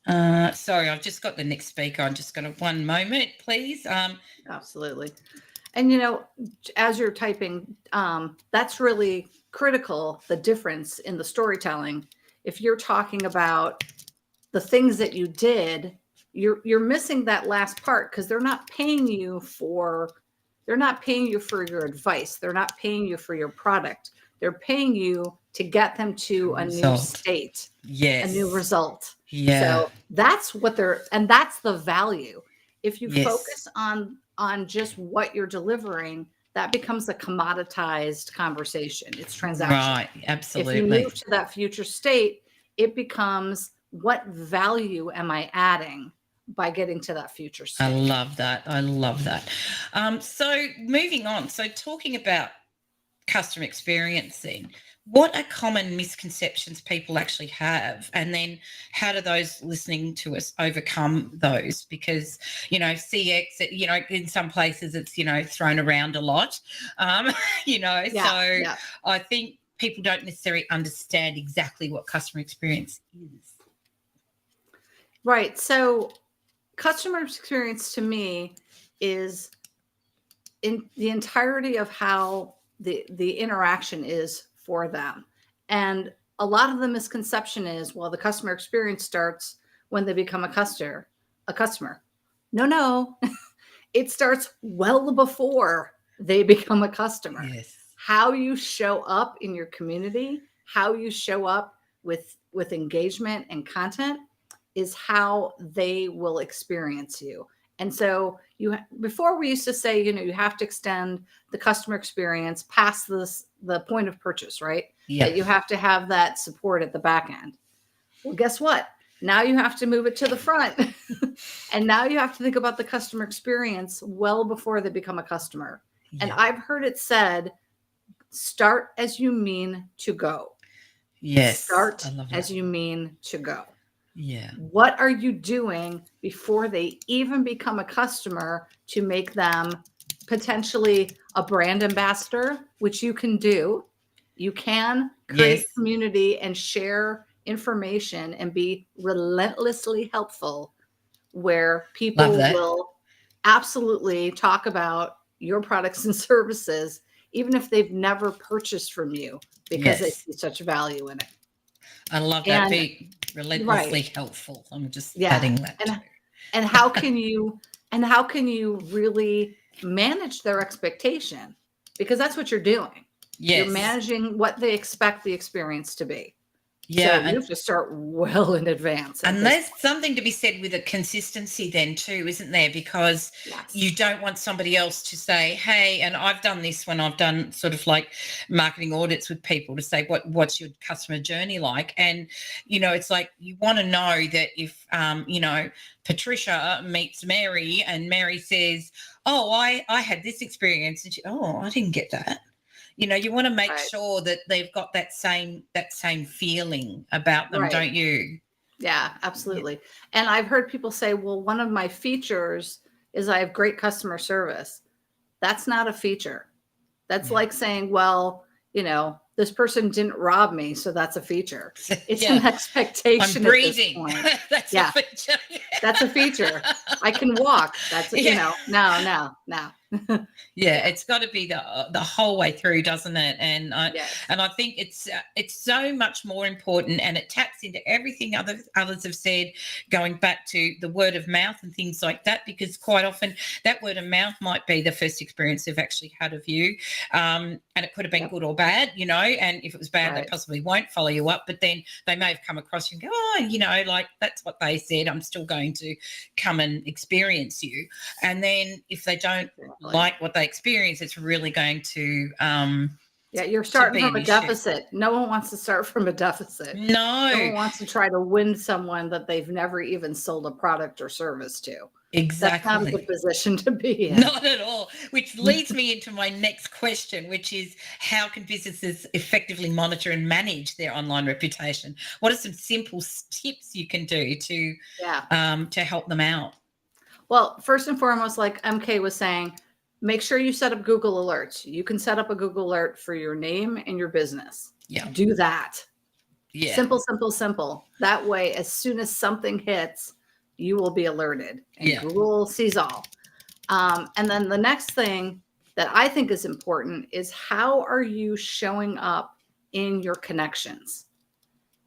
Sorry, I've just got the next speaker. I'm just going to, one moment, please. Absolutely. And as you're typing, that's really critical, the difference in the storytelling. If you're talking about the things that you did, you're missing that last part, because they're not paying you for your advice. They're not paying you for your product. They're paying you to get them to a new Result. state, Yes. a new result. Yeah. So that's that's the value. If you Yes. focus on just what you're delivering, that becomes a commoditized conversation. It's transactional. Right. Absolutely. If you move to that future state, it becomes, what value am I adding by getting to that future state? I love that. So moving on. So talking about customer experience then, what are common misconceptions people actually have? And then how do those listening to us overcome those? Because, CX, in some places it's, thrown around a lot. So I think people don't necessarily understand exactly what customer experience is. Right. So customer experience to me is in the entirety of how the interaction is for them. And a lot of the misconception is, well, the customer experience starts when they become a customer. No, it starts well before they become a customer. Yes. How you show up in your community, how you show up with engagement and content is how they will experience you. And so before we used to say, you have to extend the customer experience past the point of purchase, right? Yeah. That you have to have that support at the back end. Well, guess what? Now you have to move it to the front. And now you have to think about the customer experience well before they become a customer. Yeah. And I've heard it said, start as you mean to go. Yes. Start I love that. as you mean to go. Yeah. What are you doing before they even become a customer to make them potentially a brand ambassador, which you can do? You can create Yes. community and share information and be relentlessly helpful, where people Love that. will absolutely talk about your products and services, even if they've never purchased from you, because they Yes. see such value in it. I love that. And- Be relentlessly helpful. I'm just Yeah. adding that. And- too. And how can you really manage their expectation? Because that's what you're doing. Yes. You're managing what they expect the experience to be. Yeah. So you have to start well in advance. And there's something to be said with a consistency then too, isn't there? Because you don't want somebody else to say, hey, and I've done this when I've done sort of like marketing audits with people, to say, what's your customer journey like? And, it's like, you want to know that if, Patricia meets Mary and Mary says, oh, I had this experience. And I didn't get that. You want to make Right. sure that they've got that same feeling about them, Right. don't you? Yeah, absolutely. And I've heard people say, well, one of my features is I have great customer service. That's not a feature. That's Yeah. like saying, well, this person didn't rob me, so that's a feature. It's Yeah. an expectation. I'm breathing. At this point. That's Yeah. a feature. That's a feature. I can walk. That's Yeah. no. Yeah, it's got to be the whole way through, doesn't it? And Yes. I think it's so much more important, and it taps into everything others have said, going back to the word of mouth and things like that, because quite often that word of mouth might be the first experience they've actually had of you, and it could have been Yep. good or bad, and if it was bad, Right. they possibly won't follow you up, but then they may have come across you and go, like, that's what they said, I'm still going to come and experience you. And then if they don't like what they experience, it's really going to Yeah, you're starting be from an a issue. deficit. No one wants to start from a deficit. No one No, wants to try to win someone that they've never even sold a product or service to. That's not a good exactly. position to be in. Not at all. Which leads me into my next question, which is how can businesses effectively monitor and manage their online reputation? What are some simple tips you can do Yeah. to help them out? Well, first and foremost, like MK was saying, make sure you set up Google Alerts. You can set up a Google Alert for your name and your business. Yeah. Do that. Yeah. Simple, simple, simple. That way, as soon as something hits, you will be alerted, and Yeah. Google sees all. And then the next thing that I think is important is how are you showing up in your connections?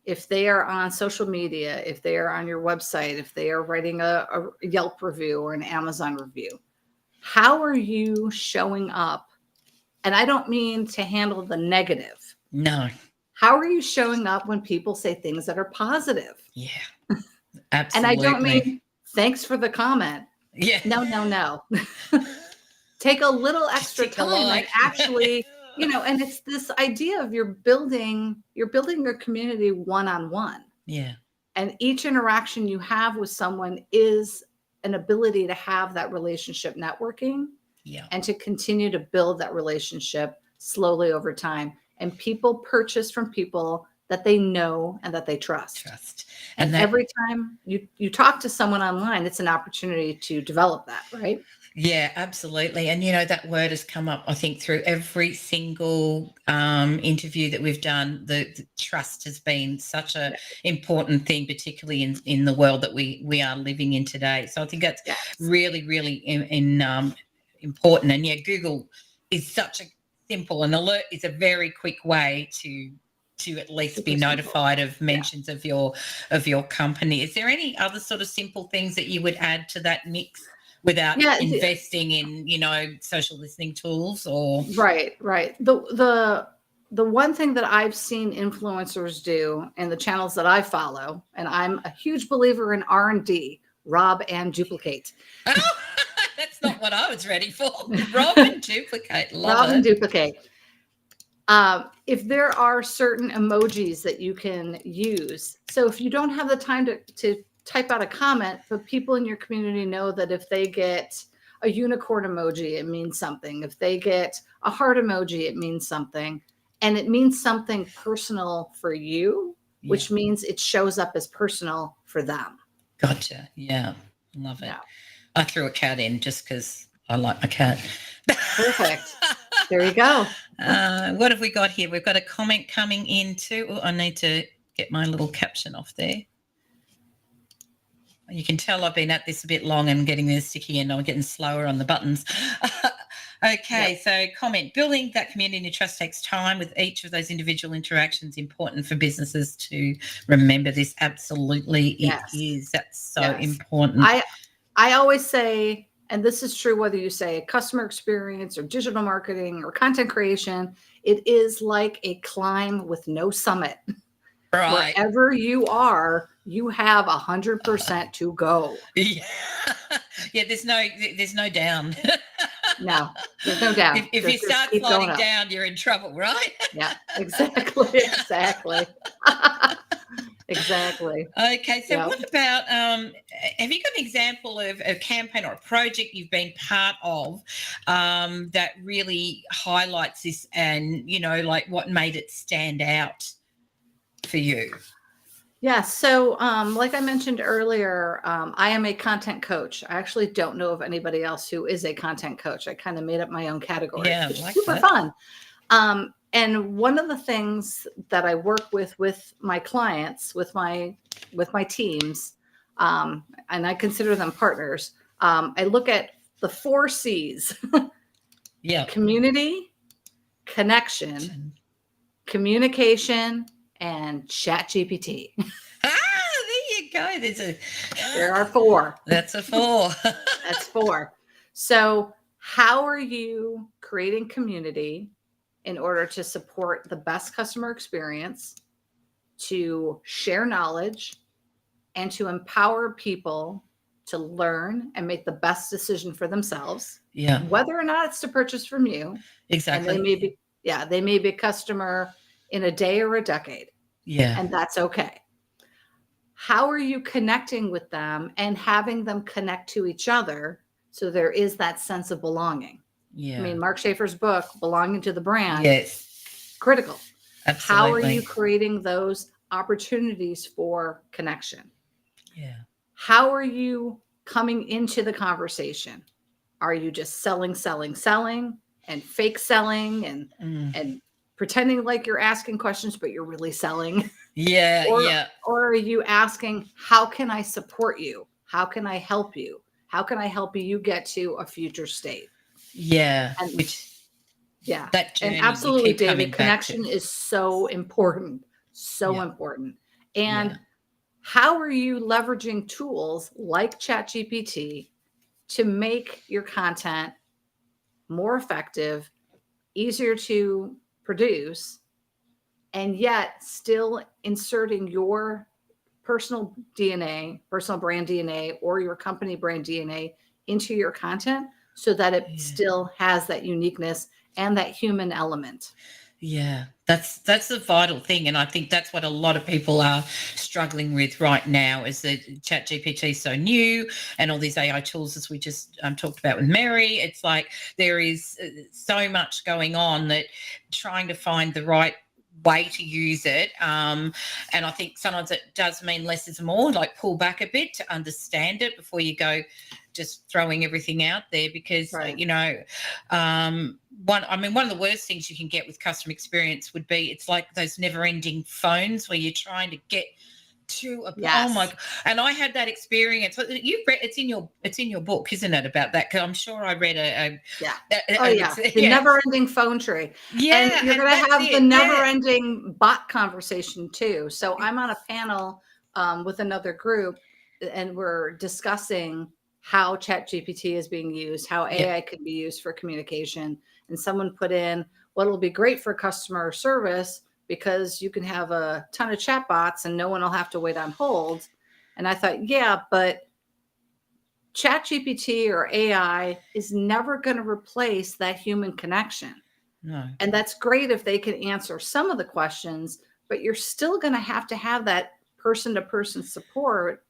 If they are on social media, if they are on your website, if they are writing a Yelp review or an Amazon review, how are you showing up? And I don't mean to handle the negative. No. How are you showing up when people say things that are positive? Yeah. And Absolutely. I don't mean thanks for the comment. Yeah. No. Take a little extra Stick a time and like. actually, and it's this idea of you're building your community one-on-one. Yeah. And each interaction you have with someone is an ability to have that relationship networking Yeah. and to continue to build that relationship slowly over time. And people purchase from people that they know and that they trust. And that, every time you talk to someone online, it's an opportunity to develop that, right? yeah, absolutely. And that word has come up, I think, through every single interview that we've done. The trust has been such a important thing, particularly in the world that we are living in today. So I think that's really, really important. And yeah, Google is such a simple, an alert is a very quick way to at least be notified of mentions of your company. Is there any other sort of simple things that you would add to that mix without investing in social listening tools? Or right the one thing that I've seen influencers do in the channels that I follow, and I'm a huge believer in R&D, rob and duplicate. Oh, that's not what I was ready for. Rob and duplicate. Rob and duplicate. If there are certain emojis that you can use, so if you don't have the time to type out a comment, but people in your community know that if they get a unicorn emoji, it means something. If they get a heart emoji, it means something. And it means something personal for you, which means it shows up as personal for them. Gotcha. Yeah. Love it. Yeah. I threw a cat in just because I like my cat. Perfect. There you go. What have we got here? We've got a comment coming in too. Oh, I need to get my little caption off there. You can tell I've been at this a bit long and getting this sticky and I'm getting slower on the buttons. Okay, so comment, building that community and trust takes time. With each of those individual interactions important for businesses to remember this. Absolutely, it is. That's so important. I always say, and this is true whether you say customer experience or digital marketing or content creation, it is like a climb with no summit. Right. Wherever you are, you have 100% to go. Yeah. There's no down. No, there's no down. If you start sliding down, you're in trouble, right? Yeah, exactly. Exactly. Okay, so what about, have you got an example of a campaign or a project you've been part of that really highlights this and, like what made it stand out for you? Yeah. So like I mentioned earlier, I am a content coach. I actually don't know of anybody else who is a content coach. I kind of made up my own category. Yeah, It's like super that. fun. And one of the things that I work with my clients, with my teams, and I consider them partners, I look at the 4 C's. Community, connection, communication, and ChatGPT. There you go. There are 4. That's a 4. That's 4. So how are you creating community in order to support the best customer experience, to share knowledge, and to empower people to learn and make the best decision for themselves? Yeah. Whether or not it's to purchase from you. Exactly. And Yeah, they may be a customer in a day or a decade, Yeah. and that's okay. How are you connecting with them and having them connect to each other so there is that sense of belonging? Yeah. I mean, Mark Schaefer's book, Belonging to the Brand, Yes. critical. Absolutely. How are you creating those opportunities for connection? Yeah. How are you coming into the conversation? Are you just selling, and fake selling and pretending like you're asking questions, but you're really selling? Yeah. Or, Yeah. or are you asking, how can I support you? How can I help you? How can I help you get to a future state? Yeah. And Which yeah, that journey and you absolutely, keep coming David, back connection to. is so important, so Yeah. important. And Yeah. how are you leveraging tools like ChatGPT to make your content more effective, easier to produce, and yet still inserting your personal DNA, personal brand DNA, or your company brand DNA into your content so that it Yeah. still has that uniqueness and that human element? Yeah, that's the vital thing, and I think that's what a lot of people are struggling with right now. Is that ChatGPT is so new, and all these AI tools, as we just talked about with Mary. It's like there is so much going on that trying to find the right way to use it, and I think sometimes it does mean less is more. Like pull back a bit to understand it before you go just throwing everything out there, because Right. one of the worst things you can get with customer experience would be it's like those never-ending phones where you're trying to get to a Yes. oh my, and I had that experience. You've read it's in your book, isn't it, about that? Because I'm sure I read Yeah. a Oh, yeah. The never-ending phone tree. yeah, And you're going that's to have the it, never-ending bot conversation too. So I'm on a panel with another group, and we're discussing how ChatGPT is being used, how AI could be used for communication. And someone put in, well, it'll be great for customer service because you can have a ton of chatbots and no one will have to wait on hold. And I thought, yeah, but ChatGPT or AI is never going to replace that human connection. No. And that's great if they can answer some of the questions, but you're still going to have that person-to-person support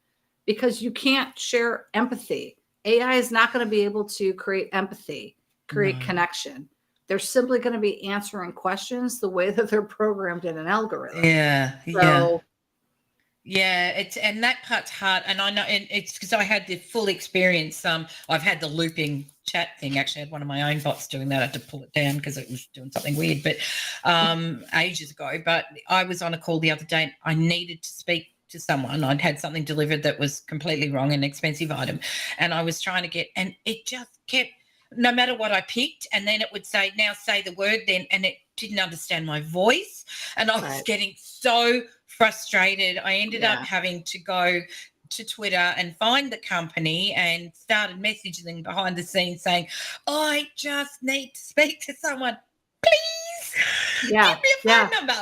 because you can't share empathy. AI is not going to be able to create empathy, create No. connection. They're simply going to be answering questions the way that they're programmed in an algorithm. Yeah. So, Yeah, and that part's hard, and I know, and it's because I had the full experience. I've had the looping chat thing. Actually, I had one of my own bots doing that. I had to pull it down because it was doing something weird, but ages ago. But I was on a call the other day. And I needed to speak to someone. I'd had something delivered that was completely wrong, an expensive item, and I was trying to get, and it just kept, no matter what I picked, and then it would say, now say the word, then, and it didn't understand my voice, and I was Right. getting so frustrated. I ended up Yeah. having to go to Twitter and find the company and started messaging them behind the scenes saying, I just need to speak to someone. Please Yeah, give me a phone number.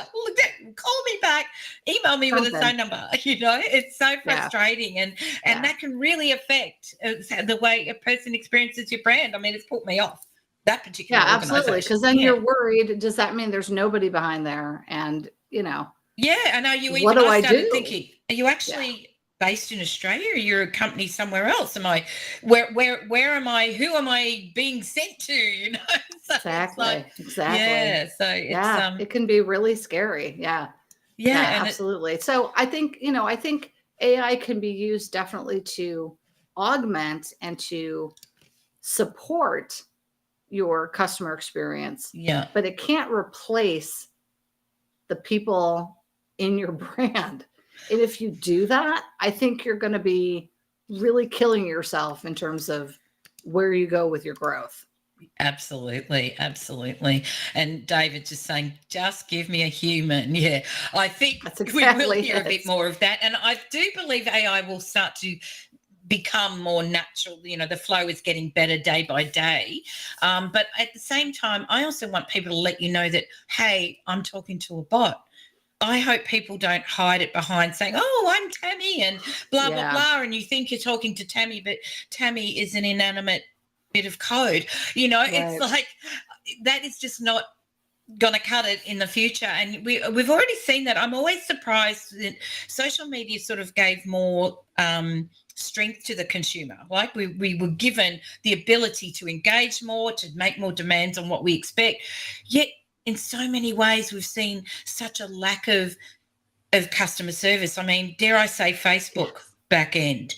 Call me back. Email me with a Something. phone number. It's so frustrating, and that can really affect the way a person experiences your brand. I mean, it's put me off that particular Yeah, absolutely. organization. Because then you're worried. Does that mean there's nobody behind there? And Yeah, and are you what even? do I I started do? thinking, are you actually based in Australia, or you're a company somewhere else? Am I where am I? Who am I being sent to? So Exactly. Exactly. yeah. So it's It can be really scary. Yeah. yeah, and Absolutely. So I think AI can be used definitely to augment and to support your customer experience, yeah, but it can't replace the people in your brand. And if you do that, I think you're going to be really killing yourself in terms of where you go with your growth. absolutely. And David just saying, just give me a human. Yeah, I think That's we will exactly hear a it. bit more of that, and I do believe AI will start to become more natural. The flow is getting better day by day, but at the same time, I also want people to let you know that, hey, I'm talking to a bot. I hope people don't hide it behind saying, oh, I'm Tammy and blah blah blah, and you think you're talking to Tammy, but Tammy is an inanimate bit of code. It's Right. like that is just not going to cut it in the future. And we've already seen that. I'm always surprised that social media sort of gave more strength to the consumer. Like we were given the ability to engage more, to make more demands on what we expect. Yet in so many ways, we've seen such a lack of customer service. I mean, dare I say Facebook back end.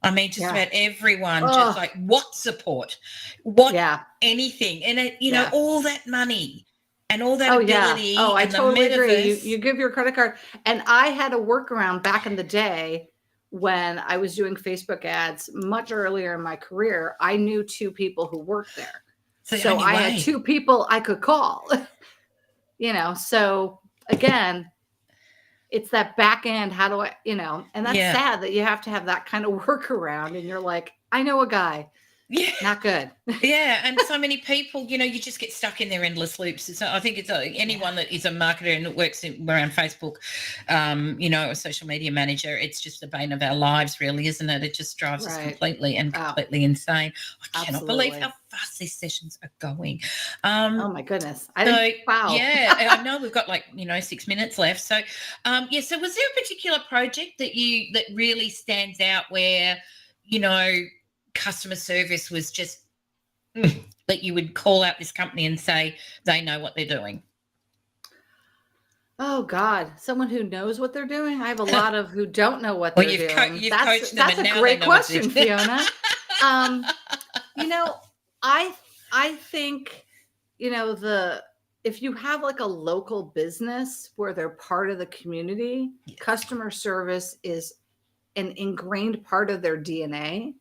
I mean, just about everyone just like what support, what anything. And, it, you know, all that money and all that ability. Oh, I and totally the agree. metaverse. You give your credit card. And I had a workaround back in the day when I was doing Facebook ads much earlier in my career. I knew 2 people who worked there. So I had 2 people I could call, you know, so again, it's that back end. How do I, you know, and that's sad that you have to have that kind of workaround and you're like, I know a guy. Yeah. Not good. Yeah. And so many people, you know, you just get stuck in their endless loops. So I think it's anyone that is a marketer and works around Facebook, you know, a social media manager, it's just the bane of our lives, really, isn't it? It just drives us completely insane. I cannot believe how fast these sessions are going. Oh my goodness. Wow. Yeah. I know we've got like, you know, 6 minutes left. So, so was there a particular project that really stands out where, you know, customer service was just that you would call out this company and say they know what they're doing? Oh God, someone who knows what they're doing. I have a lot of who don't know what they're doing. That's a great question, Fiona. You know, I think, you know, if you have like a local business where they're part of the community, customer service is an ingrained part of their DNA.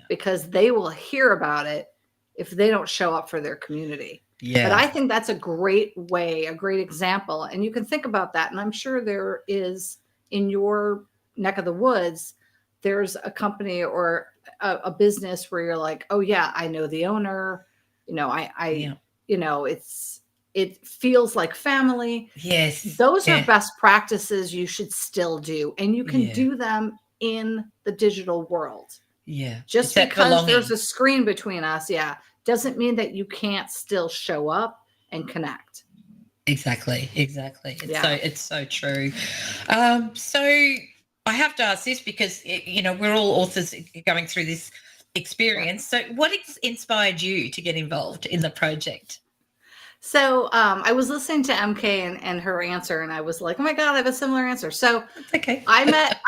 Because they will hear about it if they don't show up for their community. But I think that's a great way, a great example. And you can think about that. And I'm sure there is in your neck of the woods, there's a company or a business where you're like, oh yeah, I know the owner. You know, you know, it feels like family. Yes. Those are best practices you should still do. And you can do them in the digital world. Yeah. Just because there's a screen between us, doesn't mean that you can't still show up and connect. Exactly. It's so true. So I have to ask this because, you know, we're all authors going through this experience. So what inspired you to get involved in the project? So I was listening to MK and her answer, and I was like, oh my God, I have a similar answer. So okay. I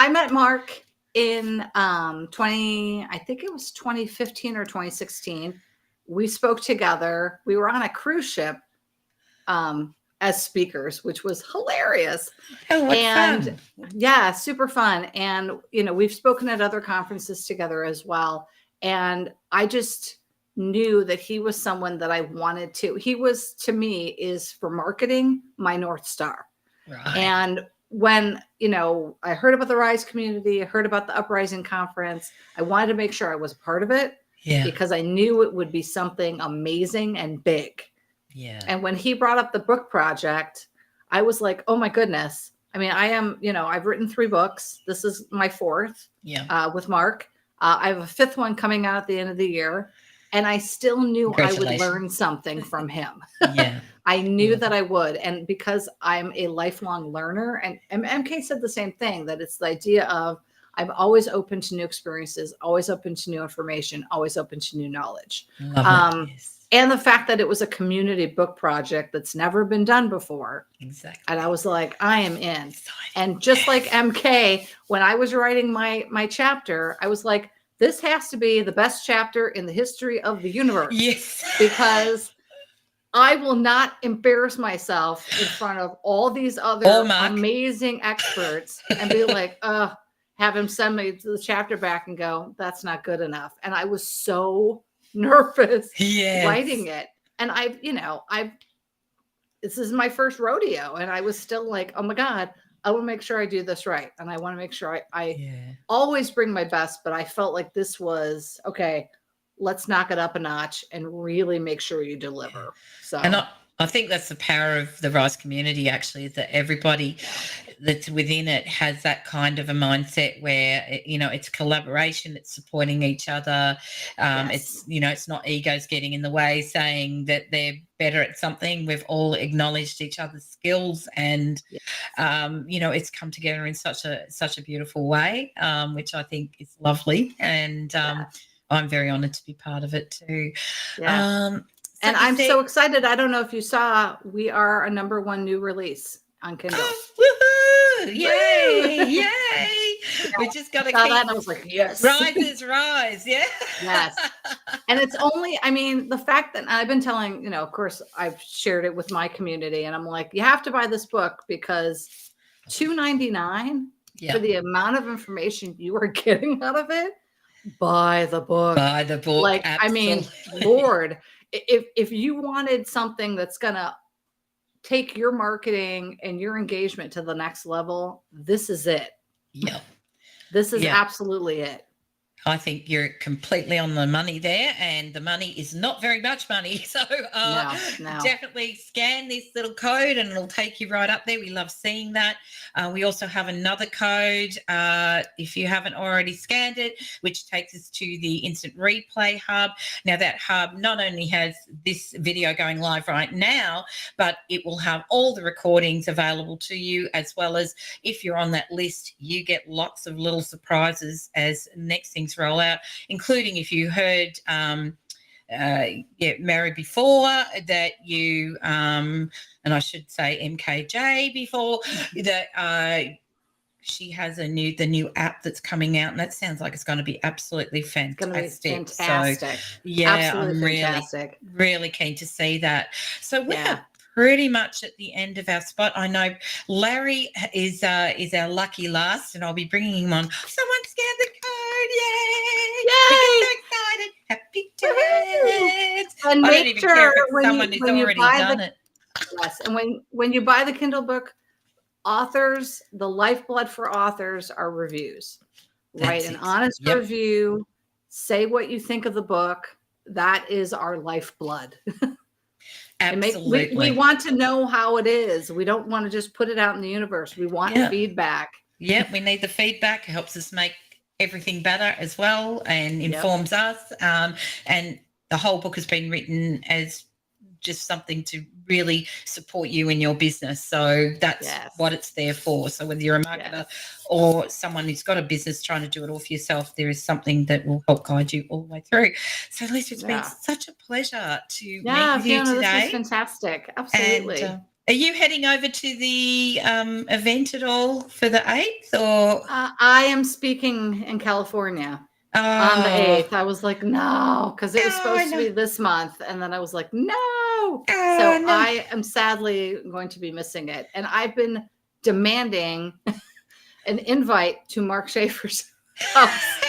met Mark in I think it was 2015 or 2016. We spoke together. We were on a cruise ship as speakers, which was hilarious. Oh, what fun. Yeah, super fun. And, you know, we've spoken at other conferences together as well. And I just knew that he was someone that I wanted to. He was, to me, is for marketing, my North Star. Right. And when, you know, I heard about the Rise community, I heard about the Uprising conference, I wanted to make sure I was part of it because I knew it would be something amazing and big. Yeah. And when he brought up the book project, I was like, oh my goodness. I mean, I am, you know, I've written 3 books. This is my 4th with Mark. I have a 5th one coming out at the end of the year. And I still knew I would learn something from him. Yeah. I knew that I would. And because I'm a lifelong learner, and MK said the same thing, that it's the idea of I'm always open to new experiences, always open to new information, always open to new knowledge. Love it. And the fact that it was a community book project that's never been done before. Exactly. And I was like, I am in. And just like MK, when I was writing my chapter, I was like, this has to be the best chapter in the history of the universe. Yes. Because I will not embarrass myself in front of all these other amazing experts and be like, have him send me the chapter back and go, that's not good enough. And I was so nervous writing it. And this is my first rodeo. And I was still like, oh my God, I want to make sure I do this right. And I want to make sure I always bring my best, but I felt like this was, okay, let's knock it up a notch and really make sure you deliver. So, and I think that's the power of the Rise community, actually, is that everybody that's within it has that kind of a mindset where, it's collaboration, it's supporting each other. Yes. It's not egos getting in the way, saying that they're better at something. We've all acknowledged each other's skills, and, it's come together in such a beautiful way, which I think is lovely. And I'm very honoured to be part of it too. Yeah. And I'm so excited. I don't know if you saw, we are a #1 new release on Kindle. Woohoo! Yay! Yay! Yeah, We just got to saw keep that and I was like, yes. rise. Yeah. Yes. And it's only, I mean, the fact that I've been telling, of course, I've shared it with my community, and I'm like, you have to buy this book because $2.99 for the amount of information you are getting out of it. Buy the book. Buy the book. Like, absolutely. I mean, Lord, if you wanted something that's gonna take your marketing and your engagement to the next level, this is it. Yeah. This is absolutely it. I think you're completely on the money there, and the money is not very much money. So No. definitely scan this little code and it'll take you right up there. We love seeing that. We also have another code, if you haven't already scanned it, which takes us to the Instant Replay Hub. Now, that hub not only has this video going live right now, but it will have all the recordings available to you, as well as if you're on that list, you get lots of little surprises as next things roll out, including if you heard Mary before, that you and I should say MKJ before, that she has the new app that's coming out, and that sounds like it's going to be absolutely fantastic. It's going to be fantastic. So yeah, Absolutely I'm fantastic. really keen to see that. So we're pretty much at the end of our spot. I know Larry is our lucky last, and I'll be bringing him on. Someone scan the code! Yay! We're so excited! Happy days! And I don't make even sure care if it's when someone you, who's when you already buy done the, it. yes, and when you buy the Kindle book, authors, the lifeblood for authors are reviews. Write an honest review. Say what you think of the book. That is our lifeblood. Absolutely. We want to know how it is. We don't want to just put it out in the universe. We want feedback. Yeah, we need the feedback. It helps us make everything better as well, and informs us. And the whole book has been written as just something to really support you in your business. So that's what it's there for. So whether you're a marketer or someone who's got a business trying to do it all for yourself, there is something that will help guide you all the way through. So Lisa, it's been such a pleasure to meet with you Fiona, today. This was fantastic. Absolutely. And, are you heading over to the event at all for the 8th? Or I am speaking in California. On the 8th. I was like, no, because it was supposed to be this month. And then I was like, no. I am sadly going to be missing it. And I've been demanding an invite to Mark Schaefer's house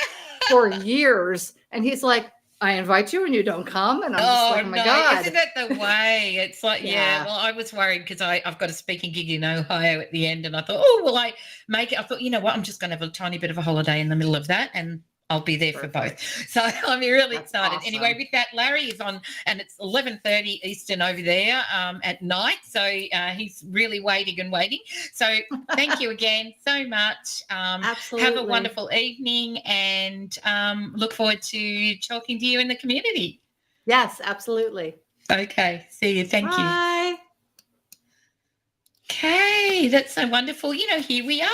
for years. And he's like, I invite you and you don't come. And I'm just like, oh my God. Isn't that the way? It's like, well, I was worried because I've got a speaking gig in Ohio at the end. And I thought, will I make it? I thought, you know what? I'm just going to have a tiny bit of a holiday in the middle of that. And I'll be there for both. So I'm really excited. Awesome. Anyway, with that, Larry is on, and it's 11:30 Eastern over there at night. So he's really waiting. So thank you again so much. Absolutely. Have a wonderful evening, and look forward to talking to you in the community. Yes, absolutely. Okay. See you. Thank you. Okay, that's so wonderful. Here we are.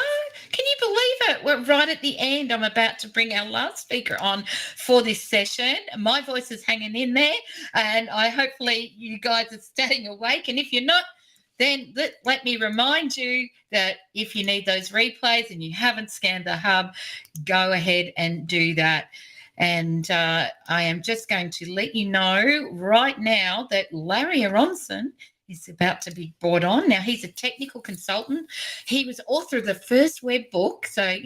Can you believe it? We're right at the end. I'm about to bring our last speaker on for this session. My voice is hanging in there, and hopefully you guys are staying awake. And if you're not, then let me remind you that if you need those replays and you haven't scanned the hub, go ahead and do that. And I am just going to let you know right now that Larry Aronson is about to be brought on. Now, he's a technical consultant. He was author of the first web book. So,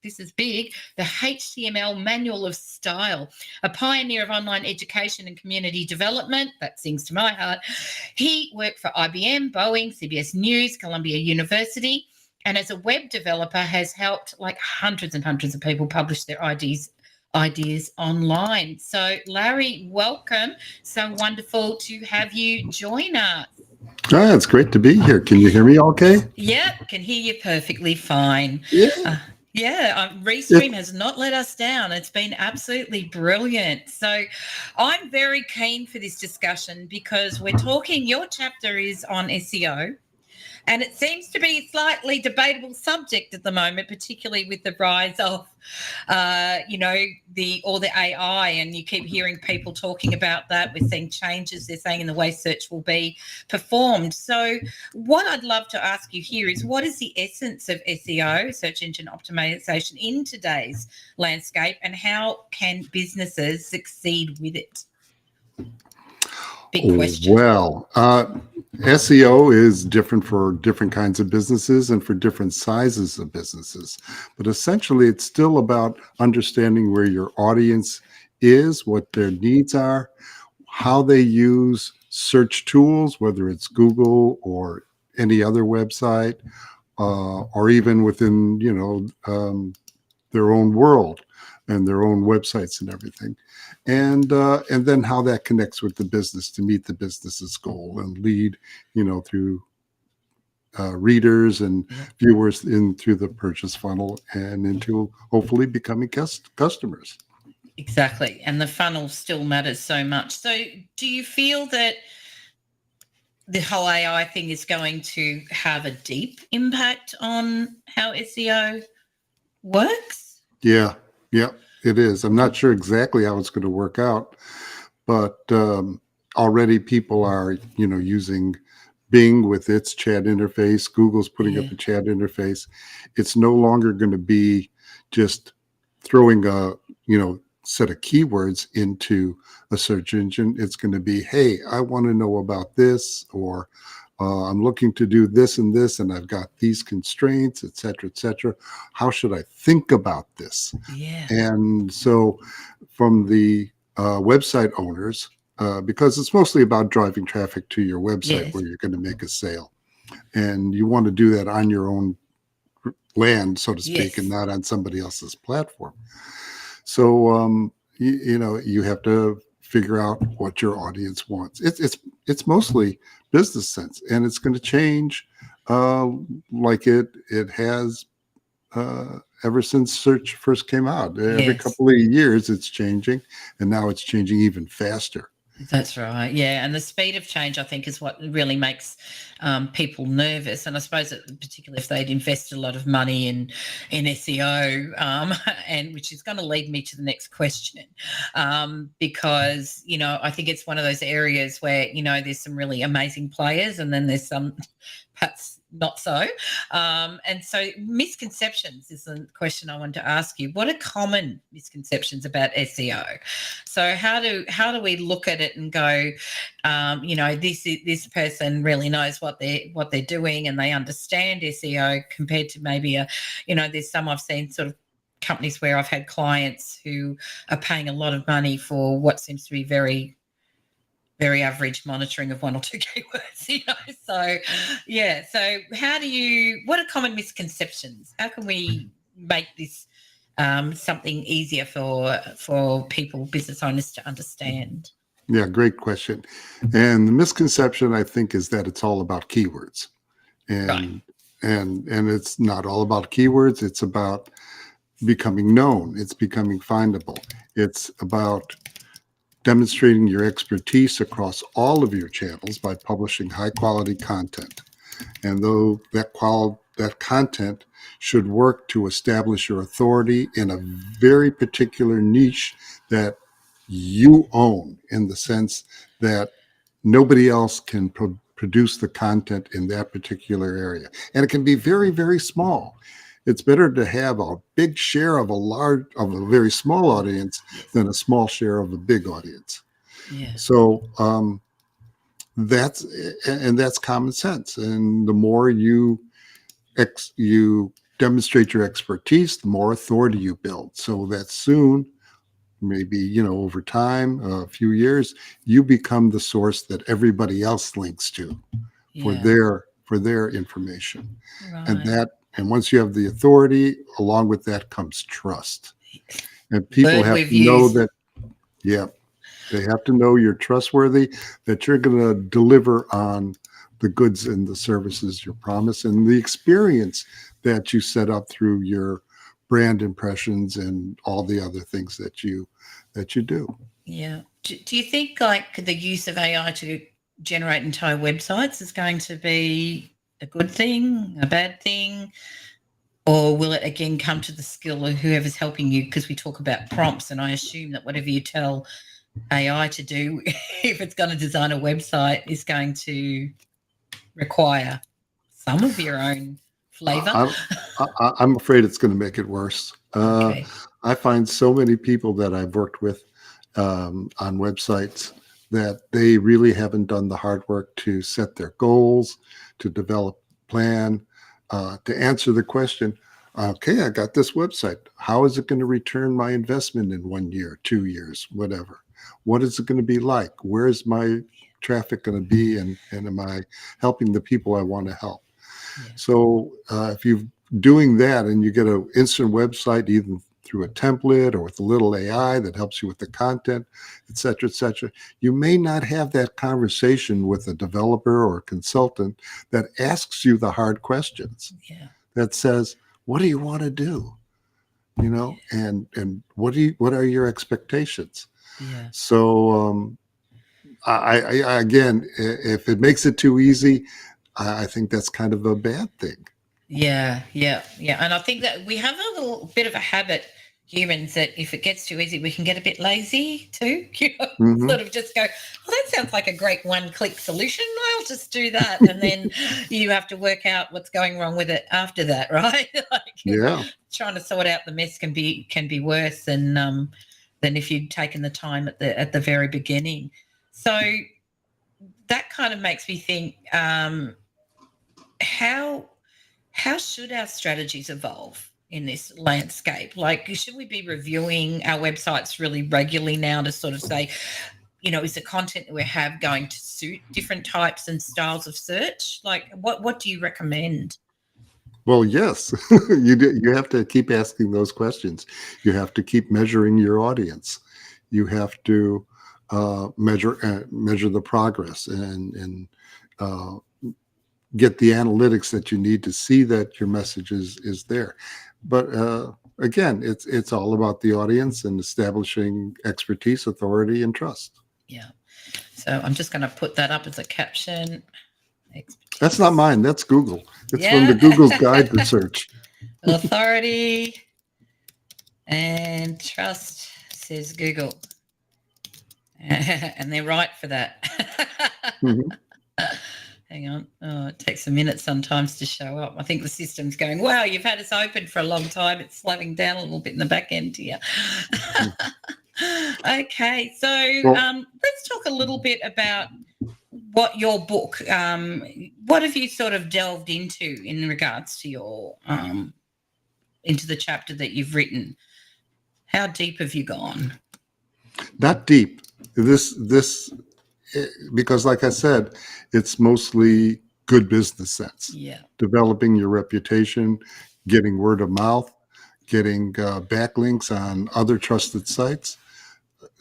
this is big. The HTML Manual of Style, a pioneer of online education and community development. That sings to my heart. He worked for IBM, Boeing, CBS News, Columbia University, and as a web developer has helped like hundreds and hundreds of people publish their ideas online. So, Larry, welcome. So wonderful to have you join us. It's great to be here. Can you hear me okay? Yep, can hear you perfectly fine. Yeah. Restream has not let us down. It's been absolutely brilliant. So I'm very keen for this discussion because we're talking, your chapter is on SEO. And it seems to be a slightly debatable subject at the moment, particularly with the rise of, the AI. And you keep hearing people talking about that. We're seeing changes, they're saying, in the way search will be performed. So what I'd love to ask you here is, what is the essence of SEO, search engine optimization, in today's landscape, and how can businesses succeed with it? Big question. Well, SEO is different for different kinds of businesses and for different sizes of businesses. But essentially, it's still about understanding where your audience is, what their needs are, how they use search tools, whether it's Google or any other website, or even within, their own world and their own websites and everything. And then how that connects with the business to meet the business's goal and lead, through readers and viewers through the purchase funnel and into hopefully becoming customers. Exactly. And the funnel still matters so much. So do you feel that the whole AI thing is going to have a deep impact on how SEO works? Yeah, it is. I'm not sure exactly how it's going to work out, but already people are, using Bing with its chat interface. Google's putting up a chat interface. It's no longer going to be just throwing a, set of keywords into a search engine. It's going to be, hey, I want to know about this, or I'm looking to do this and this, and I've got these constraints, et cetera, et cetera. How should I think about this? Yeah. And so from the website owners, because it's mostly about driving traffic to your website where you're going to make a sale. And you want to do that on your own land, so to speak, and not on somebody else's platform. So, you have to figure out what your audience wants. It's mostly business sense, and it's going to change like it has ever since search first came out. Every couple of years it's changing, and now it's changing even faster. That's right. Yeah. And the speed of change, I think, is what really makes people nervous. And I suppose particularly if they'd invested a lot of money in SEO, and which is going to lead me to the next question, because, I think it's one of those areas where, there's some really amazing players, and then there's some perhaps not so. And so misconceptions is the question I wanted to ask you. What are common misconceptions about SEO? So how do we look at it and go, this person really knows what they're doing, and they understand SEO, compared to maybe there's some I've seen sort of companies where I've had clients who are paying a lot of money for what seems to be very, very average monitoring of one or two keywords, So, So what are common misconceptions? How can we make this something easier for people, business owners, to understand? Yeah, great question. And the misconception, I think, is that it's all about keywords. And it's not all about keywords. It's about becoming known. It's becoming findable. It's about demonstrating your expertise across all of your channels by publishing high quality content. And though that content should work to establish your authority in a very particular niche that you own, in the sense that nobody else can produce the content in that particular area. And it can be very, very small. It's better to have a big share of a very small audience than a small share of a big audience. Yeah. So that's common sense. And the more you demonstrate your expertise, the more authority you build. So that soon, maybe over time, a few years, you become the source that everybody else links to for their information. Right. And once you have the authority, along with that comes trust. And people word have we've to know used. that, yeah, they have to know you're trustworthy, that you're going to deliver on the goods and the services you promise, and the experience that you set up through your brand impressions and all the other things that you do. Yeah. Do you think like the use of AI to generate entire websites is going to be a good thing, a bad thing? Or will it again come to the skill of whoever's helping you? Because we talk about prompts, and I assume that whatever you tell AI to do, if it's going to design a website, is going to require some of your own flavor. I'm afraid it's going to make it worse. Okay. I find so many people that I've worked with on websites that they really haven't done the hard work to set their goals, to develop a plan, to answer the question, okay, I got this website. How is it going to return my investment in 1 year, 2 years, whatever? What is it going to be like? Where is my traffic going to be? And am I helping the people I want to help? Yeah. So if you're doing that and you get an instant website, even through a template or with a little AI that helps you with the content, et cetera, you may not have that conversation with a developer or a consultant that asks you the hard questions. Yeah. That says, what do you want to do? You know, and what are your expectations? Yeah. So I again, if it makes it too easy, I think that's kind of a bad thing. Yeah. And I think that we have a little bit of a habit, humans, that if it gets too easy, we can get a bit lazy too. Mhm. Sort of just go, well, that sounds like a great one-click solution. I'll just do that. And then you have to work out what's going wrong with it after that, right? Yeah. Trying to sort out the mess can be worse than if you'd taken the time at the very beginning. So that kind of makes me think, how should our strategies evolve in this landscape? Like, should we be reviewing our websites really regularly now to sort of say, is the content that we have going to suit different types and styles of search? Like, what do you recommend? Well, yes, you have to keep asking those questions. You have to keep measuring your audience. You have to measure the progress and get the analytics that you need to see that your message is there. But again, it's all about the audience and establishing expertise, authority, and trust. Yeah. So I'm just going to put that up as a caption. That's not mine. That's Google. It's Yeah. from the Google's Guide to Search. Authority and trust, says Google. And they're right for that. Mhm. Hang on. Oh, it takes a minute sometimes to show up. I think the system's going, wow, you've had us open for a long time. It's slowing down a little bit in the back end here. Okay. So let's talk a little bit about what your book, what have you sort of delved into in regards to your, into the chapter that you've written? How deep have you gone? Not deep. This because, like I said, it's mostly good business sense. Yeah. Developing your reputation, getting word of mouth, getting backlinks on other trusted sites.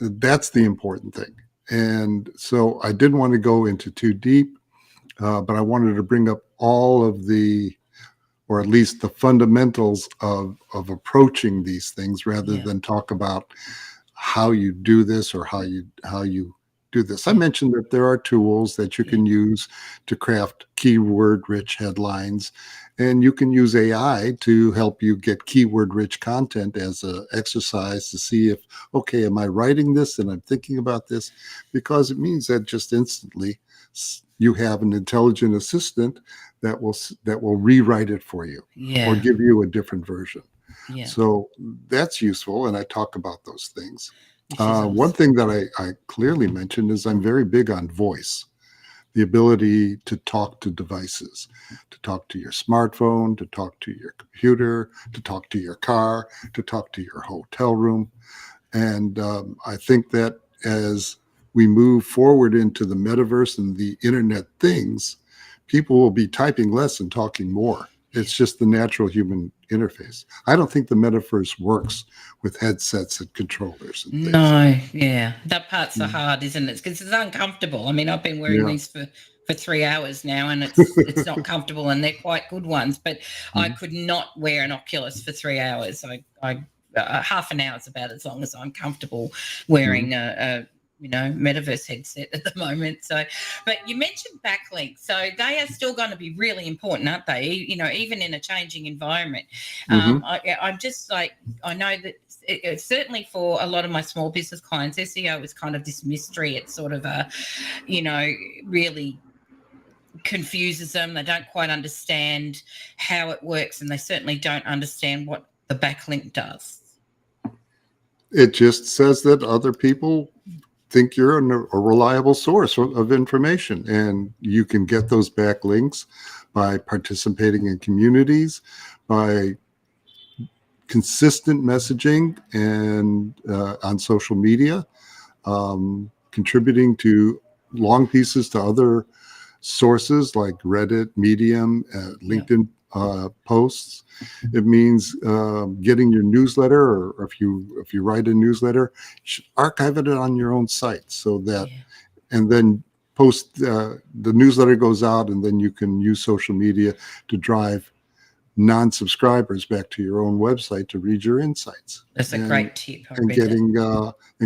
That's the important thing. And so I didn't want to go into too deep, but I wanted to bring up all of the, or at least the fundamentals of approaching these things, rather Yeah. than talk about how you do this or how you do this. I mentioned that there are tools that you can use to craft keyword-rich headlines, and you can use AI to help you get keyword-rich content as an exercise to see if, okay, am I writing this and I'm thinking about this? Because it means that just instantly you have an intelligent assistant that will rewrite it for you, Yeah. or give you a different version. Yeah. So that's useful, and I talk about those things. Which is awesome. One thing that I clearly mentioned is I'm very big on voice, the ability to talk to devices, to talk to your smartphone, to talk to your computer, to talk to your car, to talk to your hotel room. And I think that as we move forward into the metaverse and the internet things, people will be typing less and talking more. It's just the natural human interface. I don't think the metaverse works with headsets and controllers and things. No, yeah, that part's the Mm. hard, isn't it? Because it's uncomfortable. I mean, I've been wearing Yeah. these for 3 hours now, and it's not comfortable, and they're quite good ones. But I could not wear an Oculus for 3 hours. I half an hour is about as long as I'm comfortable wearing a metaverse headset at the moment. So, but you mentioned backlinks, so they are still going to be really important, aren't they? Even in a changing environment. I'm just like, I know that it's certainly for a lot of my small business clients, SEO is kind of this mystery. It's sort of really confuses them. They don't quite understand how it works, and they certainly don't understand what the backlink does. It just says that other people think you're a reliable source of information, and you can get those backlinks by participating in communities, by consistent messaging and on social media, contributing to long pieces to other sources like Reddit, Medium, LinkedIn posts. It means getting your newsletter, or if you write a newsletter, you should archive it on your own site so that, and then post the newsletter goes out, and then you can use social media to drive non-subscribers back to your own website to read your insights. That's a great tip. And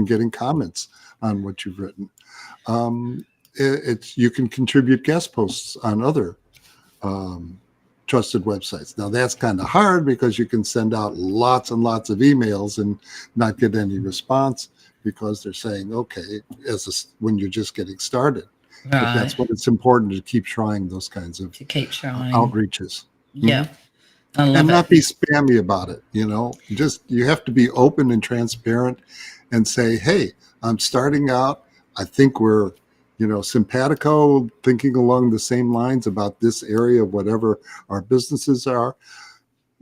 getting comments on what you've written. You can contribute guest posts on other trusted websites. Now that's kind of hard because you can send out lots and lots of emails and not get any response because they're saying, okay, when you're just getting started. Right. But that's what it's important to keep trying those kinds of outreaches. Yeah. I love And not it. be spammy about it. You have to be open and transparent and say, hey, I'm starting out. I think we're simpatico, thinking along the same lines about this area of whatever our businesses are.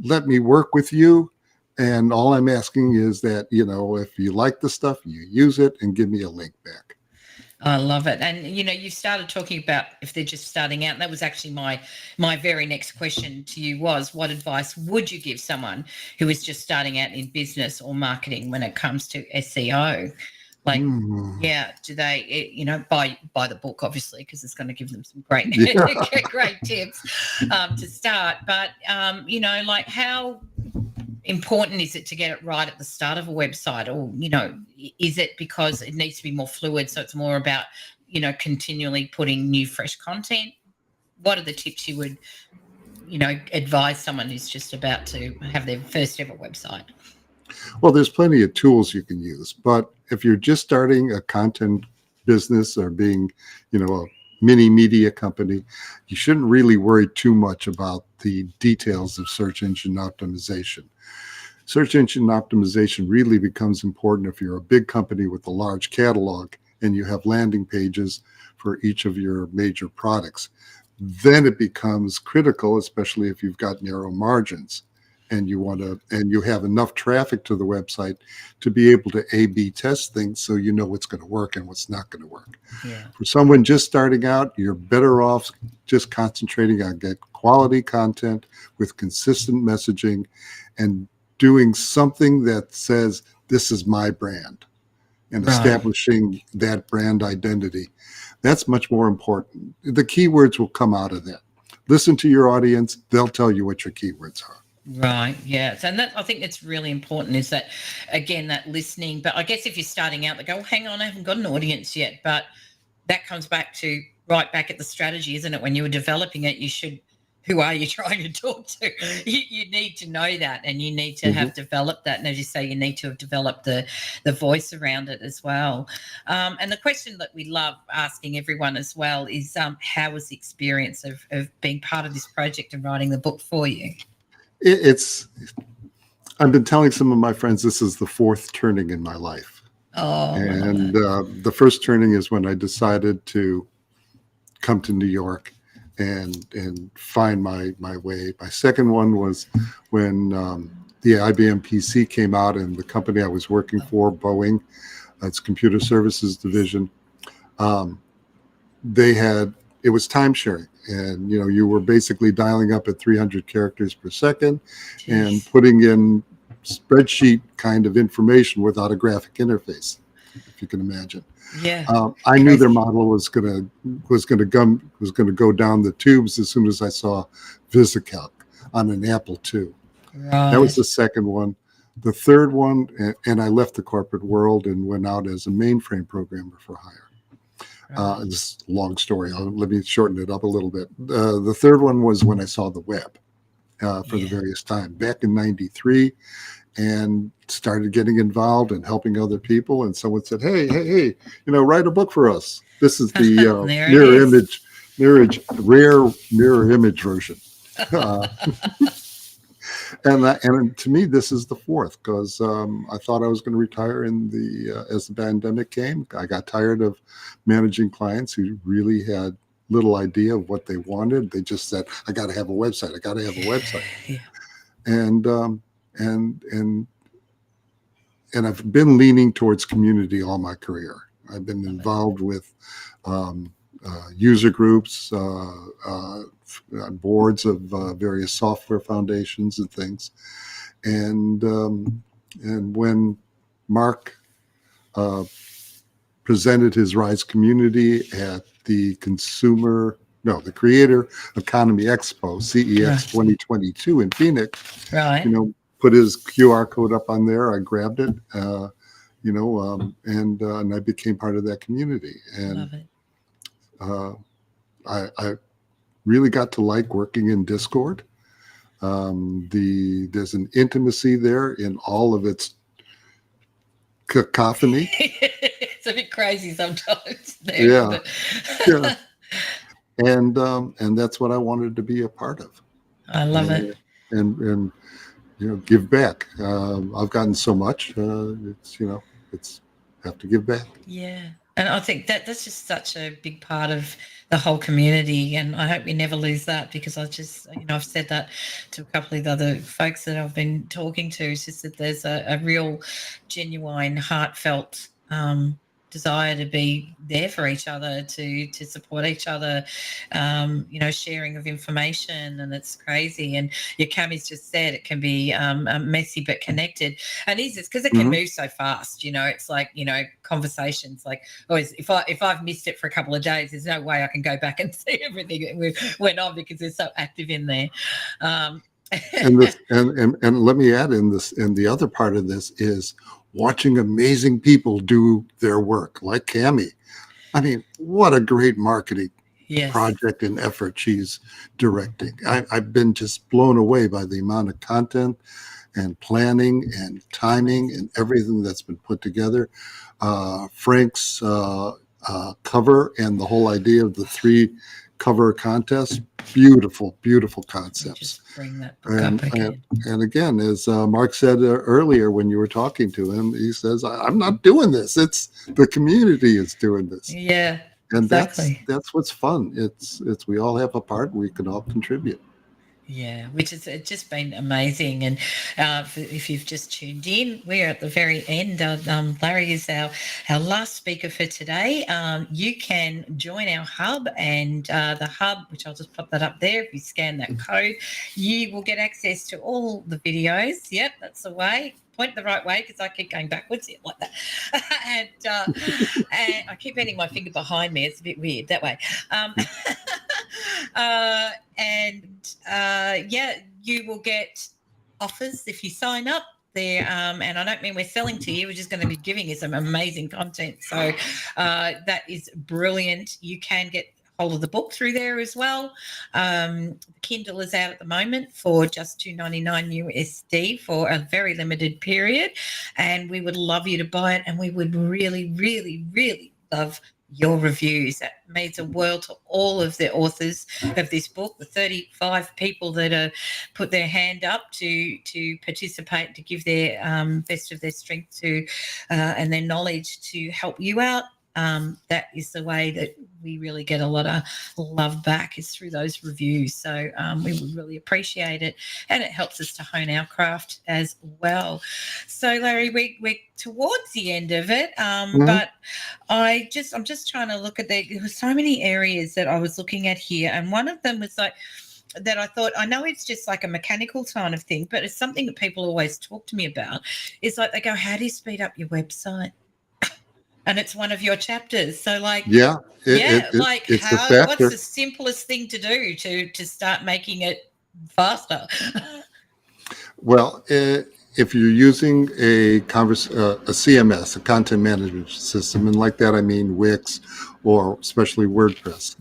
Let me work with you. And all I'm asking is that, if you like the stuff, you use it and give me a link back. I love it. And, you started talking about if they're just starting out. And that was actually my very next question to you was, what advice would you give someone who is just starting out in business or marketing when it comes to SEO? Like, do they, buy the book, obviously, because it's going to give them some great tips to start. But, how important is it to get it right at the start of a website? Or, is it because it needs to be more fluid, so it's more about, continually putting new, fresh content? What are the tips you would, advise someone who's just about to have their first ever website? Well, there's plenty of tools you can use, but if you're just starting a content business or being, a mini media company, you shouldn't really worry too much about the details of search engine optimization. Search engine optimization really becomes important if you're a big company with a large catalog and you have landing pages for each of your major products. Then it becomes critical, especially if you've got narrow margins and you have enough traffic to the website to be able to A/B test things so you know what's going to work and what's not going to work. Yeah. For someone just starting out, you're better off just concentrating on get quality content with consistent messaging and doing something that says, this is my brand, and establishing that brand identity. That's much more important. The keywords will come out of that. Listen to your audience. They'll tell you what your keywords are. Right. Yeah. And that, I think it's really important is that, again, that listening. But I guess if you're starting out, they go, hang on, I haven't got an audience yet. But that comes back to right back at the strategy, isn't it? When you were developing it, who are you trying to talk to? You need to know that, and you need to have developed that. And as you say, you need to have developed the voice around it as well. And the question that we love asking everyone as well is, how was the experience of being part of this project and writing the book for you? I've been telling some of my friends this is the fourth turning in my life. Oh, and the first turning is when I decided to come to New York and find my way. My second one was when the IBM PC came out, and the company I was working for, Boeing, its computer services division, it was time sharing. And you were basically dialing up at 300 characters per second and Jeez. putting in spreadsheet kind of information without a graphic interface, if you can imagine. Yeah. I knew their Crazy. model was going to go down the tubes as soon as I saw VisiCalc on an Apple II. That was Right. the second one. The third one, and I left the corporate world and went out as a mainframe programmer for hire. Right. It's a long story. Let me shorten it up a little bit. The third one was when I saw the web for the Yeah. various time back in '93, and started getting involved and helping other people. And someone said, hey, write a book for us. This is the There it is. rare mirror image version. And to me, this is the fourth, because I thought I was going to retire as the pandemic came. I got tired of managing clients who really had little idea of what they wanted. They just said, I got to have a website. I got to have a website. Yeah. And I've been leaning towards community all my career. I've been involved with user groups, boards of various software foundations and things. And when Mark presented his Rise community at the Creator Economy Expo, CEX Right. 2022 in Phoenix, Right. put his QR code up on there. I grabbed it, and I became part of that community. And Love it. I really got to like working in Discord. There's an intimacy there in all of its cacophony. It's a bit crazy sometimes. There, Yeah. but- Yeah. And that's what I wanted to be a part of. I love it. And give back. I've gotten so much. It's have to give back. Yeah. And I think that's just such a big part of the whole community. And I hope we never lose that, because I've said that to a couple of the other folks that I've been talking to. It's just that there's a real genuine, heartfelt desire to be there for each other, to support each other, sharing of information. And it's crazy. And your Cammy's just said it can be messy but connected, and it's because it can move so fast. It's like conversations like, if I've missed it for a couple of days, there's no way I can go back and see everything that went on, because they're so active in there. And let me add in this, and the other part of this is watching amazing people do their work, like Cammy. I mean, what a great marketing Yes. project and effort she's directing. I've been just blown away by the amount of content and planning and timing and everything that's been put together. Frank's cover and the whole idea of the 3 cover contest, beautiful concepts. Just bring that book up again. And again, as Mark said earlier when you were talking to him, he says, I'm not doing this. It's the community is doing this. Yeah. And Exactly. that's what's fun. It's we all have a part. We can all contribute. Yeah, which has just been amazing. And if you've just tuned in, we're at the very end. Larry is our last speaker for today. You can join our hub, and the hub, which I'll just pop that up there. If you scan that code, you will get access to all the videos. Yep, that's the way. Point the right way, because I keep going backwards like that. and I keep hitting my finger behind me. It's a bit weird that way. You will get offers if you sign up there. And I don't mean we're selling to you. We're just going to be giving you some amazing content. So that is brilliant. You can get hold of the book through there as well. Kindle is out at the moment for just $2.99 USD for a very limited period, and we would love you to buy it, and we would really, really, really love your reviews. That means a world to all of the authors of this book, the 35 people that put their hand up to participate, to give their best of their strength to and their knowledge to help you out. that is the way that we really get a lot of love back, is through those reviews. So we would really appreciate it, and it helps us to hone our craft as well. So Larry, we're towards the end of it, but I'm just trying to look at there were so many areas that I was looking at here, and one of them was like that I thought, I know it's just like a mechanical kind of thing, but it's something that people always talk to me about. It's like they go, how do you speed up your website? And it's one of your chapters. So like, it's a factor. what's the simplest thing to do to start making it faster? Well, if you're using a CMS, a content management system, and like that I mean Wix or especially WordPress,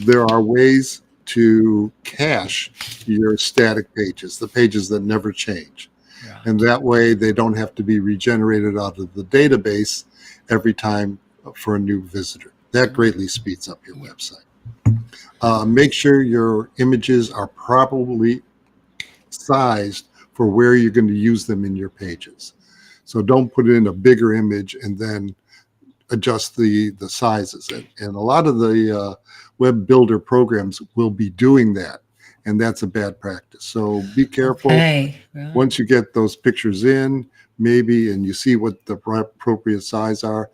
there are ways to cache your static pages, the pages that never change. Right. And that way they don't have to be regenerated out of the database every time for a new visitor. That greatly speeds up your website. Make sure your images are properly sized for where you're going to use them in your pages. So don't put in a bigger image and then adjust the sizes. And a lot of the web builder programs will be doing that, and that's a bad practice. So be careful. Okay. Right. Once you get those pictures in, maybe, and you see what the appropriate size are,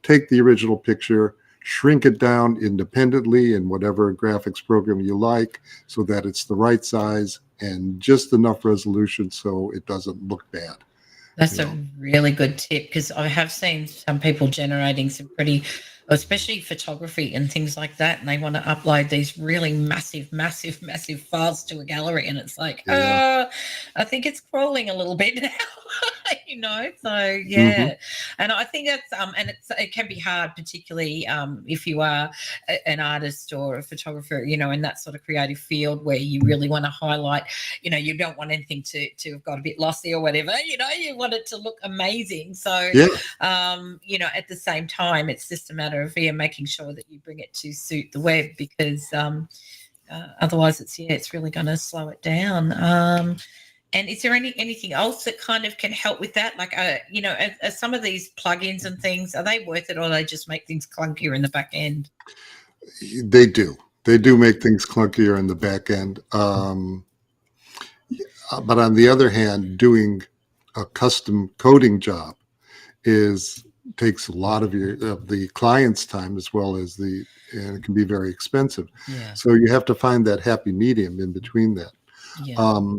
take the original picture, shrink it down independently in whatever graphics program you like so that it's the right size and just enough resolution so it doesn't look bad. That's a really good tip, because I have seen some people generating some pretty, especially photography and things like that, and they want to upload these really massive files to a gallery, and it's like, I think it's crawling a little bit now. So and I think that's and it can be hard, particularly if you are an artist or a photographer, in that sort of creative field where you really want to highlight, you don't want anything to have got a bit lossy or whatever, you want it to look amazing. So at the same time, it's just a matter of making sure that you bring it to suit the web, because otherwise it's really going to slow it down. And is there anything else that kind of can help with that? Like, are some of these plugins and things, are they worth it, or they just make things clunkier in the back end? They do. They do make things clunkier in the back end. But on the other hand, doing a custom coding job takes a lot of the client's time, as well as and it can be very expensive. Yeah. So you have to find that happy medium in between that. Yeah.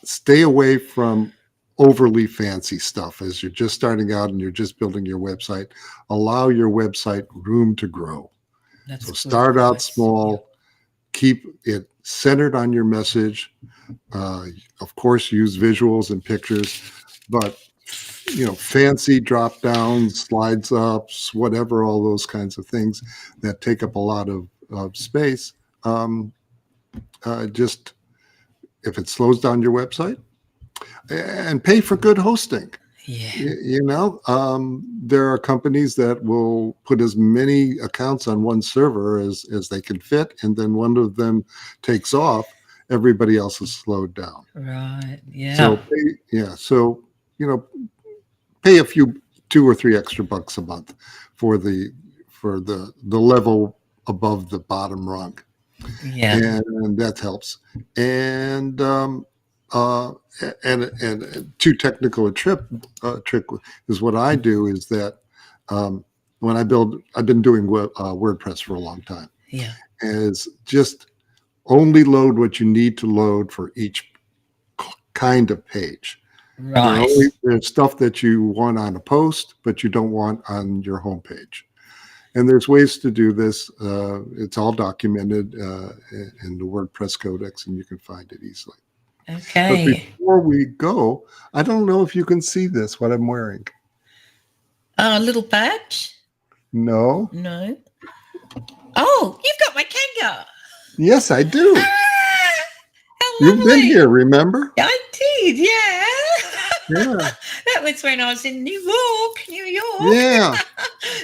Stay away from overly fancy stuff as you're just starting out and you're just building your website. Allow your website room to grow. So start out small, keep it centered on your message. Of course, use visuals and pictures, but fancy drop downs, slides ups, whatever, all those kinds of things that take up a lot of space. Just if it slows down your website, and pay for good hosting. Yeah. There are companies that will put as many accounts on one server as they can fit, and then one of them takes off, everybody else is slowed down. Right. Yeah. So pay a few, $2 or $3 extra a month for the level above the bottom rung. Yeah. And that helps. And too technical a trick is what I do is that when I've been doing WordPress for a long time. Yeah. Is just only load what you need to load for each kind of page. Right. There's stuff that you want on a post, but you don't want on your homepage. And there's ways to do this. It's all documented in the WordPress Codex, and you can find it easily. Okay. But before we go, I don't know if you can see this, what I'm wearing. A little badge? No. Oh, you've got my Kanga. Yes, I do. You've been here, remember? I did, yeah. Yeah. That was when I was in New York. Yeah.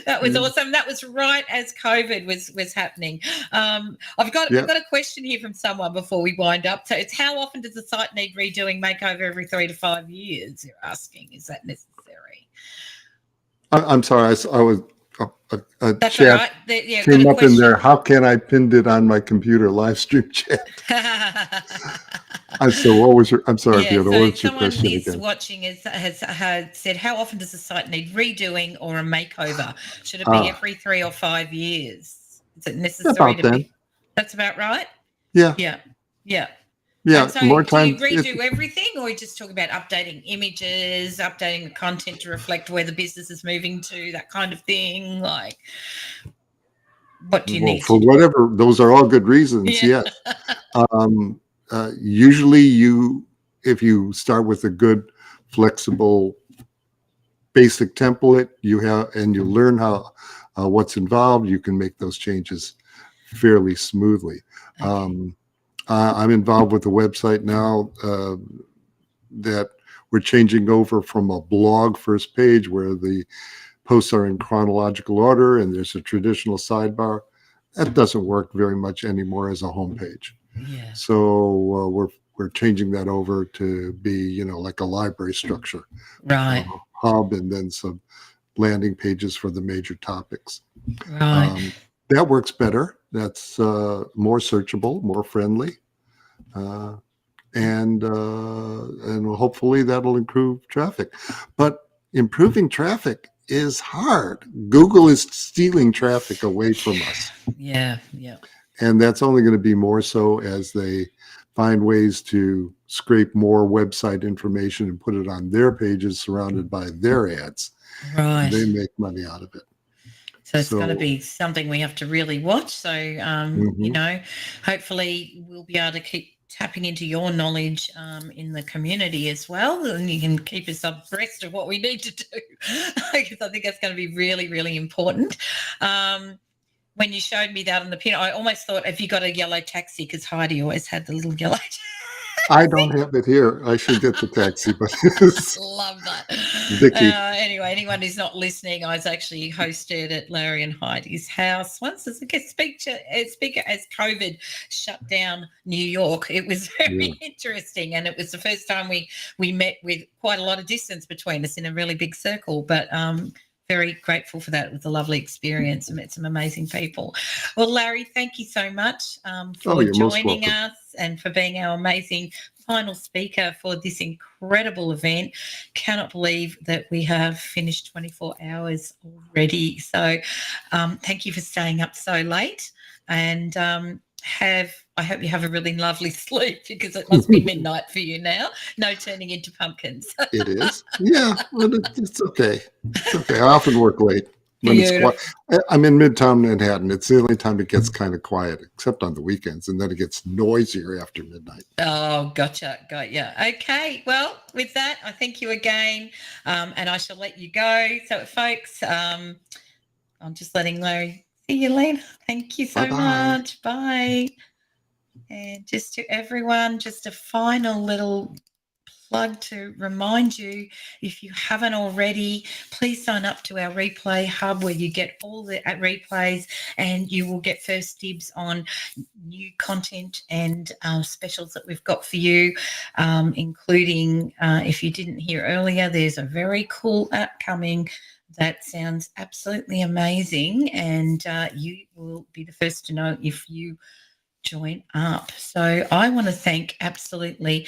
That was awesome. That was right as COVID was happening. I've got a question here from someone before we wind up. So it's, how often does the site need redoing, makeover every 3 to 5 years? You're asking, is that necessary? I'm sorry. I was a That's chat all right. Yeah, got came a up in there. question. How can I pinned it on my computer live stream chat? I said, what was your? I'm sorry, Yeah, Fiona. so What was your someone question is again? watching has said, how often does the site need redoing or a makeover? Should it be Ah, every 3 or 5 years? Is it necessary about to then. be? That's about right. Yeah, Yeah, yeah. yeah. And so, More do you time. redo everything, or you just talk about updating images, updating the content to reflect where the business is moving to, that kind of thing? Like, what do you Well, need for to do? whatever, those are all good reasons. Yeah. Yes. Usually, if you start with a good, flexible, basic template, and you learn how what's involved, you can make those changes fairly smoothly. Okay. I'm involved with the website now that we're changing over from a blog first page where the posts are in chronological order and there's a traditional sidebar. That doesn't work very much anymore as a homepage. Yeah. So we're changing that over to be like a library structure, Right. hub, and then some landing pages for the major topics. Right. That works better. That's more searchable, more friendly, and hopefully that'll improve traffic. But improving traffic is hard. Google is stealing traffic away from us, Yeah. Yeah. and that's only going to be more so as they find ways to scrape more website information and put it on their pages surrounded by their ads. Right. They make money out of it. So it's going to be something we have to really watch. So, hopefully we'll be able to keep tapping into your knowledge in the community as well. And you can keep us abreast of what we need to do, because I think that's going to be really, really important. When you showed me that on the pin, I almost thought, have you got a yellow taxi? Because Heidi always had the little yellow taxi. I don't have it here. I should get the taxi, but Love that. Vicky. Anyway, anyone who's not listening, I was actually hosted at Larry and Heidi's house once as a guest speaker as COVID shut down New York. It was very interesting, and it was the first time we met with quite a lot of distance between us in a really big circle, but very grateful for that. It was a lovely experience. I met some amazing people. Well, Larry, thank you so much for joining us and for being our amazing final speaker for this incredible event. Cannot believe that we have finished 24 hours already. So thank you for staying up so late, and I hope you have a really lovely sleep, because it must be midnight for you now. No turning into pumpkins. It is. Yeah, but it's okay. It's okay. I often work late. When it's quiet. I'm in Midtown Manhattan. It's the only time it gets kind of quiet, except on the weekends, and then it gets noisier after midnight. Oh, gotcha. Got you. Okay. Well, with that, I thank you again, and I shall let you go. So, folks, I'm just letting Larry see you later. Thank you so much. Bye. And just to everyone, just a final little plug to remind you, if you haven't already, please sign up to our replay hub, where you get all the replays, and you will get first dibs on new content and specials that we've got for you, including, if you didn't hear earlier, there's a very cool app coming that sounds absolutely amazing, and you will be the first to know if you join up. So I want to thank absolutely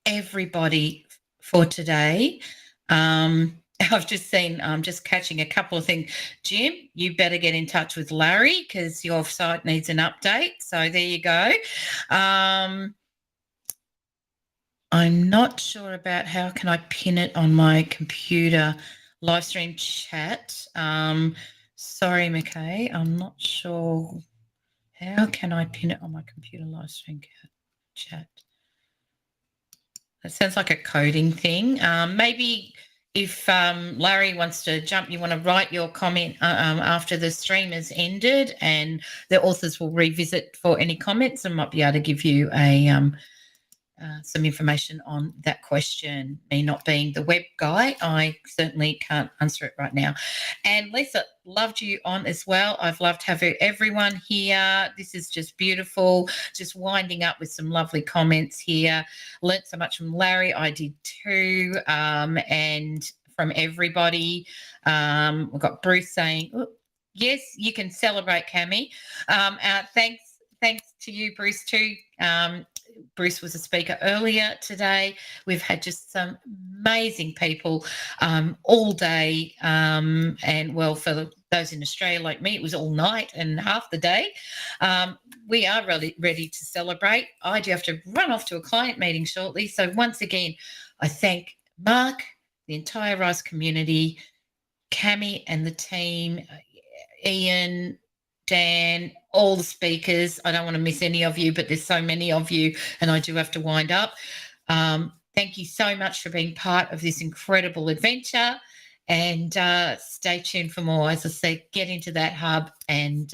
everybody for today. I've just seen, I'm just catching a couple of things. Jim, you better get in touch with Larry, because your site needs an update. So there you go. I'm not sure about how can I pin it on my computer live stream chat. Sorry, McKay, I'm not sure. How can I pin it on my computer live stream chat? That sounds like a coding thing. Maybe if Larry wants to jump, you want to write your comment after the stream has ended, and the authors will revisit for any comments and might be able to give you some information on that question. Me not being the web guy, I certainly can't answer it right now. And Lisa, loved you on as well. I've loved having everyone here. This is just beautiful. Just winding up with some lovely comments here. Learned so much from Larry. I did too. And from everybody. We've got Bruce saying, "Oh, yes, you can celebrate, Cami." Thanks to you, Bruce, too. Bruce was a speaker earlier today. We've had just some amazing people all day. And, well, for those in Australia like me, it was all night and half the day. We are really ready to celebrate. I do have to run off to a client meeting shortly. So once again, I thank Mark, the entire RISE community, Cami and the team, Ian, Dan, all the speakers. I don't want to miss any of you, but there's so many of you, and I do have to wind up. Thank you so much for being part of this incredible adventure, and stay tuned for more. As I said, get into that hub, and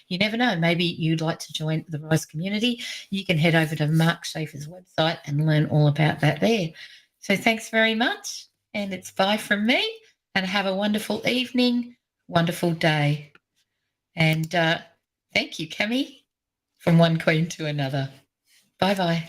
you never know, maybe you'd like to join the RISE community. You can head over to Mark Schaefer's website and learn all about that there. So thanks very much, and it's bye from me, and have a wonderful evening, wonderful day. And thank you, Cami, from one queen to another. Bye-bye.